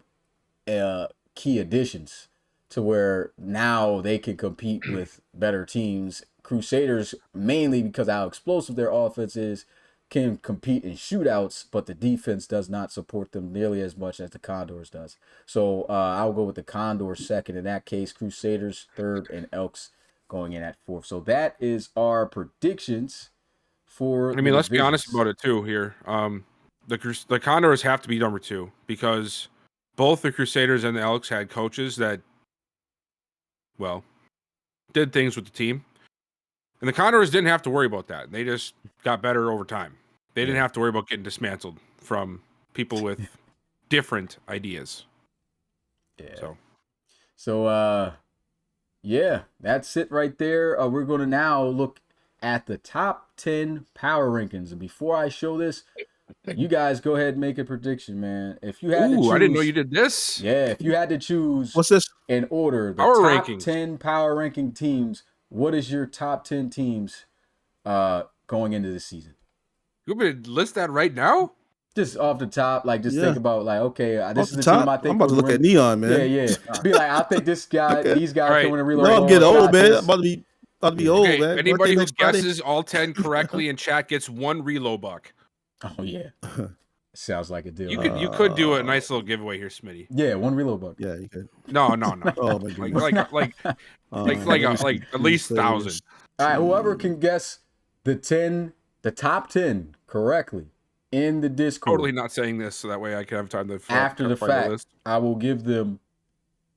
key additions to where now they can compete with better teams. Crusaders, mainly because how explosive their offense is, can compete in shootouts, but the defense does not support them nearly as much as the Condors does. So I'll go with the Condors second in that case, Crusaders third, and Elks going in at fourth. So that is our predictions for let's be honest about it too here. The Condors have to be number 2 because both the Crusaders and the Elks had coaches that, did things with the team. And the Condors didn't have to worry about that. They just got better over time. They didn't have to worry about getting dismantled from people with different ideas. Yeah. So yeah, that's it right there. We're going to now look at the top 10 power rankings. And before I show this, you guys go ahead and make a prediction, man. If you had to choose, I didn't know you did this. Yeah, if you had to choose what's this in order, the power top rankings. 10 power ranking teams, what is your top 10 teams going into the season? You want me to list that right now? Just off the top, think about okay, this is the top? team I think. I'm about to look at Neon, man. Yeah. Be like, I think this guy, these guys can win a reload. No, I'm getting old, man. I'm about to be old, man. Anybody who guesses all 10 correctly in chat gets 1 reload buck. Oh yeah. Sounds like a deal. You could do a nice little giveaway here, Smitty. Yeah, one reload buck. Yeah, you could. No. Oh my goodness. Like Let me see at who's least playing 1,000. this. All right, whoever can guess the top 10 correctly in the Discord Totally not saying this so that way I can have time to after the find fact, list. I will give them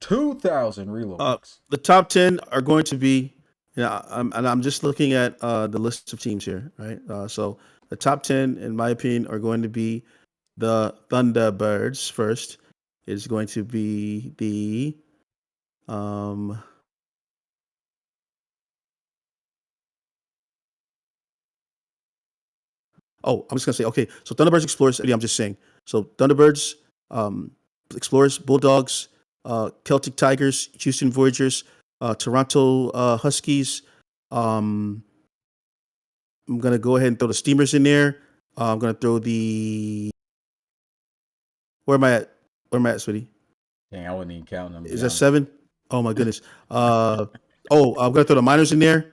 2,000 reload bucks. The top 10 are going to be, I'm just looking at the list of teams here, right? So the top 10, in my opinion, are going to be the Thunderbirds first. It's going to be the I'm just gonna say, okay, so Thunderbirds, Explorers, I'm just saying. So Thunderbirds, Explorers, Bulldogs, Celtic Tigers, Houston Voyagers, Toronto Huskies. I'm gonna go ahead and throw the Steamers in there. I'm gonna throw the. Where am I at, sweetie? Dang, I wasn't even counting them. Is that 7? Oh my goodness. I'm gonna throw the Miners in there.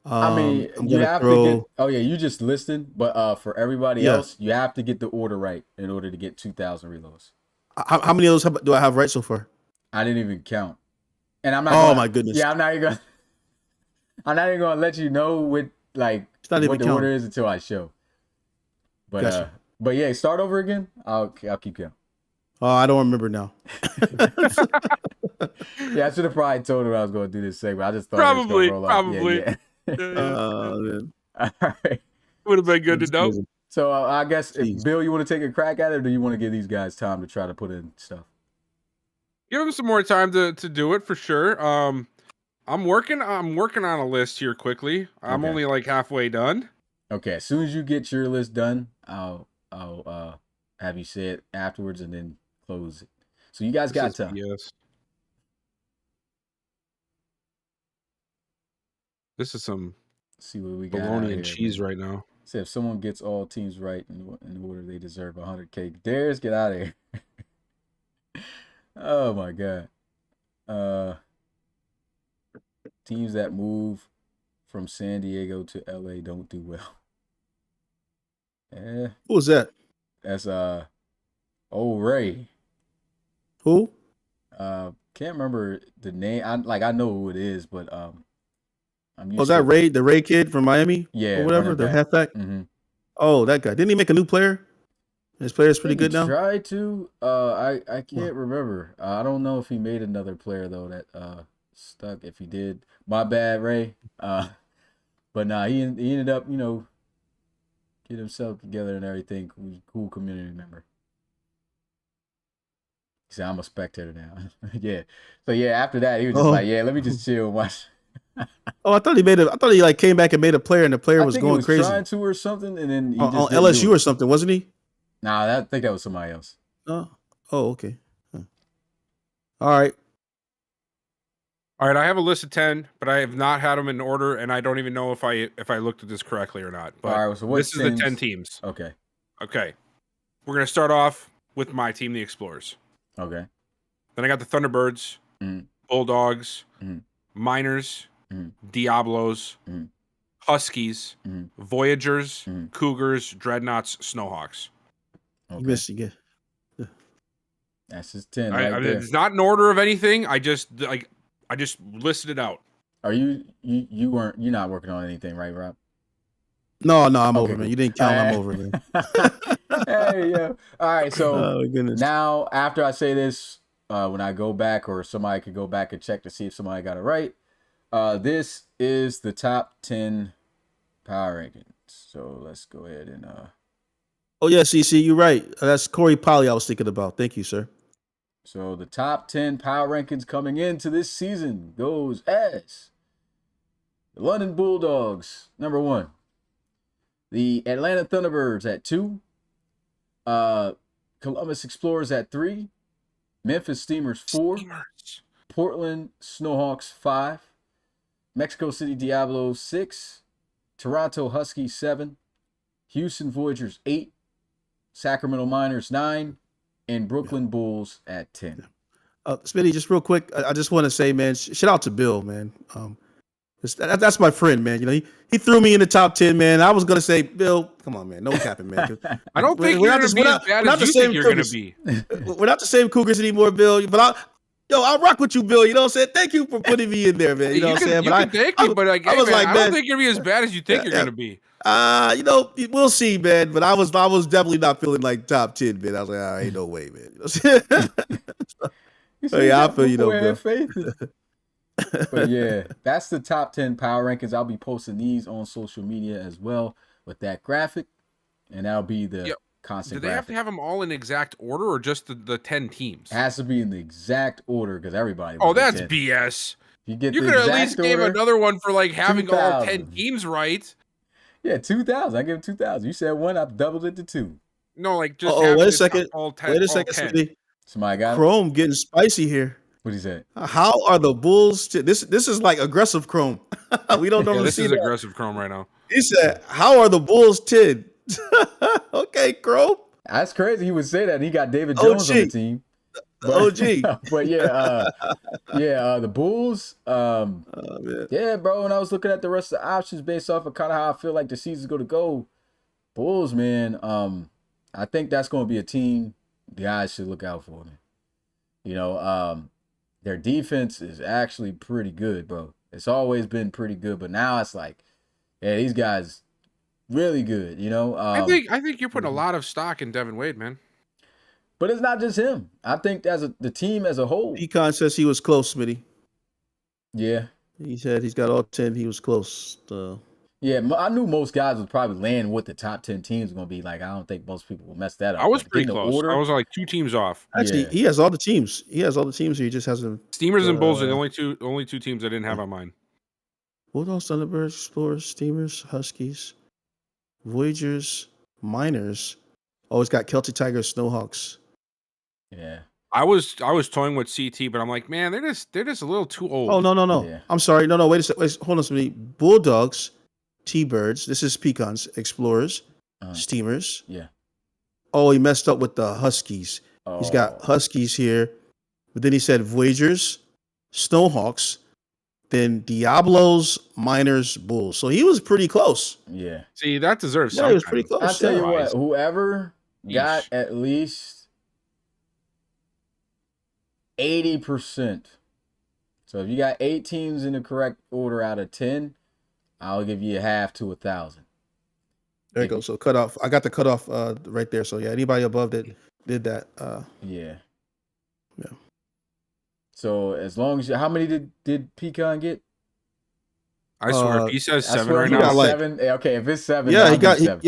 I mean, I'm you gonna have throw. to get. Oh yeah, you just listed, but for everybody Yeah. else, you have to get the order right in order to get 2,000 reloads. How many of those do I have right so far? I didn't even count, and I'm not. Oh gonna, my goodness. Yeah, I'm not even gonna. I'm not even gonna let you know what not what even the counting. order is until I show. But Gotcha. but yeah, start over again. I'll keep counting. Oh, I don't remember now. Yeah, I should have probably told her I was going to do this segment. I just thought Probably, it was gonna roll probably. off. Yeah. Man. All right. Would have been good to know. So I guess, Jeez. Bill, you want to take a crack at it, or do you want to give these guys time to try to put in stuff? Give them some more time to do it for sure. I'm working on a list here quickly. I'm Okay. only like halfway done. Okay, as soon as you get your list done, I'll have you say it afterwards and then close it. So you guys got time. Yes. This is some Let's see what we got. bologna and cheese right now. Say if someone gets all teams right in order, they deserve 100K. Darius, get out of here. Oh my god. Teams that move from San Diego to LA don't do well. Who was that? That's old Ray. Who? Can't remember the name. I know who it is, but I'm used Was that to, Ray, the Ray kid from Miami? Yeah, Or whatever, running the back. halfback? Mm-hmm. Oh, that guy. Didn't he make a new player? His player's pretty good now. Try to. I can't remember. I don't know if he made another player though that stuck. If he did, my bad, Ray. But nah, he ended up get himself together and everything. Cool community member. He said, "I'm a spectator now." Yeah. So yeah, after that, he was just like, "Yeah, let me just chill and watch." Oh, I thought he like came back and made a player, and the player I was think going he was crazy trying to or something, and then he on just didn't LSU do it. or something, wasn't he? Nah, I think that was somebody else. Oh, okay. Huh. All right. All right, I have a list of 10, but I have not had them in order, and I don't even know if I looked at this correctly or not. But All right, so what this is the 10 teams- teams. Okay. Okay, we're gonna start off with my team, the Explorers. Okay. Then I got the Thunderbirds, Mhm. Bulldogs, Mhm. Miners, Mhm. Diablos, Mhm. Huskies, Mhm. Voyagers, Mhm. Cougars, Dreadnoughts, Snowhawks. You Okay. missed again. That's just 10 right I mean, there. it's not in order of anything. I just listed it out. Are you're not working on anything, right, Rob? No, I'm Okay, over, man. cool. You didn't count. I'm All over, man. right. Hey, yo. All right, so Oh, goodness. now after I say this, when I go back, or somebody could go back and check to see if somebody got it right, this is the top 10 power rankings. So let's go ahead and Oh, yeah, CC, you're right. That's Corey Polly I was thinking about. Thank you, sir. so the top 10 power rankings coming into this season goes as the London Bulldogs, number 1. The Atlanta Thunderbirds at 2. Columbus Explorers at 3. Memphis Steamers 4. Steamers. Portland Snowhawks 5. Mexico City Diablos 6. Toronto Huskies 7. Houston Voyagers 8. Sacramento Miners 9. And Brooklyn Bulls at 10. Smitty, just real quick, I just want to say, man, shout out to Bill, man. That's my friend, man. You know, he threw me in the top 10, man. I was gonna say, Bill, come on, man, no capping, man. I don't think We're you're not going to be as bad as you think you're going to Cougars. be. We're not the same Cougars anymore, Bill. But I'll rock with you, Bill. You know what I'm saying? Thank you for putting me in there, man. You know what I'm saying? You But can thank me, but like, I hey, was man, like, I don't man, think you're going to be as bad as you think you're going to be. you know, we'll see, man. But I was definitely not feeling like top 10, man. I was like, ain't no way, man. You know what I'm saying? You Yeah, I got feel you, though, football Bill. and faith. But yeah, that's the top 10 power rankings. I'll be posting these on social media as well with that graphic, and that'll be the constant. Do they have to have them all in exact order, or just the 10 teams? It has to be in the exact order because everybody. Oh, that's BS. You get You the could at exact least give order, another one for like having all 10 2,000. teams right. Yeah, 2,000. I give it 2,000. You said one, I've doubled it to 2. No, like just Wait a second. all 10. Wait a second, Smitty. Somebody got it? Chrome getting spicy here. What he said? How are the Bulls? This is like aggressive Chrome. We don't normally this see is that. aggressive Chrome right now. He said, "How are the Bulls 10?" Okay, Chrome. That's crazy. He would say that. And he got David Jones on the team. OG. But the Bulls. Yeah, bro. When I was looking at the rest of the options based off of kind of how I feel like the season's going to go, Bulls, man. I think that's going to be a team the guys should look out for, man. You know, their defense is actually pretty good, bro. It's always been pretty good, but now it's like, yeah, these guys really good. You know, I think you're putting a lot of stock in Devin Wade, man. But it's not just him. I think the team as a whole. Pecan says he was close, Smitty. Yeah. He said he's got all 10. He was close. Yeah, I knew most guys would probably land what the top 10 teams were going to be like. I don't think most people will mess that up. I was pretty close. I was like 2 teams off. Actually, he has all the teams. He has all the teams. He just hasn't. Steamers and Bulls are the only two teams I didn't have on mine. Bulldogs, Thunderbirds, Explorers, Steamers, Huskies, Voyagers, Miners. Oh, it's got Celtic Tigers, Snowhawks. Yeah. I was toying with CT, but I'm like, man, they're just a little too old. Oh no. Yeah. I'm sorry. No. Wait a second. Hold on, Smitty. Bulldogs, T-Birds. This is Pecans, Explorers, Steamers. Yeah. Oh, he messed up with the Huskies. Oh. He's got Huskies here, but then he said Voyagers, Snowhawks, then Diablos, Miners, Bulls. So he was pretty close. Yeah. See, that deserves Yeah, he was pretty close. I'll tell you what, whoever got at least 80%. So if you got 8 teams in the correct order out of 10, I'll give you a half to 1,000. There you go. So cut off. I got the cutoff right there. So yeah, anybody above that did that. Yeah. Yeah. So as long as how many did Pecan get? I swear, he says 7 right he now. got 7. Okay, if it's 7, Yeah, he got 7.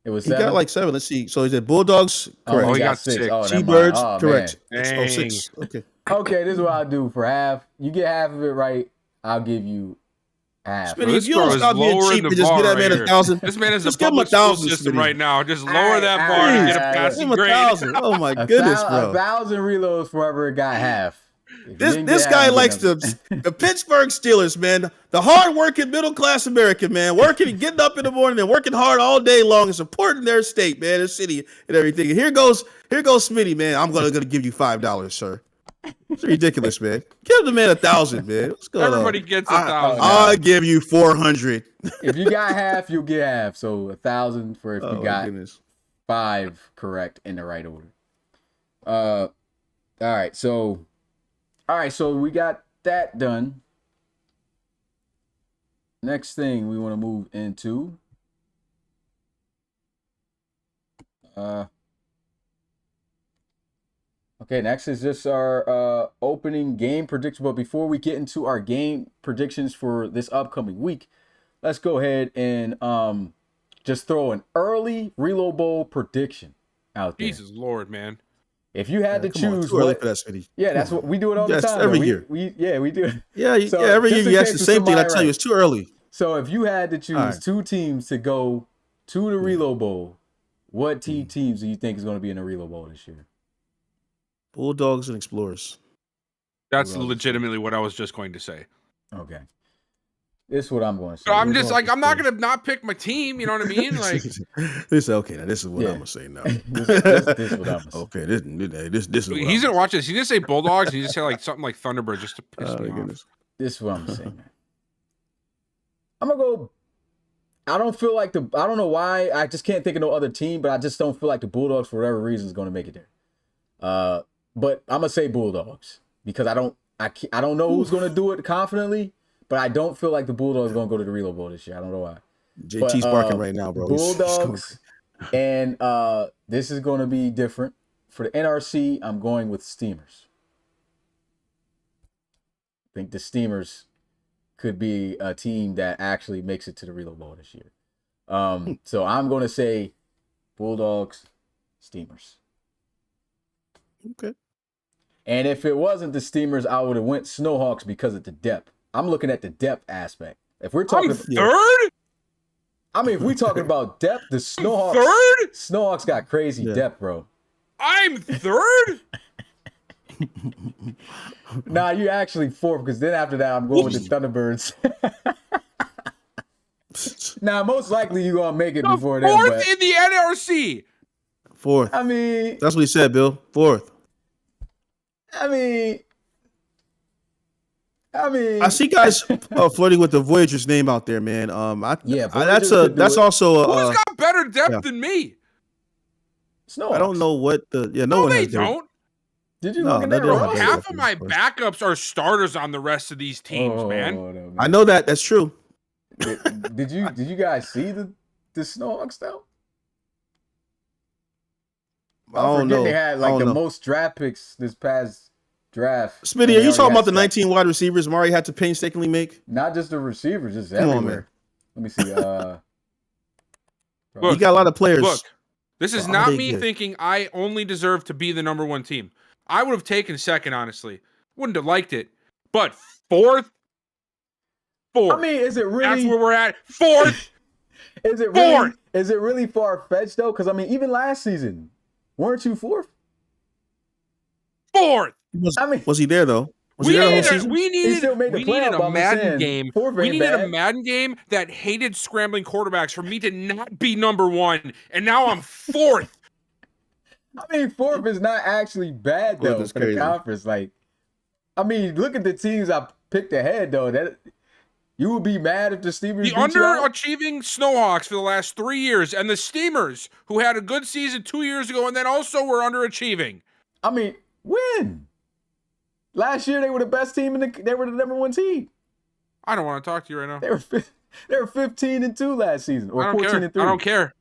It was 7. He got like 7. Let's see. So he said Bulldogs, correct. Oh, he got 6. Oh, T-Birds, correct. Man. Oh, 6. Okay. Okay, this is what I'll do for half. You get half of it right, I'll give you half. Smitty, if you don't stop being cheap and just give that man 1,000. This man is a just give him public school 1,000 system Smitty. right now. Just lower that bar and get a passing grade. 1,000. Oh my goodness, bro. 1,000 reloads forever got half. This guy likes the Pittsburgh Steelers, man. The hard-working middle-class American, man, working and getting up in the morning and working hard all day long and supporting their state, man, their city and everything. And here goes Smitty, man. I'm gonna give you $5, sir. It's ridiculous, man. Give the man 1,000, man. What's going Everybody on? gets 1,000. I'll give you 400. If you got half, you'll get half. So 1,000 for if you got 5 correct in the right order. All right, so we got that done. Next thing we want to move into. Okay, next is just our opening game prediction. But before we get into our game predictions for this upcoming week, let's go ahead and just throw an early Reload Bowl prediction out there. Jesus Lord, man. If you had to choose, too early for that, Smitty. Yeah, that's what we do it all the time. Every year. We do it. Yeah, every year you ask the same thing. I tell you, it's too early. So if you had to choose 2 teams to go to the Reload Bowl, what teams do you think is going to be in the Reload Bowl this year? Bulldogs and Explorers. That's legitimately what I was just going to say. Okay. This is what I'm going to say. So I'm just like, I'm not going to not pick my team. You know what I mean? Like, this okay. Now this is what I'm gonna say. Now this is what I'm gonna say. Okay, this is. What he's gonna watch this. He didn't say Bulldogs. He just said like something like Thunderbird just to piss me off. This is what I'm saying, man. I'm gonna go. I don't feel like I don't know why. I just can't think of no other team, but I just don't feel like the Bulldogs, for whatever reason, is going to make it there. But I'm gonna say Bulldogs because I don't know who's going to do it confidently, but I don't feel like the Bulldogs are going to go to the Reload Bowl this year. I don't know why. JT's barking right now, bro. Bulldogs, and this is going to be different for the NRC. I'm going with Steamers. I think the Steamers could be a team that actually makes it to the Reload Bowl this year. So I'm going to say Bulldogs, Steamers. Okay. And if it wasn't the Steamers, I would have went Snowhawks because of the depth. I'm looking at the depth aspect. If we're talking third, I mean, if we're talking about depth, the Snowhawks. third? Snowhawks got crazy depth, bro. I'm third? Nah, you actually fourth because then after that, I'm going with the Thunderbirds. Now, most likely you're going to make it before them. Fourth But, in the NRC. Fourth. I mean, That's what he said, Bill. Fourth. I mean, I see guys flirting with the Voyager's name out there, man. Voyagers That's could do it. also Who's got better depth than me? Snowhawks. I don't know what the no No, one they has their- don't. Did you No, look at they that? don't have Ross? that. Half of my backups are starters on the rest of these teams, man. No, man. I know that. That's true. Did you guys see the Snowhawks though? I don't know. They had I like don't the know. most draft picks this past draft. Smitty, And are they you already talking had about the stats. 19 wide receivers Mari had to painstakingly make? Not just the receivers, just Come on, everywhere. Let me see. He got a lot of players. Look, this is Are not they me good? thinking I only deserve to be the number one team. I would have taken second, honestly. Wouldn't have liked it. But fourth? I mean, is it That's really? where we're at. Fourth! Is it really? Fourth! Is it really far fetched though? Because I mean, even last season, weren't you fourth? Fourth! Was he there though? Was he there the whole season? He still made the playoff, but a I'm Madden saying game. fourth We ain't needed a bad. Madden game that hated scrambling quarterbacks for me to not be number one. And now I'm fourth. I mean, fourth is not actually bad though Fourth is for the crazy. conference. Like, I mean, look at the teams I picked ahead though. That you would be mad if the Steamers The beat you out? underachieving Snowhawks for the last 3 years, and the Steamers, who had a good season 2 years ago and then also were underachieving. I mean, when? Last year they were the best team they were the number one team. I don't want to talk to you right now. They were 15-2 last season, or I don't 14-3 care. I don't care.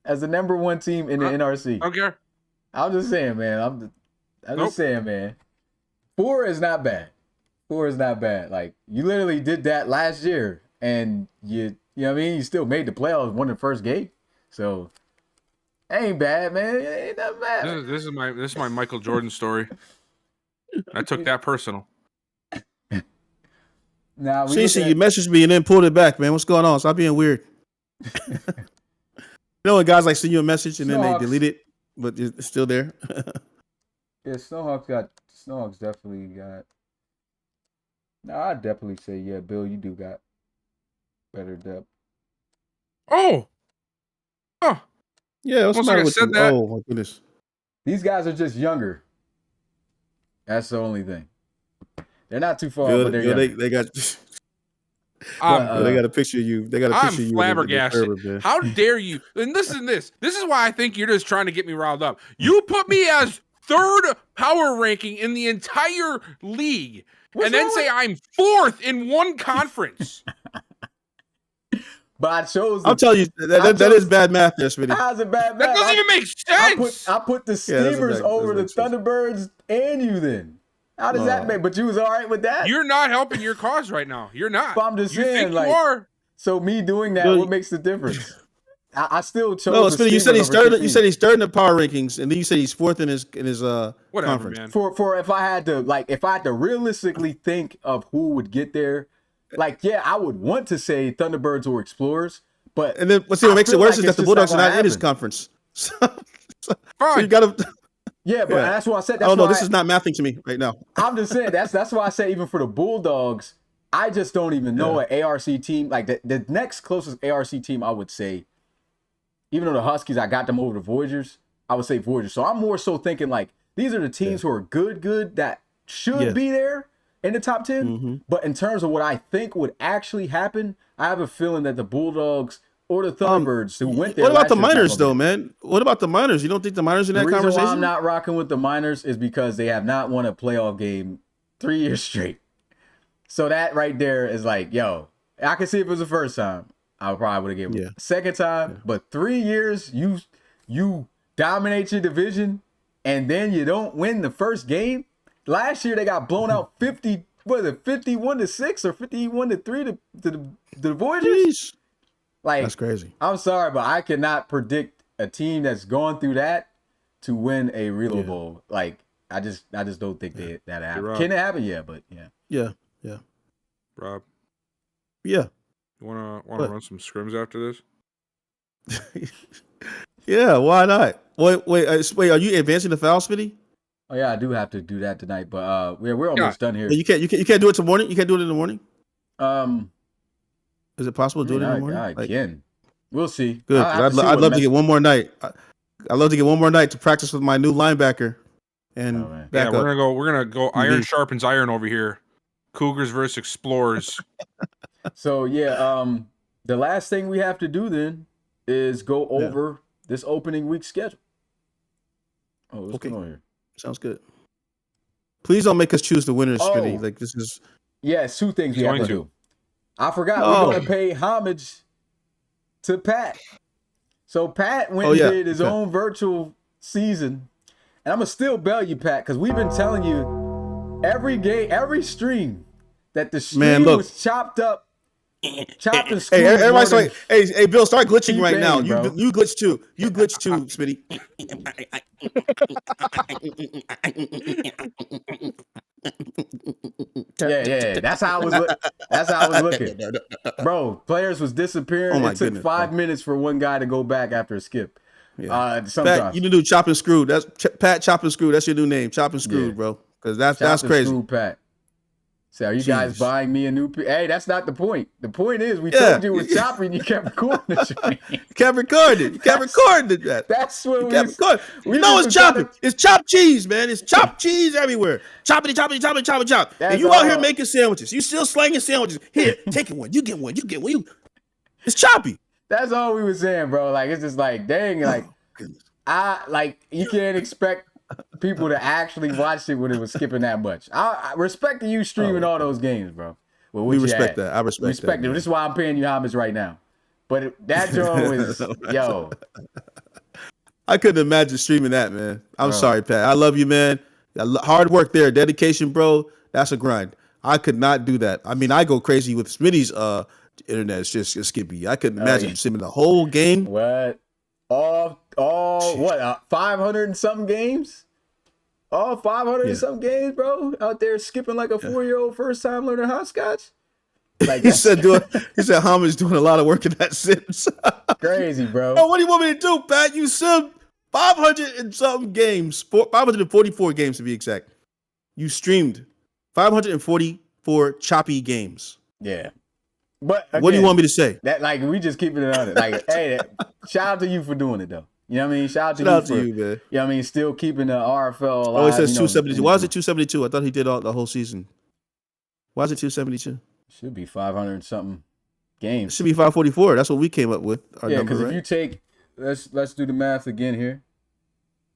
as the number one team in the NRC. I don't care. I'm just saying, man. I'm just saying, man. 4 is not bad. 4 is not bad. Like, you literally did that last year, and you know what I mean? You still made the playoffs, won the first game. So, ain't bad, man. It ain't that bad. This is my Michael Jordan story. I took that personal. Now, CC, you messaged me and then pulled it back, man. What's going on? Stop being weird. You know when guys like send you a message and then they Snowhawks. delete it, but it's still there. Yeah, Snowhawks definitely got. No, I'd definitely say, yeah, Bill, you do got better depth. Oh! Yeah, what's the Almost matter like I with said you? that. Oh my goodness. These guys are just younger. That's the only thing. They're not too far, Bill, but they're Bill, younger. they got I'm, they got a picture of you. They got a I'm picture of you. flabbergasted. with the server, man. How dare you? And listen to this. This is why I think you're just trying to get me riled up. You put me as third power ranking in the entire league, and then say I'm fourth in one conference. But I chose. I'll tell you that is bad math there, Smitty. How's it bad? That doesn't even make sense. I put the Yeah, that's Steamers a bad- over the that's a bad choice. Thunderbirds and you. Then how does that make? But you was all right with that. You're not helping your cause right now. You're not. But I'm just you saying, think like, you are. So me doing that, Bill, what makes the difference? I still chose. No, the Smitty, you said he's Steamers over third. You said 15. he's third in the power rankings, and then you said he's fourth in his Whatever, conference. man. For if I had to realistically think of who would get there, like, yeah, I would want to say Thunderbirds or Explorers, but And then what's what I makes it feel worse like is that it's the just Bulldogs are not not gonna in his happen. conference. So Fine. you gotta. Yeah, but Yeah. that's why I said. I That's don't know. why This is not mathing to me right now. I'm just saying that's why I say even for the Bulldogs, I just don't even know an ARC team. Like the next closest ARC team I would say, even though the Huskies, I got them over the Voyagers, I would say Voyagers. So I'm more so thinking like these are the teams who are good that should Yeah. be there. in the top 10. Mm-hmm. But in terms of what I think would actually happen, I have a feeling that the Bulldogs or the Thunderbirds who went there. What about last the year is not Miners, gonna though, be man? What about the Miners? You don't think the Miners in there. that The reason conversation? why I'm not rocking with the Miners is because they have not won a playoff game 3 years straight. So that right there is like, yo, I can see if it was the first time, I probably would have given it. Second time, but 3 years you dominate your division and then you don't win the first game. Last year they got blown out 51-6 or 51-3 to the Voyagers. Jeez. Like, That's crazy. I'm sorry, but I cannot predict a team that's gone through that to win a Real Bowl. Like, I just don't think that happened. Can it happen? Yeah, but yeah. Yeah. Rob, Yeah. you wanna run some scrims after this? Yeah, why not? Wait, are you advancing the foul, Smitty? Oh yeah, I do have to do that tonight, but we're almost done here. You can't do it tomorrow morning? You can't do it in the morning? Um, Is it possible to do it in the morning? I can. We'll see. Good. I'd love to get one more night. I'd love to get one more night to practice with my new linebacker. And we're gonna go iron sharpens iron over here. Cougars versus Explorers. So yeah, the last thing we have to do then is go over this opening week schedule. Oh, what's going on here? Sounds good. Please don't make us choose the winners, Smitty. Like this is. Yeah, it's two things we have to do. I forgot we're going to pay homage to Pat. So Pat went and did his own virtual season, and I'm gonna still bail you, Pat, because we've been telling you every stream that the stream was chopped and screwed. Hey, everybody's like, hey, Bill, start glitching right now. You glitch too. You glitch too, Smitty. Yeah. That's how I was looking. Bro, players was disappearing. It took 5 minutes for one guy to go back after a skip. Yeah. Pat, you do chop and screw. That's Pat Chop and Screw. That's your new name, Chop and Screw, bro. Because that's crazy. Screw, Pat. So are you guys buying me a new? Hey, that's not the point. The point is we told you it was choppy and you kept recording it. You kept recording. You kept recording that. That's what we kept recording. You know it's chopping. It's chopped cheese, man. It's chopped cheese everywhere. Choppity. And you out here making sandwiches. You still slanging sandwiches. Here, take one. You get one. It's choppy. That's all we were saying, bro. Like it's just like, dang, like you can't expect people to actually watch it when it was skipping that much. I respect you streaming all those games, bro. Well, we respect that. I respect that. This is why I'm paying you homage right now. But that joint was, yo. I couldn't imagine streaming that, man. I'm sorry, Pat. I love you, man. Hard work there. Dedication, bro. That's a grind. I could not do that. I mean, I go crazy with Smitty's internet. It's just skippy. I couldn't imagine streaming the whole game. What? All 500 and something games? All 500 and something games, bro? Out there skipping like a 4-year-old first time learning hopscotch? Like he said Hamad's doing a lot of work in that Sims. Crazy, bro. Oh, what do you want me to do, Pat? You sim 500 and something games, 544 games to be exact. You streamed 544 choppy games. Yeah. But again, what do you want me to say? That like we just keeping it on it. Like, hey, shout out to you for doing it though. You know what I mean? Shout out to you, man. You know what I mean? Still keeping the RFL alive. Oh, it says 272. Why is it 272? I thought he did the whole season. Why is it 272? Should be 500 and something games. It should be 544. That's what we came up with. Because if you take, let's do the math again here.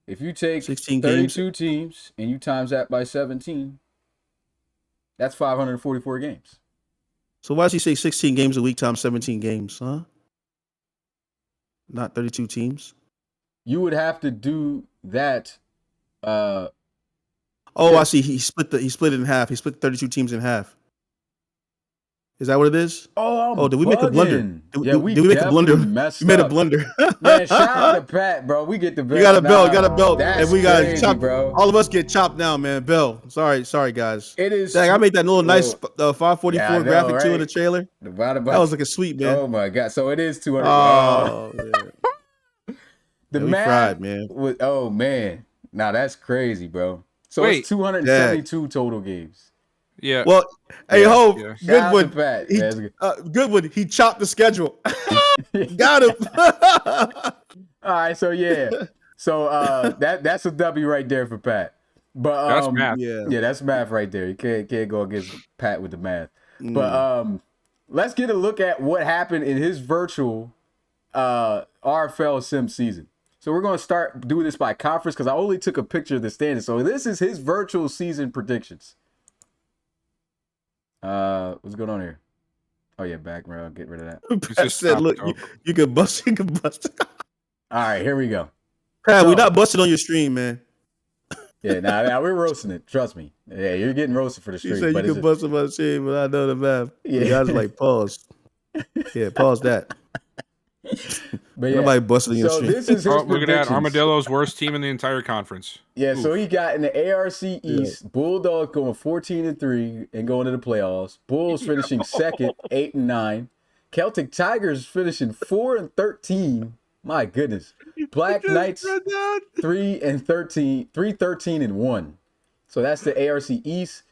If you take 16 32 teams and you times that by 17, that's 544 games. So why does he say 16 games a week times 17 games, huh? Not 32 teams? You would have to do that. I see. He split it in half. He split 32 teams in half. Is that what it is? Did we make a blunder? Did we make a blunder? We made a blunder. Man, shout out to Pat, bro. We get the belt. You got a belt. That's and we got crazy, chopped, bro. All of us get chopped now, man. Bell. Sorry, guys. It is. Dang, I made that little nice 544 graphic too in the trailer. That was looking sweet, man. Oh my god! So it is 200. Oh, man. The math, fried, man. Oh man, now that's crazy, bro. So it's 272 total games. Yeah. Well, hey, Hov, Goodwood. Goodwood, he chopped the schedule. Got him. All right, so yeah. So that's a W right there for Pat. But That's math. yeah, that's math right there. You can't go against Pat with the math. Mm. But let's get a look at what happened in his virtual RFL sim season. So we're going to start doing this by conference because I only took a picture of the standings. So this is his virtual season predictions. What's going on here? Oh yeah, background. Get rid of that. Pat said, "Look, you can bust. You can bust." All right, here we go. Pat, we're not busting on your stream, man. Yeah, now we're roasting it. Trust me. Yeah, you're getting roasted for the stream. You said you can bust on my stream, but I know the math. Yeah. You guys like pause. Yeah, pause that. But yeah, nobody busting on your so stream. this is his Look at that. predictions. Armadillo's worst team in the entire conference. Yeah, Oof. so he got in the ARC East, Bulldogs going 14-3 and going to the playoffs. Bulls finishing second, 8-9. Celtic Tigers finishing 4-13. My goodness. Black Knights 3-13-1. So that's the ARC East.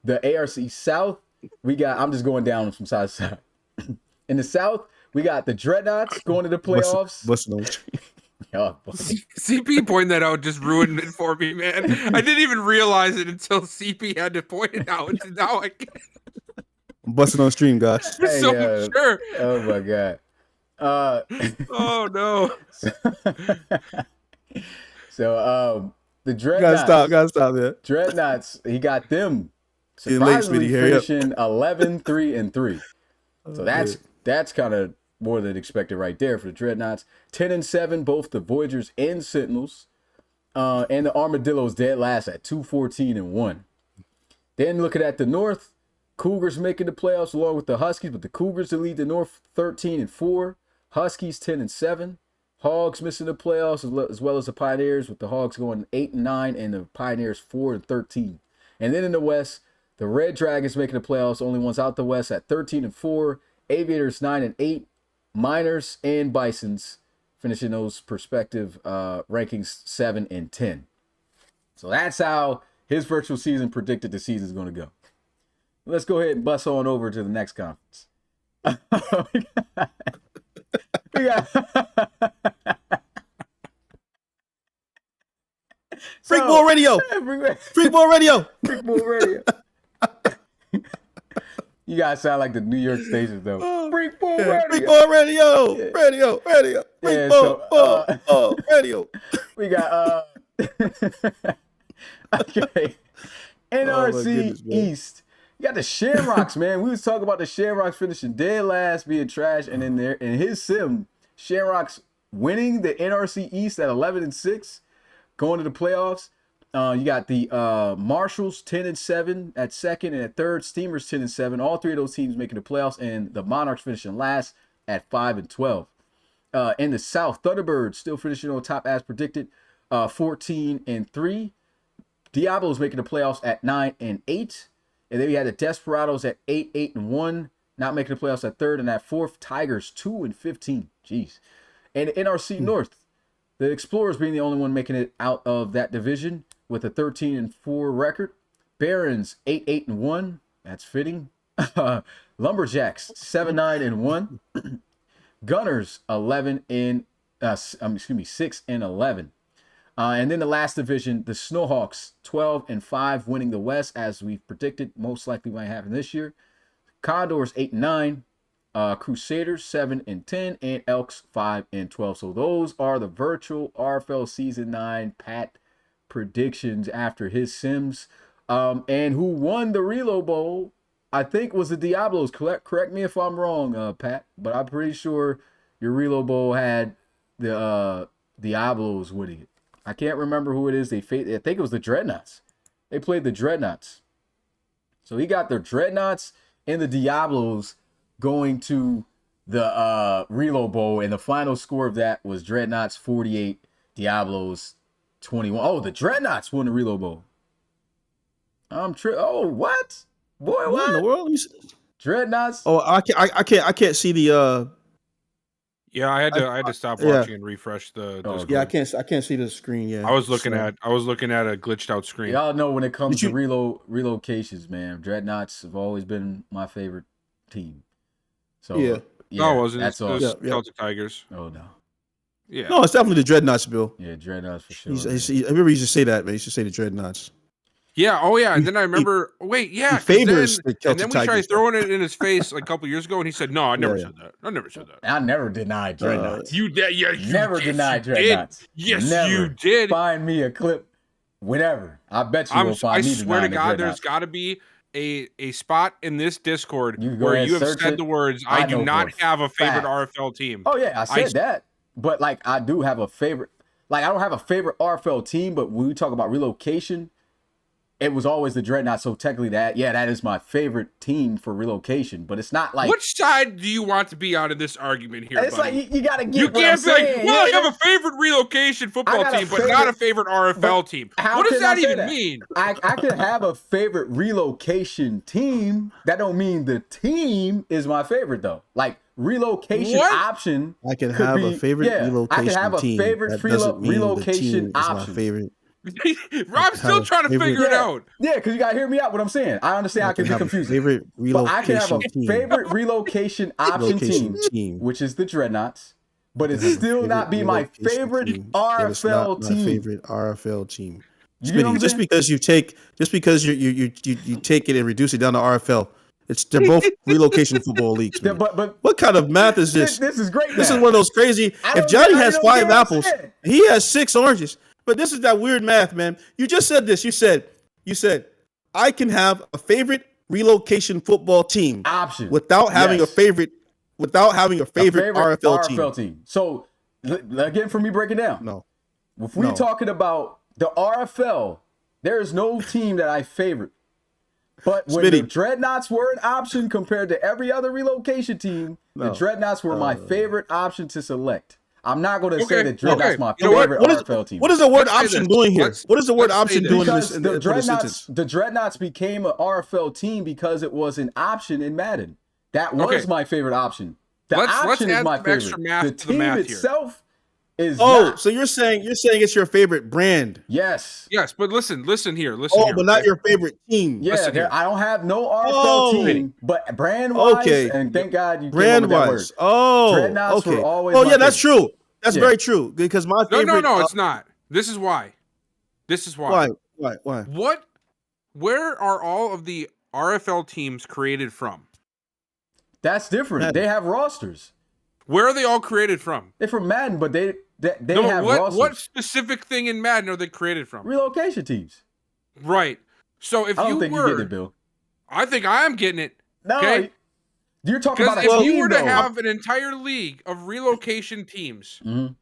The ARC South, we got, I'm just going down from side to side. In the South, we got the Dreadnoughts going to the playoffs. Busting on your stream. Oh, CP pointing that out just ruined it for me, man. I didn't even realize it until CP had to point it out. Now I can't. I'm busting on stream, guys. I'm so sure. Oh my god. Oh no. So the Dreadnoughts. Gotta stop there. Dreadnoughts, he got them See you later, surprisingly Speedy. Hurry up. finishing 11-3-3. So that's kind of more than expected right there for the Dreadnoughts. 10-7, both the Voyagers and Sentinels. And the Armadillos dead last at 2-14-1. Then looking at the North, Cougars making the playoffs along with the Huskies, but the Cougars to lead the North 13-4. Huskies 10-7. Hogs missing the playoffs as well as the Pioneers, with the Hogs going 8-9 and the Pioneers 4-13. And then in the West, the Red Dragons making the playoffs, only ones out the West at 13-4. Aviators 9-8. Miners and Bisons finishing those perspective rankings 7-10. So that's how his virtual season predicted the season's going to go. Let's go ahead and bust on over to the next conference. we got Freak Ball Radio. Freak Ball Radio. Freak Ball Radio. You guys sound like the New York stations though. Freak Ball Radio. Freak Ball Radio. Yeah. Radio. Freak Yeah, Ball Radio. We got okay. NRC goodness, man. East. You got the Shamrocks, man. We was talking about the Shamrocks finishing dead last, being trash, and in his sim, Shamrocks winning the NRC East at 11-6, going to the playoffs. You got the Marshalls 10-7 at second, and at third, Steamers 10-7. All three of those teams making the playoffs, and the Monarchs finishing last at 5-12. In the South, Thunderbirds still finishing on top as predicted, 14-3. Diablos making the playoffs at 9-8. And then we had the Desperados at 8-1, not making the playoffs at third, and at fourth, Tigers 2-15. Jeez. And the NRC North, the Explorers being the only one making it out of that division with a 13-4 record. Barons 8-1. That's fitting. Lumberjacks 7-9-1. Gunners 6-11. And then the last division, the Snowhawks 12-5, winning the West as we predicted most likely might happen this year. Condors 8-9, Crusaders 7-10, and Elks 5-12. So those are the virtual RFL Season 9 Pat predictions after his sims. And who won the Reload Bowl, I think, was the Diablos. Correct me if I'm wrong, Pat, but I'm pretty sure your Reload Bowl had the Diablos winning it. I can't remember who it is. I think it was the Dreadnoughts. They played the Dreadnoughts. So he got the Dreadnoughts and the Diablos going to the Reload Bowl, and the final score of that was Dreadnoughts 48, Diablos 21. Oh, the Dreadnoughts won the Reload Bowl. Oh, what? Boy, what? What in the world? Dreadnoughts? Oh, I can't see the Yeah, I had to stop yeah. watching and refresh the Discord. Yeah, I can't see the screen. Yeah, I was looking at a glitched out screen. Y'all know when it comes to relocations, man, Dreadnoughts have always been my favorite team. So yeah. No, it wasn't. That's all. It's Celtic Tigers. Oh no. Yeah. No, it's definitely the Dreadnoughts, Bill. Yeah, Dreadnoughts for sure. I remember he used to say that, man. He used to say the Dreadnoughts. Yeah. Oh, yeah. And then I remember. Wait. Yeah. 'cause favors then, the and Celtic then we tried Tigers. throwing it in his face like a couple years ago, and he said, "No, I never Yeah. said that. I never said that." I never denied dreadnoughts. You did. Yeah. You Never did. denied You did. dreadnoughts. Yes, Never. you did. Find me a clip whenever. I bet you will I find me swear to denying the God, dreadnoughts. there's got to be a spot in this Discord You can go where ahead you and have search said it. the words, I "I do know not for a have a favorite fact. RFL team." Oh yeah, I said that. But like I do have a favorite. Like I don't have a favorite RFL team, but when we talk about relocation, it was always the Dreadnoughts. So technically that is my favorite team for relocation. But it's not like Which side do you want to be on in this argument here, it's buddy? like you gotta get You what I'm can't be like, saying. well, yeah. I have a favorite relocation football got a team, but not a favorite RFL team. How What does can I that say even that? mean? I can have a favorite relocation team. That don't mean the team is my favorite though. Like relocation What? option. I can could have be, a favorite yeah, relocation I can have a team. favorite That doesn't mean the relocation team is option. my favorite. Rob's still trying to figure it out. Yeah, because you gotta hear me out. What I'm saying, I understand I can be have a confusing. favorite But I can have a relocation team. favorite relocation option team, which is the Dreadnoughts. But it's still not be my favorite RFL team. My favorite RFL team. You get what I'm Just saying? because you take it and reduce it down to RFL, they're both relocation football leagues. Yeah, Man. but What kind of math is this? this is great. This is math. one of those crazy. I If don't Johnny get- I has don't 5 get what I'm apples, saying. he has 6 oranges. But this is that weird math, man. You just said this. You said I can have a favorite relocation football team option without having Yes. a favorite RFL team. team. So again, for me breaking down. No. If we're No. talking about the RFL, there is no team that I favorite. But when the Smitty. Dreadnoughts were an option compared to every other relocation team, the Dreadnoughts were my favorite option to select. I'm not going to say that Dreadnoughts my You know what? favorite What is, RFL team. what is the word Let's say option this. doing here? Let's- What is the word let's say option this. doing in Because this the for this sentence? Dreadnoughts became an RFL team because it was an option in Madden. That was Okay. my favorite option. The Let's option is add my some favorite. extra math The to the team math here. itself is Oh, not. so you're saying it's your favorite brand? Yes. Yes, but listen here. Oh, but not okay? your favorite team. Yeah, Listen here. I don't have no RFL Oh. team, but brand wise, Okay. and thank God you came Brand up with that word. wise. Oh, Dreadnoughts okay. were always Oh my yeah, that's favorite. true. That's Yeah. very true. Because my No, favorite. no, it's not. This is why. Why? Where are all of the RFL teams created from? That's different. Madden. They have rosters. Where are they all created from? They're from Madden, but they No, have rosters. what specific thing in Madden are they created from? Relocation teams. Right. So if I don't you think were, you get it, Bill. I think I am getting it. No, Okay. you're talking Because about a if team, you were to though. have an entire league of relocation teams, Mhm.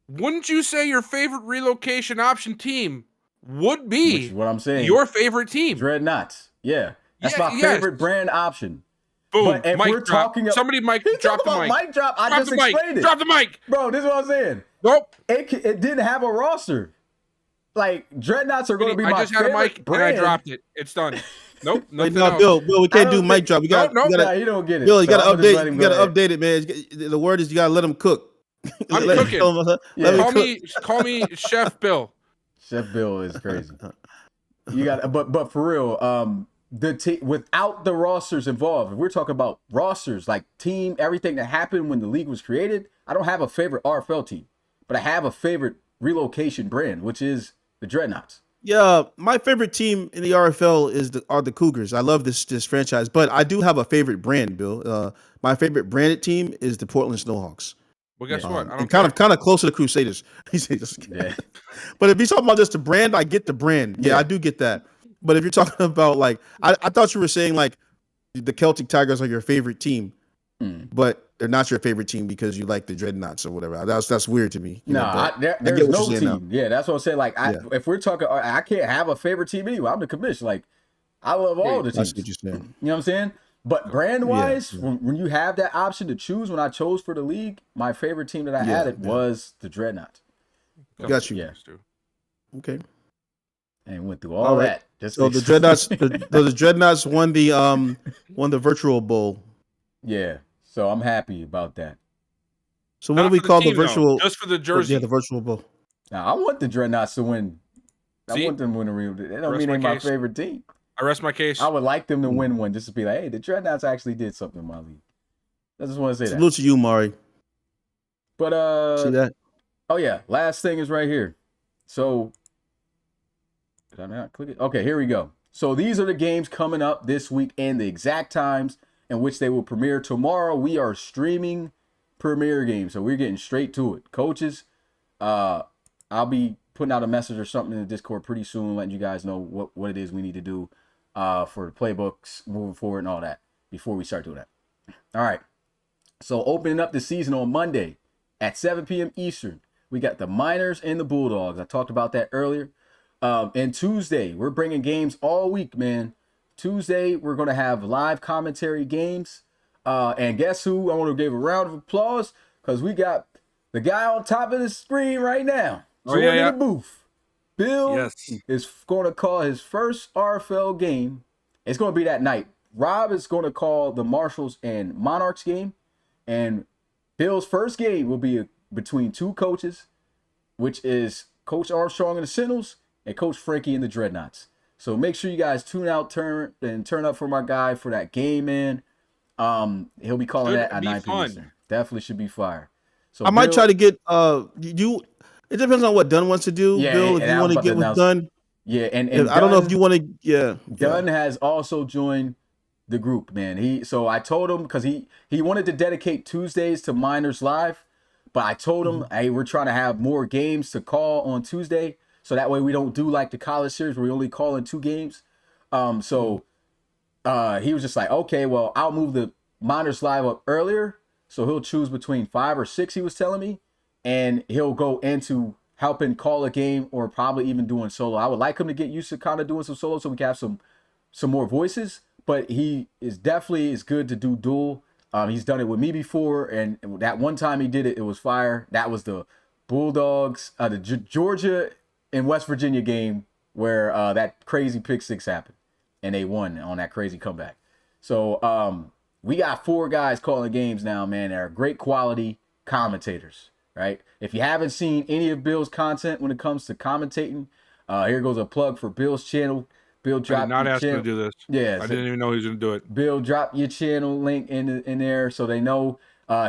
wouldn't you say your favorite relocation option team would Which be is what I'm saying. your favorite team? Dreadnoughts. Yeah, that's Yeah, my yes. favorite brand option. Boom. But if mic we're drop. talking of- Somebody mic He drop talking the about mic. mic drop. I Drop just the mic. explained it. Drop the mic. Bro, this is what I'm saying. Nope. It didn't have a roster. Like Dreadnoughts are going to be I my just had a favorite mic brand. and I dropped it. It's done. Nope. Wait, Nothing no, else. Bill, we can't I do don't mic think- drop. You got, Nope, you got Nah, you don't get it. Bill, you So got to I'm just update. letting You him got go to ahead. update it, man. The word is you got to let them cook. I'm Let cooking. Yeah. him Call me Chef Bill. Chef Bill is crazy. You got, but for real, without the rosters involved, if we're talking about rosters, like team, everything that happened when the league was created, I don't have a favorite RFL team, but I have a favorite relocation brand, which is the Dreadnoughts. Yeah, my favorite team in the RFL are the Cougars. I love this franchise, but I do have a favorite brand, Bill. My favorite branded team is the Portland Snowhawks. Well, guess what? I don't And care. kind of close to the Crusaders. Yeah. But if you're talking about just the brand, I get the brand. Yeah, I do get that. But if you're talking about like, I thought you were saying like the Celtic Tigers are your favorite team, but they're not your favorite team because you like the Dreadnoughts or whatever. That's weird to me. No, get there's what no you're saying now. team. Yeah, that's what I'm saying. Like, if we're talking, I can't have a favorite team anyway. I'm the commission. Like, I love all the That's teams. what you're saying. You know what I'm saying? But brand wise, Yeah. when you have that option to choose, when I chose for the league, my favorite team that I added was the Dreadnoughts. Got you. Yeah. Okay. And went through all right. that. Just So the Dreadnoughts, the Dreadnoughts won the virtual bowl. Yeah. So I'm happy about that. So what Not do we for call the team, though, virtual? just for the jersey. Yeah, the virtual bowl. Now I want the Dreadnoughts to win. I See? want them to win a real. They don't Rest mean my they're my case. favorite team. I rest my case. I would like them to win one just to be like, hey, the Dreadnoughts actually did something in my league. I just want to say that. Salute to you, Mari. But See that? oh yeah, last thing is right here. So Did I not click it? Okay, here we go. So these are the games coming up this week and the exact times in which they will premiere. Tomorrow we are streaming premiere games, so we're getting straight to it. Coaches, I'll be putting out a message or something in the Discord pretty soon, letting you guys know what it is we need to do for the playbooks moving forward and all that before we start doing that. All right. So opening up the season on Monday at 7 p.m. Eastern, we got the Miners and the Bulldogs. I talked about that earlier. And Tuesday, we're bringing games all week, man. Tuesday, we're going to have live commentary games. And guess who? I want to give a round of applause because we got the guy on top of the screen right now. Joining the booth. Bill is going to call his first RFL game. It's going to be that night. Rob is going to call the Marshalls and Monarchs game. And Bill's first game will be between two coaches, which is Coach Armstrong and the Sentinels and Coach Frankie and the Dreadnoughts. So make sure you guys turn up for my guy for that game, man. He'll be calling that at 9 p.m. Eastern. Definitely should be fire. So I might try to get you. It depends on what Dunn wants to do, Bill. If you want to get with Dunn, and I don't know if you want to. Dunn has also joined the group, man. So I told him because he wanted to dedicate Tuesdays to Miners Live, but I told him, hey, we're trying to have more games to call on Tuesday, so that way we don't do like the college series where we only call in 2 games. So he was just like, okay, well, I'll move the Miners Live up earlier, so he'll choose between 5 or 6. He was telling me, and he'll go into helping call a game or probably even doing solo. I would like him to get used to kind of doing some solo so we can have some more voices. But he is definitely good to do dual. He's done it with me before, and that one time he did it, it was fire. That was the Bulldogs, the Georgia and West Virginia game where that crazy pick 6 happened, and they won on that crazy comeback. So we got 4 guys calling games now, man. They're great quality commentators, right? If you haven't seen any of Bill's content when it comes to commentating, here goes a plug for Bill's channel. Bill dropped. I did not ask him to do this. Yeah, I didn't even know he was going to do it. Bill, drop your channel link in there so they know.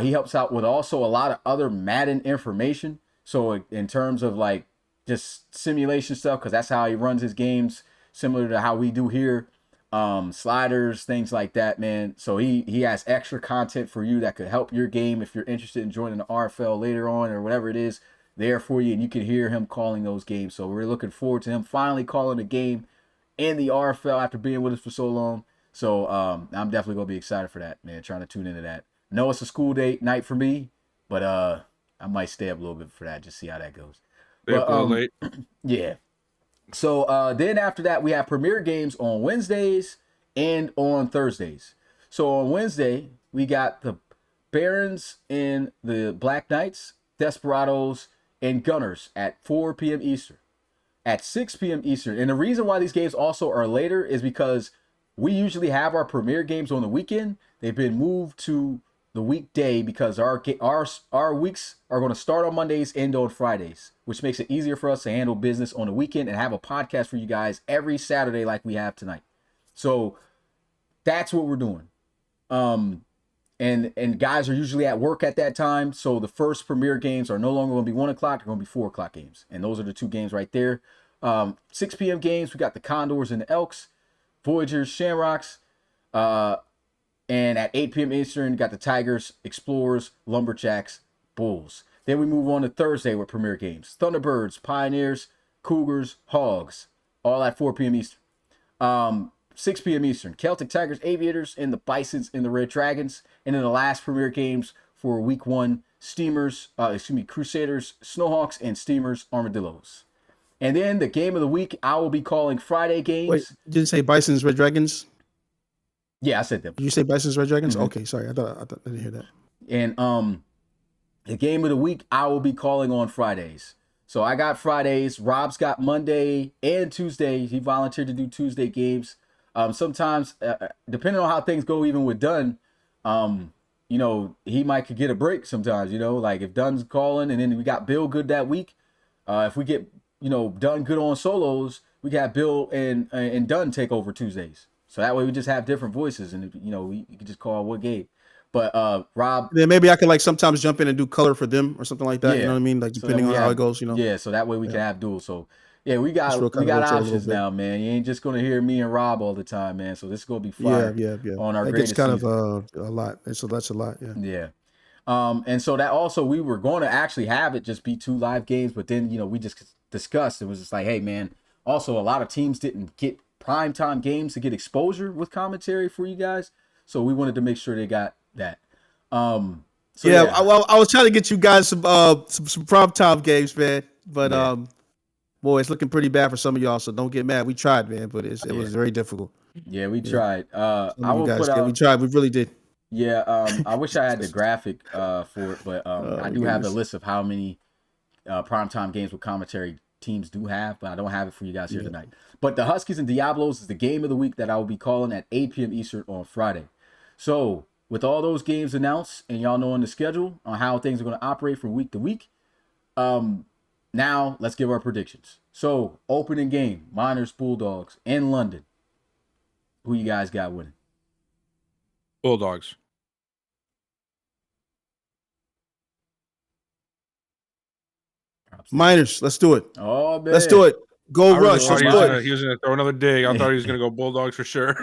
He helps out with also a lot of other Madden information. So in terms of like just simulation stuff, because that's how he runs his games, similar to how we do here. Sliders, things like that, man. So he has extra content for you that could help your game if you're interested in joining the RFL later on or whatever it is there for you, and you can hear him calling those games. So we're looking forward to him finally calling a game in the RFL after being with us for so long. So I'm definitely gonna be excited for that, man. Trying to tune into that. No, it's a school night for me, but I might stay up a little bit for that, just see how that goes. Stay up a little late. Yeah. So then after that, we have premiere games on Wednesdays and on Thursdays. So on Wednesday, we got the Barons and the Black Knights, Desperados, and Gunners at 4 p.m. Eastern. At 6 p.m. Eastern. And the reason why these games also are later is because we usually have our premiere games on the weekend. They've been moved to the weekday because our weeks are going to start on Mondays, end on Fridays, which makes it easier for us to handle business on the weekend and have a podcast for you guys every Saturday like we have tonight. So that's what we're doing. And guys are usually at work at that time. So the first premiere games are no longer going to be 1 o'clock. They're going to be 4 o'clock games. And those are the 2 games right there. 6 p.m. games, we got the Condors and the Elks, Voyagers, Shamrocks. And at 8 p.m. Eastern, got the Tigers, Explorers, Lumberjacks, Bulls. Then we move on to Thursday with premiere games. Thunderbirds, Pioneers, Cougars, Hogs. All at 4 p.m. Eastern. 6 p.m. Eastern. Celtic Tigers, Aviators, and the Bisons and the Red Dragons. And then the last premiere games for week 1, Crusaders, Snowhawks, and Steamers, Armadillos. And then the game of the week, I will be calling Friday games. Wait, you didn't say Bisons, Red Dragons? Yeah, I said them. Did you say Bisons, Red Dragons? Mm-hmm. Okay, sorry. I didn't hear that. And the game of the week, I will be calling on Fridays. So I got Fridays. Rob's got Monday and Tuesday. He volunteered to do Tuesday games. Sometimes, depending on how things go, even with Dunn, he might could get a break sometimes, like if Dunn's calling and then we got Bill good that week. If we get, Dunn good on solos, we got Bill and Dunn take over Tuesdays. So that way we just have different voices and, we can just call one game. But Rob. Then maybe I could like sometimes jump in and do color for them or something like that. Yeah. You know what I mean? Like depending on how it goes, Yeah, so that way we can have duels. So Yeah, we This got road kind of rotates a little options bit. now, man. You ain't just gonna hear me and Rob all the time, man. So this is gonna be Yeah, fire yeah, yeah. on our That gets greatest kind season. of a lot. And so that's a lot. Yeah. Yeah. And so that also we were going to actually have it just be 2 live games, but then we just discussed it was just like, hey man, also a lot of teams didn't get primetime games to get exposure with commentary for you guys, so we wanted to make sure they got that. So Yeah, yeah, I was trying to get you guys some prime time games, man. But Yeah. boy, it's looking pretty bad for some of y'all. So don't get mad. We tried, man, but it Yeah. was very difficult. yeah, we Yeah. tried. Some I of you will guys put did. We out. tried. We really did. Yeah, I wish I had the graphic for it, but Oh I my do have a goodness. list of how many primetime games with commentary teams do have, but I don't have it for you guys here tonight. But the Huskies and Diablos is the game of the week that I will be calling at 8 p.m. Eastern on Friday. So with all those games announced and y'all knowing the schedule on how things are going to operate from week to week, now let's give our predictions. So opening game, Miners Bulldogs in London. Who you guys got winning? Bulldogs. Miners, let's do it. Oh man, Let's do it. Go I really Rush. thought Let's he do it. was gonna throw another dig. I thought he was gonna go Bulldogs for sure.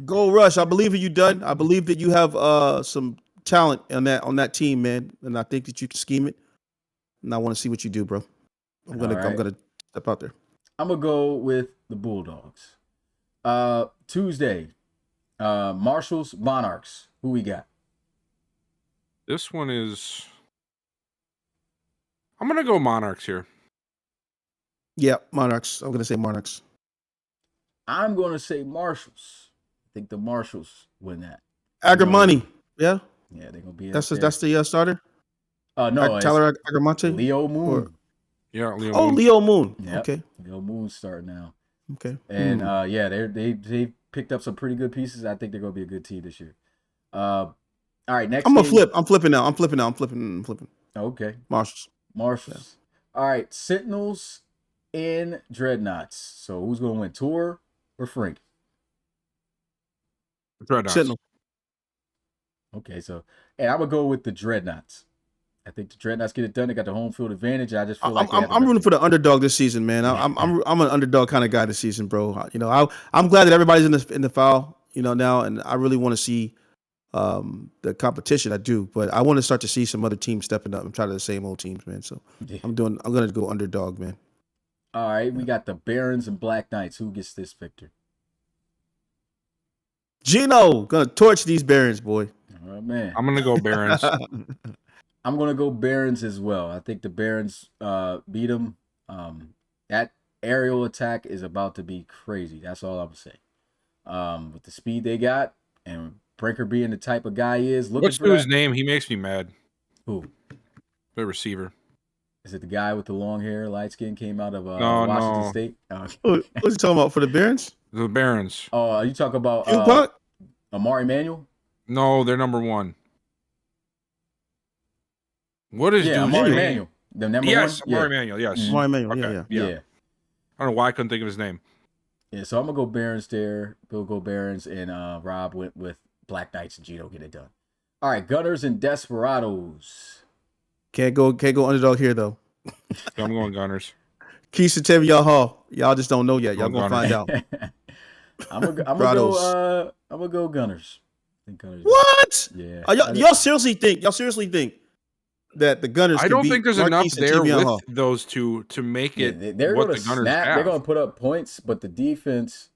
Go Rush. I believe in you, Dunn. I believe that you have some talent on that team, man. And I think that you can scheme it. And I want to see what you do, bro. I'm All right. gonna step out there. I'm gonna go with the Bulldogs. Tuesday, Marshalls Monarchs. Who we got? This one is. I'm gonna go Monarchs here. Yeah, Monarchs. I'm gonna say Monarchs. I'm gonna say Marshalls. I think the Marshalls win that. Agramani. Yeah, Yeah, they're gonna be. that's the starter. No, Tyler it's Agramonte. Leo Moon. Yeah, Leo Oh, Moon. Leo Moon. Yep. Okay. Leo Moon's starting now, Okay. and yeah, they picked up some pretty good pieces. I think they're gonna be a good team this year. All right, next. I'm gonna game. flip. I'm flipping now. I'm flipping. Okay, Marshalls. Marshalls. All right, Sentinels in Dreadnoughts. So who's gonna win, Tour or Frank? Dreadnoughts. Sentinel. Okay, so and I'm gonna go with the Dreadnoughts. I think the Dreadnoughts get it done. They got the home field advantage. I just feel like I'm rooting for the underdog this season, man. I'm an underdog kind of guy this season, bro. You know, I'm glad that everybody's in the foul, you know, now, and I really want to see the competition. I do, but I want to start to see some other teams stepping up and try to the same old teams, man. So I'm gonna go underdog, man. All right, we got the Barons and Black Knights. Who gets this victor? Gino gonna torch these Barons, boy. Oh man, I'm gonna go Barons. I'm gonna go Barons as well. I think the Barons beat them. That aerial attack is about to be crazy. That's all I'm saying. With the speed they got and Brinker being the type of guy he is, looking What's for his that. name? He makes me mad. Who The receiver. is it? The guy with the long hair, light skin, came out of Washington no. State. What's he talking about for the Barons? The Barons. Oh, you talk about Tupac? Amari Manuel? No, they're number one. What is Yeah, dude's Amari name? Manuel. The number Yes, one. Amari Manuel. Yes. Mhm. Amari Manuel. Okay. Yeah. Yeah. I don't know why I couldn't think of his name. Yeah, so I'm gonna go Barons there. Bill go Barons, and Rob went with Black Knights and Gino get it done. All right, Gunners and Desperados. Can't go underdog here though. So I'm going Gunners. Keys to Tavia Hall. Y'all just don't know yet. Y'all I'm gonna find out. I'm gonna go Gunners. I think Gunners. What? Yeah. Y'all seriously think that the Gunners? I can don't beat think there's Marquise enough and there Tavion with Hall? those two to make it they're what gonna the Gunners snap. have. They're gonna put up points, but the defense,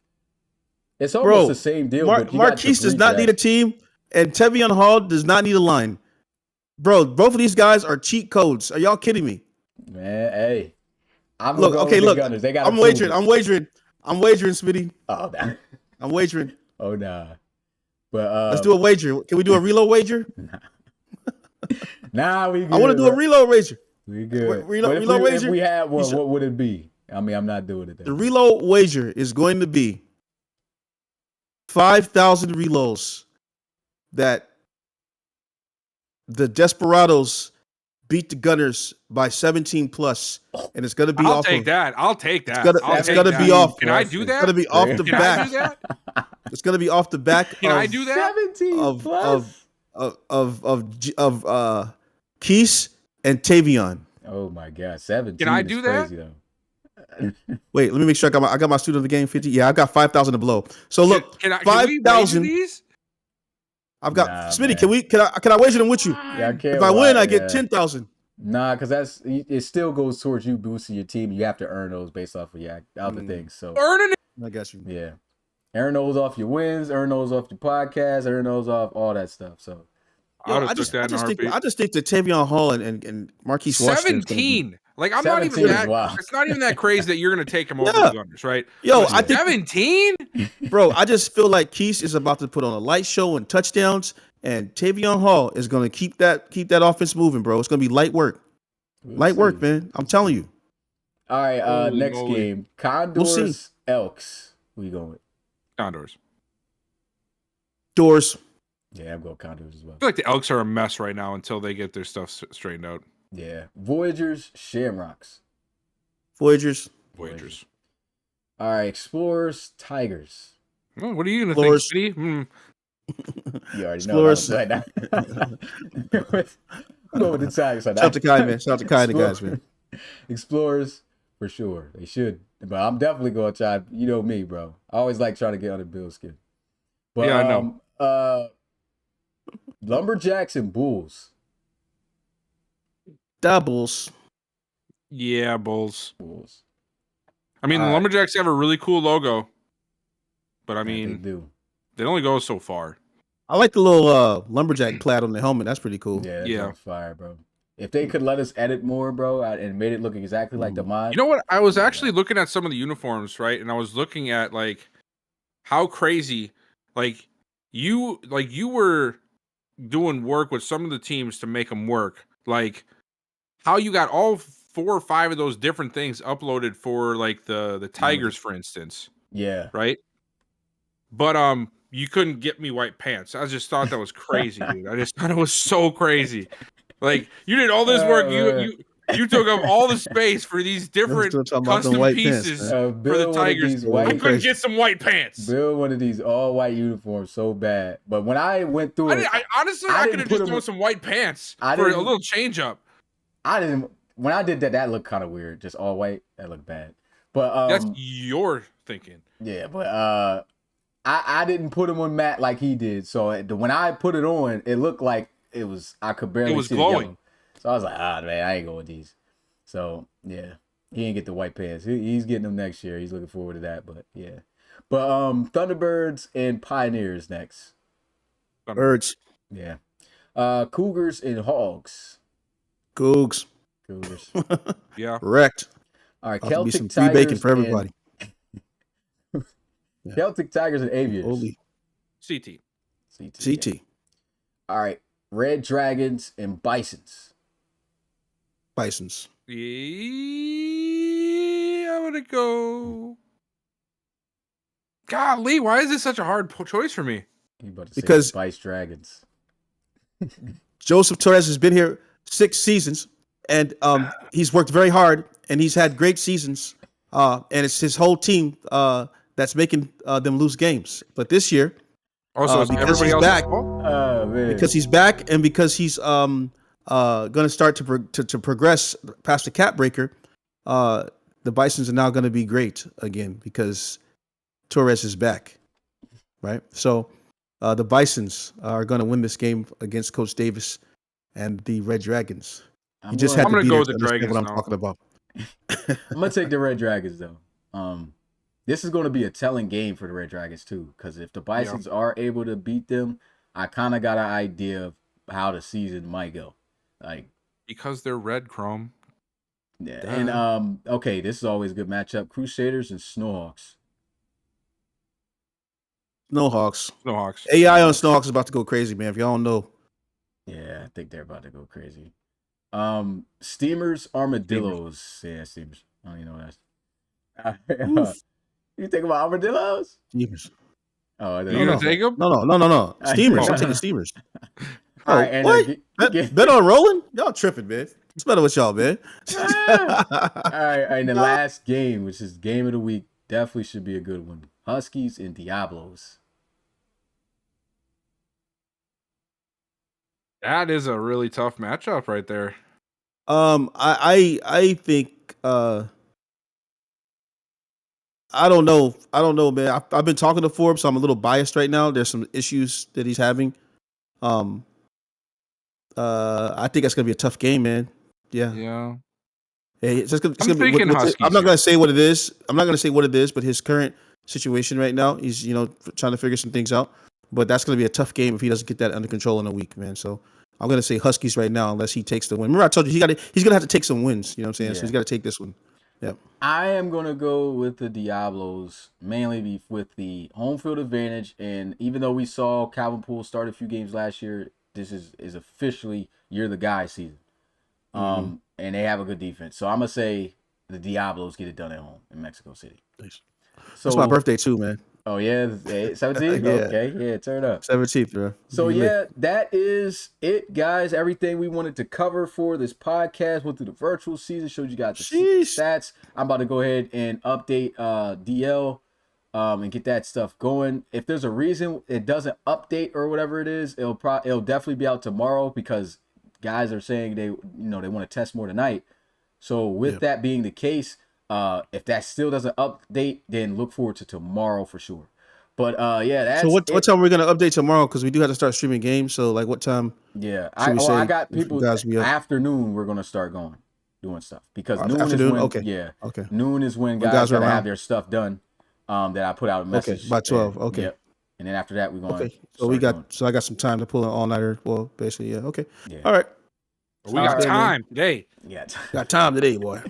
it's almost the same deal. But you got Marquise does Jabri not need a Jackson. team, and Tevion Hall does not need a line. Bro, both of these guys are cheat codes. Are y'all kidding me? Man, hey, I'm Look, gonna go okay, with the look. Gunners. They got. I'm wagering, Smitty. Oh, nah. I'm wagering. Oh, nah. But Let's do a wager. Can we do a reload wager? Nah, we good. I want to do a reload wager. We good. Reload But if wager? we had one, what would it be? I mean, I'm not doing it. The reload wager is going to be 5,000 reloads that the Desperados beat the Gunners by 17 plus, and it's going to be I'll off take of, that. I'll take that. gotta- I'll it's take gotta that. be off. Can I do it's that? going to be off the Can I back. do that? It's going to be off the back. Can I do that? 17 of plus. Keese and Tavion. Oh my God, 17. Can I is do that? crazy, though. Wait, let me make sure I got my student of the game 50. Yeah, I've got 5,000 to blow. So look, Can we wager 5,000. these? I've got Nah, Smitty. man. Can I wager them with you? Yeah, I If can't I win, I watch. get Yeah. 10,000. Nah, because it still goes towards you boosting your team. You have to earn those based off of your other things. So Earning it. I got you. yeah, earn those off your wins, earn those off your podcast, earn those off all that stuff. So I would have took that in a heartbeat. I just think that Tavion Hall and Marquise Washington is gonna be. 17. Like I'm not even 17 is that. wild. It's not even that crazy that you're going to take him over Yeah. the Gunners, right? Yo, But I think 17. Bro, I just feel like Keys is about to put on a light show and touchdowns, and Tavion Hall is going to keep that offense moving, bro. It's going to be light work. Light work, man. I'm telling you. All right, Holy next moly. game, We'll see. Condors Elks. Who you going with? Condors. Doors. Yeah, I'm going Condors as well. I feel like the Elks are a mess right now until they get their stuff straightened out. Yeah, Voyagers Shamrocks. Voyagers. Voyagers. All right, Explorers Tigers. Well, what are you going to Explorers. think, Speedy? You already know Explorers. right now. Go with the Tigers. Shout out to Kai, man. Shout out to Kai and the guys, man. Explorers for sure. They should, but I'm definitely going to try. You know me, bro. I always like trying to get under Bill's skin. But Yeah, I know. Lumberjacks and Bulls. Doubles. Yeah, Bulls. Bulls. I mean, the Lumberjacks have a really cool logo, but I Yeah, mean, they do. they only go so far. I like the little lumberjack plaid on the helmet. That's pretty cool. Yeah, that's Yeah. on fire, bro. If they could let us edit more, bro, and made it look exactly like the mod. You know what? I was actually looking at some of the uniforms, right? And I was looking at like how crazy, like you were doing work with some of the teams to make them work. Like how you got all 4 or 5 of those different things uploaded for like the Tigers, for instance, Yeah. right? But you couldn't get me white pants. I just thought that was crazy, dude. I just thought it was so crazy. Like you did all this work, you took up all the space for these different still talking about them custom white pieces pants, for Bill the wanted Tigers. these I white- couldn't get some white pants. Bill wanted these all white uniforms so bad, but when I went through it, Honestly, I I didn't could have put just them- thrown some white pants I for a didn't- little change up. I didn't. When I did that, that looked kind of weird. Just all white, that looked bad. But That's your thinking. yeah, but I didn't put them on Matt like he did. So when I put it on, it looked like it was. I could barely was see glowing. the yellow. So I was like, man, I ain't going with these. So yeah, he ain't get the white pants. He's getting them next year. He's looking forward to that. But yeah, but Thunderbirds and Pioneers next. Birds. Yeah, Cougars and Hogs. Cougs. Cougars. Yeah. Wrecked. All right, About to be Celtic some free Tigers bacon for everybody. And, Celtic Tigers and Aviators. Holy CT. CT. Yeah. All right, Red Dragons and Bisons. Bisons. Yeah, I'm gonna go. Golly, why is this such a hard choice for me? You about to say Because- Bice Dragons. Joseph Torres has been here 6 seasons, and he's worked very hard, and he's had great seasons. And it's his whole team that's making them lose games. But this year, Also, is because everybody he's else back. fault? Oh man. because he's back and because he's going to start to progress past the cap breaker, the Bisons are now going to be great again because Torres is back, right? So the Bisons are going to win this game against Coach Davis and the Red Dragons. You just had I'm to gonna be go there with to the understand what I'm Dragons now. talking about. I'm gonna take the Red Dragons though. This is going to be a telling game for the Red Dragons too, because if the Bisons are able to beat them, I kind of got an idea of how the season might go. Like, Because they're red, Chrome. yeah, Duh. and okay, this is always a good matchup: Crusaders and Snowhawks. Snowhawks. Snowhawks. AI on Snowhawks is about to go crazy, man. If y'all don't know, Yeah, I think they're about to go crazy. Steamers, Armadillos. Yeah, Steamers. I don't even know what that's. You think about armadillos? Steamers. Oh, Are you gonna take them? No. Steamers. I'm taking Steamers. All right, and what? Bet on rolling? Y'all tripping, man. What's better with y'all, man? All right, and the last game, which is game of the week, definitely should be a good one. Huskies and Diablos. That is a really tough matchup right there. I think I don't know. I don't know, man. I've been talking to Forbes, so I'm a little biased right now. There's some issues that he's having. I think that's gonna be a tough game, man. Yeah. Yeah. Hey, it's I'm gonna be. thinking Huskies I'm not here. gonna say what it is. I'm not gonna say what it is, but his current situation right now, he's trying to figure some things out. But that's gonna be a tough game if he doesn't get that under control in a week, man. So I'm gonna say Huskies right now, unless he takes the win. Remember, I told you he's gonna have to take some wins. You know what I'm saying? Yeah. So he's got to take this one. Yeah. I am gonna go with the Diablos mainly with the home field advantage, and even though we saw Calvin Poole start a few games last year, this is officially you're the guy season. And they have a good defense, so I'm gonna say the Diablos get it done at home in Mexico City. Nice. So That's my birthday too, man. Oh yeah, 17th. Yeah. Okay, yeah, turn up. 17th, bro. So Be lit. yeah, that is it, guys. Everything we wanted to cover for this podcast. Went through the virtual season, showed you guys the Sheesh. stats. I'm about to go ahead and update DL and get that stuff going. If there's a reason it doesn't update or whatever it is, it'll definitely be out tomorrow because guys are saying they want to test more tonight. So with that being the case, if that still doesn't update, then look forward to tomorrow for sure. But yeah, that's So what time are we gonna update tomorrow? Because we do have to start streaming games. So like, what time? Yeah, should we say I got if you people. guys be up? Afternoon, we're gonna start doing stuff because noon is Afternoon? when. Okay. Yeah. Okay. Noon is when When guys guys are gotta have around. their stuff done. That I put out a message. by 12, And, okay. Yep. And then after that, we're going. Okay. So I got some time to pull an all nighter. Well, basically, yeah. Okay. Yeah. All right. We got Sounds good, man. time today. Yeah. Got time today, boy.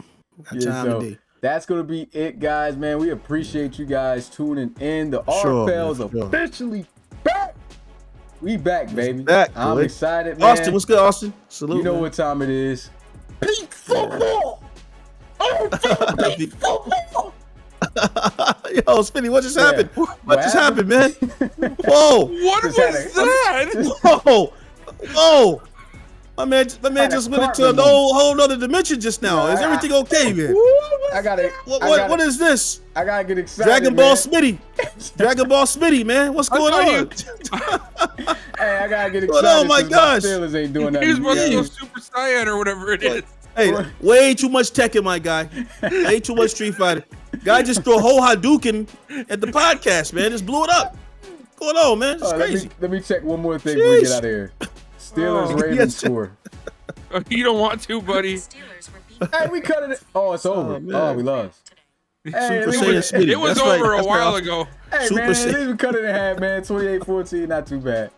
Got Yeah, time so today. that's gonna be it, guys. Man, we appreciate you guys tuning in. The Sure, RFL is man, sure. officially back. We back, baby. back, I'm boy. excited, man. Austin, what's good, Austin? Salute. You know man. what time it is? Peak football. Oh, peak football. Yo, Spinny, what just happened? What What just happened? happened, man? Whoa, What was Just had that? whoa. My man Had a just went into Cartman a whole nother dimension just now. Is everything okay, man? I gotta. What is this? I gotta get excited. Dragon Ball man. Smitty. Dragon Ball Smitty, man. What's going on? Hey, I gotta get What? excited. Oh, my since gosh. Steelers ain't doing He was nothing. about to Yeah. go Super Saiyan or whatever it is. Hey, way too much tech in my guy. Way too much Street Fighter. Guy just threw a whole Hadouken at the podcast, man. Just blew it up. What's going on, man? It's crazy. Let me check one more thing before we get Jeez. out of here. Steelers Oh. Ravens Yes. score. You don't want to, buddy. Steelers were beaten Hey, we cut it. Oh, it's over. man. Oh, we lost. today. Hey, Super we- Saiyan Smitty. It was That's right. over a That's while right. ago. Hey, Super man, at Saiyan. least we cut it in half, man. 28-14, not too bad.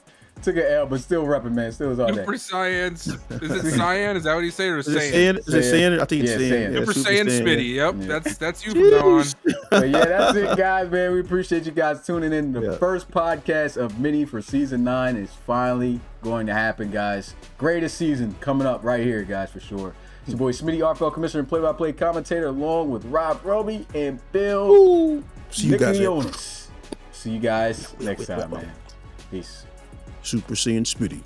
Took an L, but still repping, man. Still was all Super that. Science. Is it Saiyan? Is that what you say? Or Is it Saiyan? Saiyan? Is it Saiyan. Saiyan? I think it's Yeah, Saiyan. Saiyan. Yeah, Super Super Saiyan Saiyan. Smitty. Yep, Yeah. that's you from now on. But yeah, that's it, guys, man. We appreciate you guys tuning in. The Yeah. first podcast of Mini for season 9 is finally going to happen, guys. Greatest season coming up right here, guys, for sure. It's your boy Smitty, RFL commissioner and play-by-play commentator, along with Rob Roby and Bill Woo. See you guys. Nickionis. See you guys next time, man. Peace. Super Saiyan Smitty.